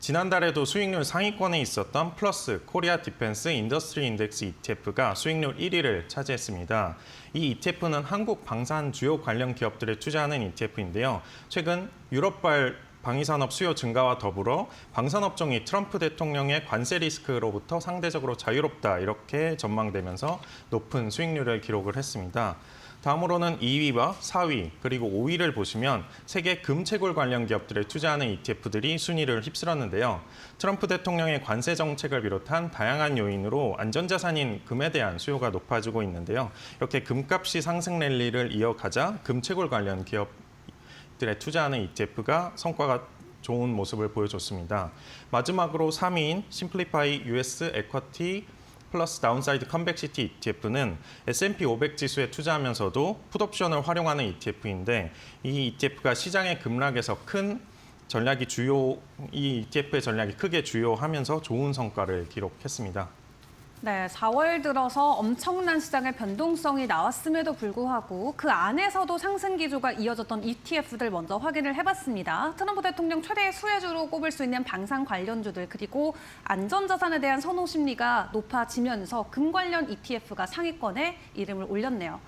지난달에도 수익률 상위권에 있었던 플러스 코리아 디펜스 인더스트리 인덱스 ETF가 수익률 1위를 차지했습니다. 이 ETF는 한국 방산 주요 관련 기업들에 투자하는 ETF인데요. 최근 유럽발 방위산업 수요 증가와 더불어 방산업종이 트럼프 대통령의 관세 리스크로부터 상대적으로 자유롭다 이렇게 전망되면서 높은 수익률을 기록을 했습니다. 다음으로는 2위와 4위 그리고 5위를 보시면 세계 금채굴 관련 기업들에 투자하는 ETF들이 순위를 휩쓸었는데요. 트럼프 대통령의 관세 정책을 비롯한 다양한 요인으로 안전자산인 금에 대한 수요가 높아지고 있는데요. 이렇게 금값이 상승 랠리를 이어가자 금채굴 관련 기업들에 투자하는 ETF가 성과가 좋은 모습을 보여줬습니다. 마지막으로 3위인 심플리파이 US 에쿼티 플러스 다운사이드 컨벡시티 ETF는 S&P 500 지수에 투자하면서도 풋옵션을 활용하는 ETF인데 이 ETF가 시장의 급락에서 이 ETF의 전략이 크게 주요하면서 좋은 성과를 기록했습니다. 네, 4월 들어서 엄청난 시장의 변동성이 나왔음에도 불구하고 그 안에서도 상승 기조가 이어졌던 ETF들 먼저 확인을 해봤습니다. 트럼프 대통령 최대의 수혜주로 꼽을 수 있는 방산 관련주들 그리고 안전자산에 대한 선호 심리가 높아지면서 금 관련 ETF가 상위권에 이름을 올렸네요.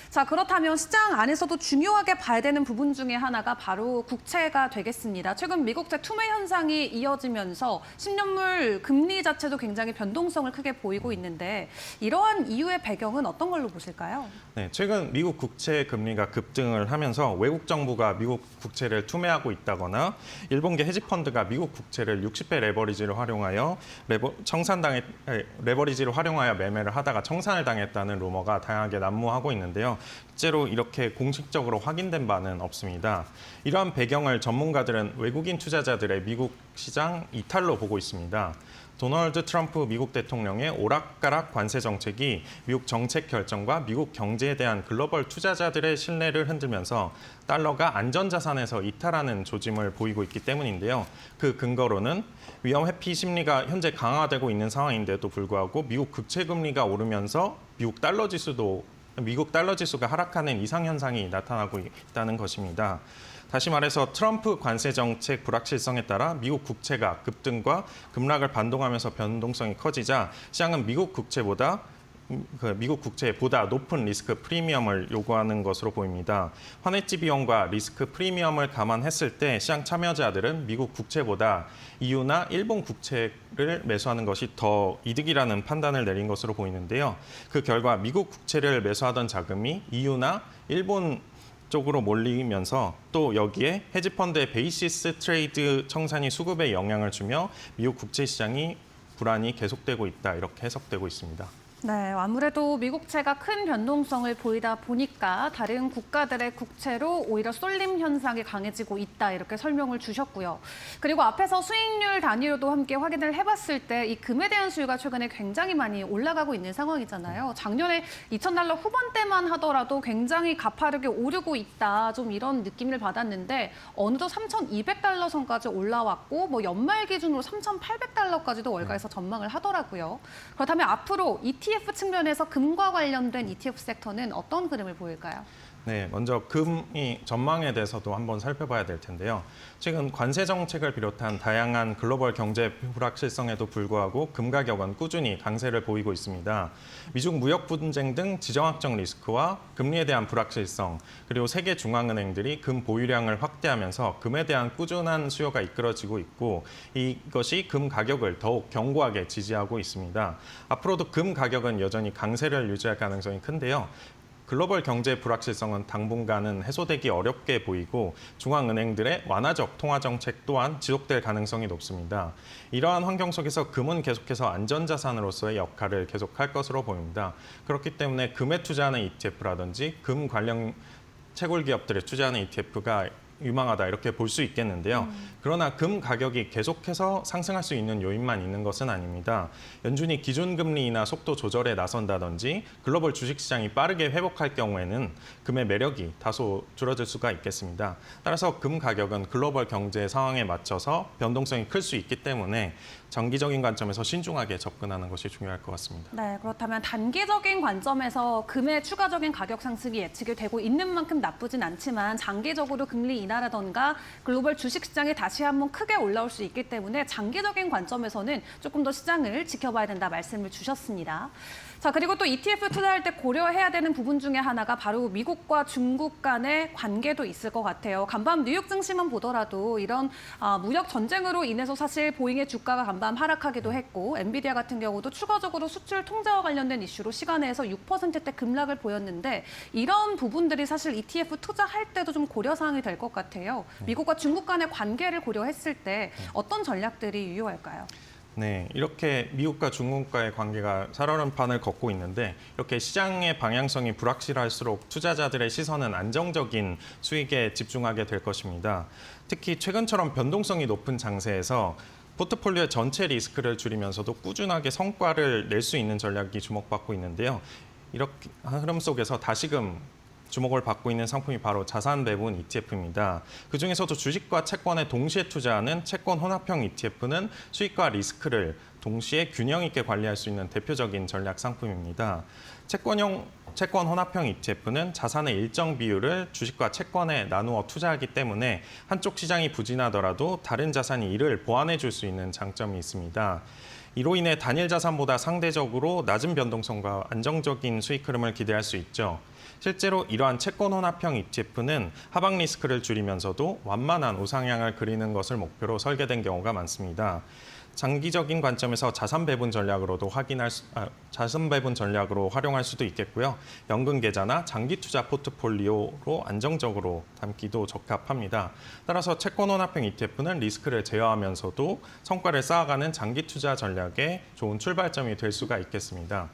자, 그렇다면 시장 안에서도 중요하게 봐야 되는 부분 중에 하나가 바로 국채가 되겠습니다. 최근 미국채 투매 현상이 이어지면서 10년물 금리 자체도 굉장히 변동성을 크게 보이고 있는데 이러한 이유의 배경은 어떤 걸로 보실까요? 네, 최근 미국 국채 금리가 급등을 하면서 외국 정부가 미국 국채를 투매하고 있다거나 일본계 헤지펀드가 미국 국채를 60배 레버리지를 활용하여 레버리지를 활용하여 매매를 하다가 청산을 당했다는 루머가 다양하게 난무하고 있는데요. 실제로 이렇게 공식적으로 확인된 바는 없습니다. 이러한 배경을 전문가들은 외국인 투자자들의 미국 시장 이탈로 보고 있습니다. 도널드 트럼프 미국 대통령의 오락가락 관세 정책이 미국 정책 결정과 미국 경제에 대한 글로벌 투자자들의 신뢰를 흔들면서 달러가 안전자산에서 이탈하는 조짐을 보이고 있기 때문인데요. 그 근거로는 위험 회피 심리가 현재 강화되고 있는 상황인데도 불구하고 미국 국채 금리가 오르면서 미국 달러 지수가 하락하는 이상 현상이 나타나고 있다는 것입니다. 다시 말해서 트럼프 관세 정책 불확실성에 따라 미국 국채가 급등과 급락을 반동하면서 변동성이 커지자 시장은 미국 국채보다 높은 리스크 프리미엄을 요구하는 것으로 보입니다. 환해지 비용과 리스크 프리미엄을 감안했을 때 시장 참여자들은 미국 국채보다 EU나 일본 국채를 매수하는 것이 더 이득이라는 판단을 내린 것으로 보이는데요. 그 결과 미국 국채를 매수하던 자금이 EU나 일본 쪽으로 몰리면서 또 여기에 헤지펀드의 베이시스 트레이드 청산이 수급에 영향을 주며 미국 국채 시장이 불안이 계속되고 있다 이렇게 해석되고 있습니다. 네, 아무래도 미국채가 큰 변동성을 보이다 보니까 다른 국가들의 국채로 오히려 쏠림 현상이 강해지고 있다 이렇게 설명을 주셨고요. 그리고 앞에서 수익률 단위로도 함께 확인을 해봤을 때 이 금에 대한 수요가 최근에 굉장히 많이 올라가고 있는 상황이잖아요. 작년에 $2,000 후반대만 하더라도 굉장히 가파르게 오르고 있다 좀 이런 느낌을 받았는데 어느덧 $3,200 선까지 올라왔고 뭐 연말 기준으로 $3,800까지도 월가에서 전망을 하더라고요. 그렇다면 앞으로 ETF 측면에서 금과 관련된 ETF 섹터는 어떤 그림을 보일까요? 네, 먼저 금이 전망에 대해서도 한번 살펴봐야 될 텐데요. 최근 관세 정책을 비롯한 다양한 글로벌 경제 불확실성에도 불구하고 금 가격은 꾸준히 강세를 보이고 있습니다. 미중 무역 분쟁 등 지정학적 리스크와 금리에 대한 불확실성, 그리고 세계 중앙은행들이 금 보유량을 확대하면서 금에 대한 꾸준한 수요가 이끌어지고 있고 이것이 금 가격을 더욱 견고하게 지지하고 있습니다. 앞으로도 금 가격은 여전히 강세를 유지할 가능성이 큰데요. 글로벌 경제 불확실성은 당분간은 해소되기 어렵게 보이고 중앙은행들의 완화적 통화 정책 또한 지속될 가능성이 높습니다. 이러한 환경 속에서 금은 계속해서 안전자산으로서의 역할을 계속할 것으로 보입니다. 그렇기 때문에 금에 투자하는 ETF라든지 금 관련 채굴 기업들에 투자하는 ETF가 유망하다 이렇게 볼 수 있겠는데요. 그러나 금 가격이 계속해서 상승할 수 있는 요인만 있는 것은 아닙니다. 연준이 기준금리 인하 속도 조절에 나선다든지 글로벌 주식시장이 빠르게 회복할 경우에는 금의 매력이 다소 줄어들 수가 있겠습니다. 따라서 금 가격은 글로벌 경제 상황에 맞춰서 변동성이 클 수 있기 때문에 장기적인 관점에서 신중하게 접근하는 것이 중요할 것 같습니다. 네, 그렇다면 단기적인 관점에서 금의 추가적인 가격 상승이 예측이 되고 있는 만큼 나쁘진 않지만 장기적으로 금리 인하라던가 글로벌 주식시장이 다시 한번 크게 올라올 수 있기 때문에 장기적인 관점에서는 조금 더 시장을 지켜봐야 된다 말씀을 주셨습니다. 자, 그리고 또 ETF 투자할 때 고려해야 되는 부분 중에 하나가 바로 미국과 중국 간의 관계도 있을 것 같아요. 간밤 뉴욕 증시만 보더라도 이런 무역 전쟁으로 인해서 사실 보잉의 주가가 간밤 하락하기도 했고 엔비디아 같은 경우도 추가적으로 수출 통제와 관련된 이슈로 시간에서 6%대 급락을 보였는데 이런 부분들이 사실 ETF 투자할 때도 좀 고려사항이 될 것 같아요. 미국과 중국 간의 관계를 고려했을 때 어떤 전략들이 유효할까요? 네, 이렇게 미국과 중국과의 관계가 살얼음판을 걷고 있는데 이렇게 시장의 방향성이 불확실할수록 투자자들의 시선은 안정적인 수익에 집중하게 될 것입니다. 특히 최근처럼 변동성이 높은 장세에서 포트폴리오 전체 리스크를 줄이면서도 꾸준하게 성과를 낼 수 있는 전략이 주목받고 있는데요. 이렇게 흐름 속에서 다시금 주목을 받고 있는 상품이 바로 자산 배분 ETF입니다. 그중에서도 주식과 채권에 동시에 투자하는 채권 혼합형 ETF는 수익과 리스크를 동시에 균형 있게 관리할 수 있는 대표적인 전략 상품입니다. 채권 혼합형 ETF는 자산의 일정 비율을 주식과 채권에 나누어 투자하기 때문에 한쪽 시장이 부진하더라도 다른 자산이 이를 보완해 줄 수 있는 장점이 있습니다. 이로 인해 단일 자산보다 상대적으로 낮은 변동성과 안정적인 수익 흐름을 기대할 수 있죠. 실제로 이러한 채권 혼합형 ETF는 하방 리스크를 줄이면서도 완만한 우상향을 그리는 것을 목표로 설계된 경우가 많습니다. 장기적인 관점에서 자산 배분 전략으로 활용할 수도 있겠고요. 연금 계좌나 장기 투자 포트폴리오로 안정적으로 담기도 적합합니다. 따라서 채권 혼합형 ETF는 리스크를 제어하면서도 성과를 쌓아가는 장기 투자 전략의 좋은 출발점이 될 수가 있겠습니다.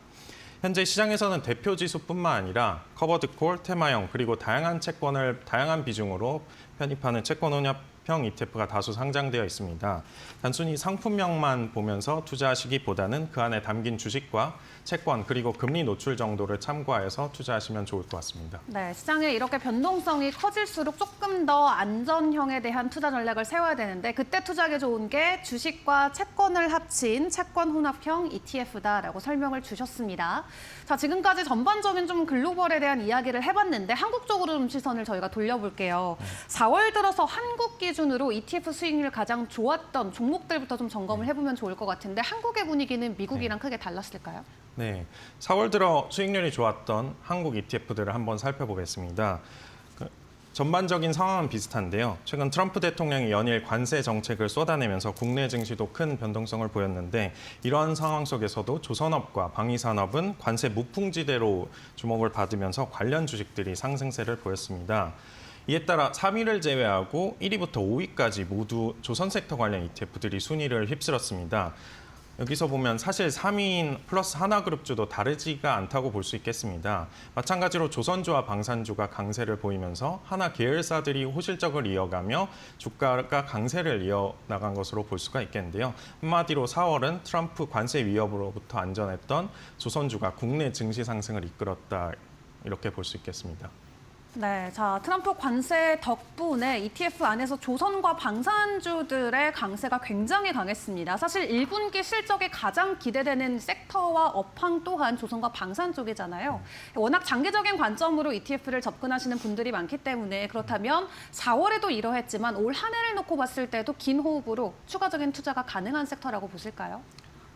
현재 시장에서는 대표 지수뿐만 아니라 커버드콜, 테마형 그리고 다양한 채권을 다양한 비중으로 편입하는 채권 혼합형 ETF가 다수 상장되어 있습니다. 단순히 상품명만 보면서 투자하시기보다는 그 안에 담긴 주식과 채권 그리고 금리 노출 정도를 참고하여서 투자하시면 좋을 것 같습니다. 네, 시장에 이렇게 변동성이 커질수록 조금 더 안전형에 대한 투자 전략을 세워야 되는데 그때 투자하기 좋은 게 주식과 채권을 합친 채권 혼합형 ETF다라고 설명을 주셨습니다. 자, 지금까지 전반적인 좀 글로벌에 대한 이야기를 해봤는데 한국 쪽으로 좀 시선을 저희가 돌려볼게요. 4월 들어서 한국 기준으로 ETF 수익률 가장 좋았던 종목들부터 좀 점검을 해보면 좋을 것 같은데 한국의 분위기는 미국이랑 크게 달랐을까요? 네, 4월 들어 수익률이 좋았던 한국 ETF들을 한번 살펴보겠습니다. 전반적인 상황은 비슷한데요. 최근 트럼프 대통령이 연일 관세 정책을 쏟아내면서 국내 증시도 큰 변동성을 보였는데 이러한 상황 속에서도 조선업과 방위산업은 관세 무풍지대로 주목을 받으면서 관련 주식들이 상승세를 보였습니다. 이에 따라 3위를 제외하고 1위부터 5위까지 모두 조선 섹터 관련 ETF들이 순위를 휩쓸었습니다. 여기서 보면 사실 3위인 플러스 하나그룹주도 다르지가 않다고 볼 수 있겠습니다. 마찬가지로 조선주와 방산주가 강세를 보이면서 하나 계열사들이 호실적을 이어가며 주가가 강세를 이어나간 것으로 볼 수가 있겠는데요. 한마디로 4월은 트럼프 관세 위협으로부터 안전했던 조선주가 국내 증시 상승을 이끌었다 이렇게 볼 수 있겠습니다. 네, 자 트럼프 관세 덕분에 ETF 안에서 조선과 방산주들의 강세가 굉장히 강했습니다. 사실 1분기 실적이 가장 기대되는 섹터와 업황 또한 조선과 방산 쪽이잖아요. 워낙 장기적인 관점으로 ETF를 접근하시는 분들이 많기 때문에 그렇다면 4월에도 이러했지만 올 한 해를 놓고 봤을 때도 긴 호흡으로 추가적인 투자가 가능한 섹터라고 보실까요?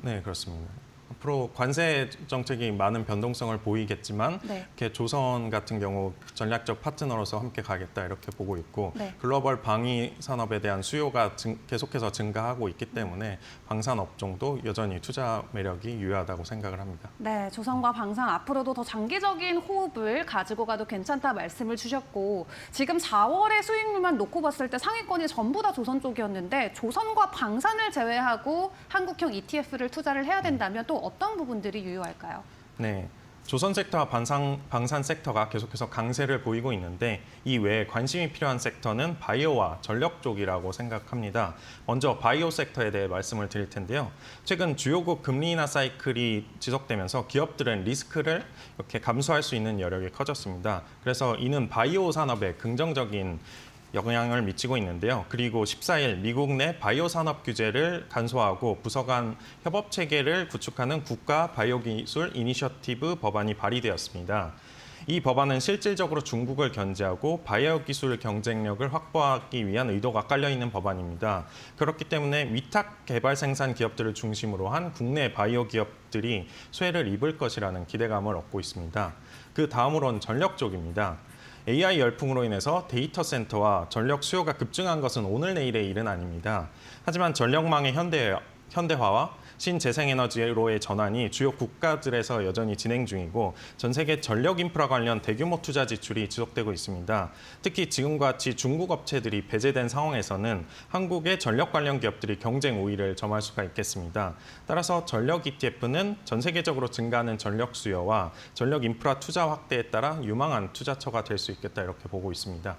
네, 그렇습니다. 앞으로 관세 정책이 많은 변동성을 보이겠지만 이렇게 조선 같은 경우 전략적 파트너로서 함께 가겠다 이렇게 보고 있고 글로벌 방위 산업에 대한 수요가 계속해서 증가하고 있기 때문에 방산 업종도 여전히 투자 매력이 유효하다고 생각을 합니다. 네, 조선과 방산 앞으로도 더 장기적인 호흡을 가지고 가도 괜찮다 말씀을 주셨고 지금 4월의 수익률만 놓고 봤을 때 상위권이 전부 다 조선 쪽이었는데 조선과 방산을 제외하고 한국형 ETF를 투자를 해야 된다면 또 어떤 부분들이 유효할까요? 네, 조선 섹터와 방산 섹터가 계속해서 강세를 보이고 있는데 이 외에 관심이 필요한 섹터는 바이오와 전력 쪽이라고 생각합니다. 먼저 바이오 섹터에 대해 말씀을 드릴 텐데요. 최근 주요국 금리 인하 사이클이 지속되면서 기업들은 리스크를 이렇게 감수할 수 있는 여력이 커졌습니다. 그래서 이는 바이오 산업에 긍정적인 영향을 미치고 있는데요. 그리고 14일 미국 내 바이오 산업 규제를 간소화하고 부서 간 협업 체계를 구축하는 국가 바이오 기술 이니셔티브 법안이 발의되었습니다. 이 법안은 실질적으로 중국을 견제하고 바이오 기술 경쟁력을 확보하기 위한 의도가 깔려 있는 법안입니다. 그렇기 때문에 위탁 개발 생산 기업들을 중심으로 한 국내 바이오 기업들이 수혜를 입을 것이라는 기대감을 얻고 있습니다. 그 다음으로는 전력 쪽입니다. AI 열풍으로 인해서 데이터 센터와 전력 수요가 급증한 것은 오늘 내일의 일은 아닙니다. 하지만 전력망의 현대화와 신재생에너지로의 전환이 주요 국가들에서 여전히 진행 중이고 전 세계 전력 인프라 관련 대규모 투자 지출이 지속되고 있습니다. 특히 지금과 같이 중국 업체들이 배제된 상황에서는 한국의 전력 관련 기업들이 경쟁 우위를 점할 수가 있겠습니다. 따라서 전력 ETF는 전 세계적으로 증가하는 전력 수요와 전력 인프라 투자 확대에 따라 유망한 투자처가 될 수 있겠다 이렇게 보고 있습니다.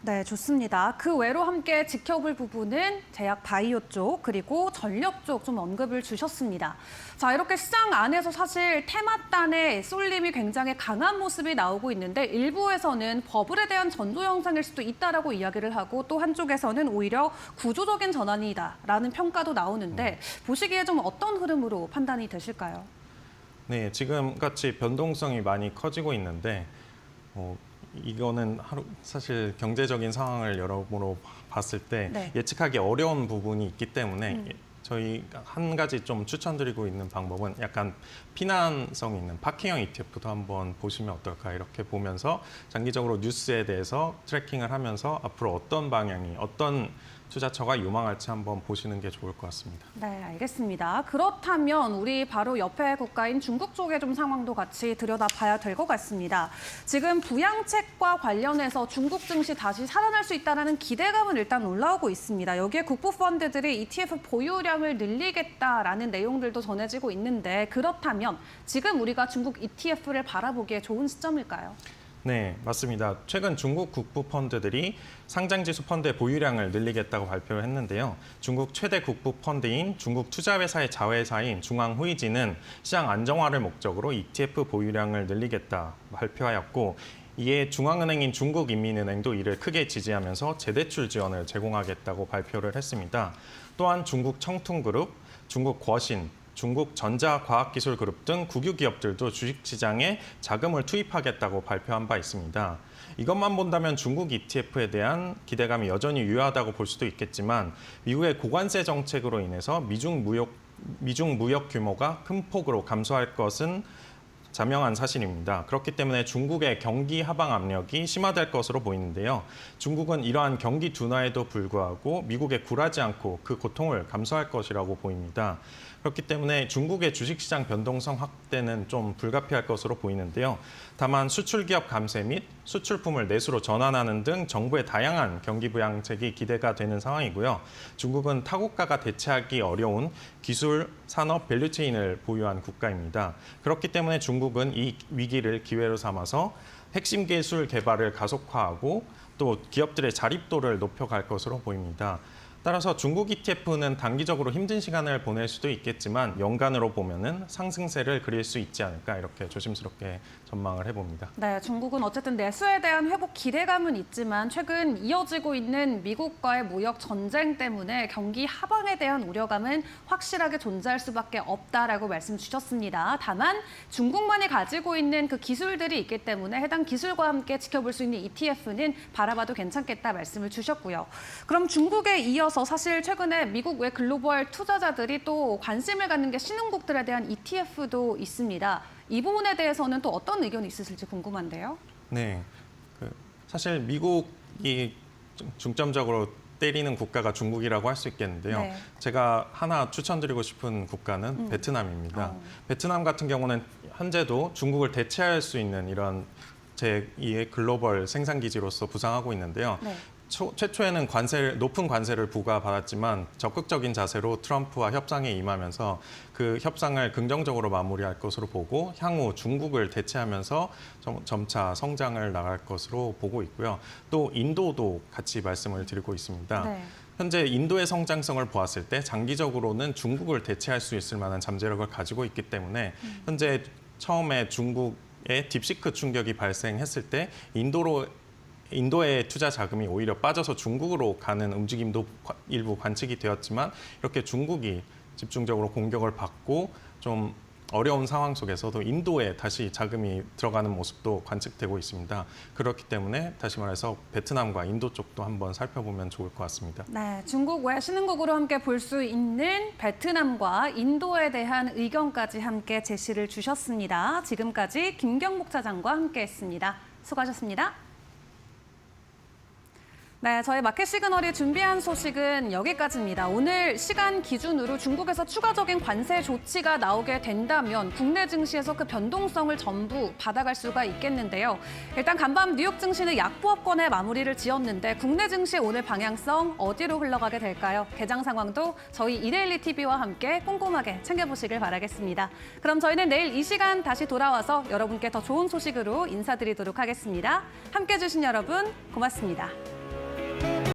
네, 좋습니다. 그 외로 함께 지켜볼 부분은 제약 바이오 쪽 그리고 전력 쪽 좀 언급을 주셨습니다. 자, 이렇게 시장 안에서 사실 테마단의 쏠림이 굉장히 강한 모습이 나오고 있는데 일부에서는 버블에 대한 전조 현상일 수도 있다라고 이야기를 하고 또 한쪽에서는 오히려 구조적인 전환이다라는 평가도 나오는데 보시기에 좀 어떤 흐름으로 판단이 되실까요? 네, 지금 같이 변동성이 많이 커지고 있는데 이거는 사실 경제적인 상황을 여러모로 봤을 때 네. 예측하기 어려운 부분이 있기 때문에 저희 한 가지 좀 추천드리고 있는 방법은 약간 피난성 있는 파킹형 ETF도 한번 보시면 어떨까 이렇게 보면서 장기적으로 뉴스에 대해서 트래킹을 하면서 앞으로 어떤 방향이 어떤 투자처가 유망할지 한번 보시는 게 좋을 것 같습니다. 네, 알겠습니다. 그렇다면 우리 바로 옆에 국가인 중국 쪽의 좀 상황도 같이 들여다봐야 될 것 같습니다. 지금 부양책과 관련해서 중국 증시 다시 살아날 수 있다는 기대감은 일단 올라오고 있습니다. 여기에 국부펀드들이 ETF 보유량을 늘리겠다라는 내용들도 전해지고 있는데 그렇다면 지금 우리가 중국 ETF를 바라보기에 좋은 시점일까요? 네, 맞습니다. 최근 중국 국부 펀드들이 상장지수 펀드의 보유량을 늘리겠다고 발표를 했는데요. 중국 최대 국부 펀드인 중국 투자회사의 자회사인 중앙후이지는 시장 안정화를 목적으로 ETF 보유량을 늘리겠다 발표하였고 이에 중앙은행인 중국인민은행도 이를 크게 지지하면서 재대출 지원을 제공하겠다고 발표를 했습니다. 또한 중국 청퉁그룹, 중국 거신, 중국 전자과학기술그룹 등 국유 기업들도 주식시장에 자금을 투입하겠다고 발표한 바 있습니다. 이것만 본다면 중국 ETF에 대한 기대감이 여전히 유효하다고 볼 수도 있겠지만 미국의 고관세 정책으로 인해서 미중 무역 규모가 큰 폭으로 감소할 것은 자명한 사실입니다. 그렇기 때문에 중국의 경기 하방 압력이 심화될 것으로 보이는데요. 중국은 이러한 경기 둔화에도 불구하고 미국에 굴하지 않고 그 고통을 감수할 것이라고 보입니다. 그렇기 때문에 중국의 주식시장 변동성 확대는 좀 불가피할 것으로 보이는데요. 다만 수출기업 감세 및 수출품을 내수로 전환하는 등 정부의 다양한 경기 부양책이 기대가 되는 상황이고요. 중국은 타국가가 대체하기 어려운 기술, 산업, 밸류체인을 보유한 국가입니다. 그렇기 때문에 중국은 이 위기를 기회로 삼아서 핵심 기술 개발을 가속화하고 또 기업들의 자립도를 높여갈 것으로 보입니다. 따라서 중국 ETF는 단기적으로 힘든 시간을 보낼 수도 있겠지만 연간으로 보면은 상승세를 그릴 수 있지 않을까 이렇게 조심스럽게 전망을 해봅니다. 네, 중국은 어쨌든 내수에 대한 회복 기대감은 있지만 최근 이어지고 있는 미국과의 무역 전쟁 때문에 경기 하방에 대한 우려감은 확실하게 존재할 수밖에 없다라고 말씀 주셨습니다. 다만 중국만이 가지고 있는 그 기술들이 있기 때문에 해당 기술과 함께 지켜볼 수 있는 ETF는 바라봐도 괜찮겠다 말씀을 주셨고요. 그럼 중국에 이어서 사실 최근에 미국 외 글로벌 투자자들이 또 관심을 갖는 게 신흥국들에 대한 ETF도 있습니다. 이 부분에 대해서는 또 어떤 의견이 있으실지 궁금한데요. 네, 사실 미국이 중점적으로 때리는 국가가 중국이라고 할 수 있겠는데요. 네. 제가 하나 추천드리고 싶은 국가는 베트남입니다. 베트남 같은 경우는 현재도 중국을 대체할 수 있는 이런 제2의 글로벌 생산기지로서 부상하고 있는데요. 네. 최초에는 높은 관세를 부과받았지만 적극적인 자세로 트럼프와 협상에 임하면서 그 협상을 긍정적으로 마무리할 것으로 보고 향후 중국을 대체하면서 점차 성장을 나갈 것으로 보고 있고요. 또 인도도 같이 말씀을 드리고 있습니다. 네. 현재 인도의 성장성을 보았을 때 장기적으로는 중국을 대체할 수 있을 만한 잠재력을 가지고 있기 때문에 현재 처음에 중국의 딥시크 충격이 발생했을 때 인도의 투자 자금이 오히려 빠져서 중국으로 가는 움직임도 일부 관측이 되었지만 이렇게 중국이 집중적으로 공격을 받고 좀 어려운 상황 속에서도 인도에 다시 자금이 들어가는 모습도 관측되고 있습니다. 그렇기 때문에 다시 말해서 베트남과 인도 쪽도 한번 살펴보면 좋을 것 같습니다. 네, 중국 외 신흥국으로 함께 볼 수 있는 베트남과 인도에 대한 의견까지 함께 제시를 주셨습니다. 지금까지 김경목 차장과 함께했습니다. 수고하셨습니다. 네, 저희 마켓 시그널이 준비한 소식은 여기까지입니다. 오늘 시간 기준으로 중국에서 추가적인 관세 조치가 나오게 된다면 국내 증시에서 그 변동성을 전부 받아갈 수가 있겠는데요. 일단 간밤 뉴욕 증시는 약보합권에 마무리를 지었는데 국내 증시의 오늘 방향성 어디로 흘러가게 될까요? 개장 상황도 저희 이데일리 TV와 함께 꼼꼼하게 챙겨보시길 바라겠습니다. 그럼 저희는 내일 이 시간 다시 돌아와서 여러분께 더 좋은 소식으로 인사드리도록 하겠습니다. 함께해 주신 여러분 고맙습니다.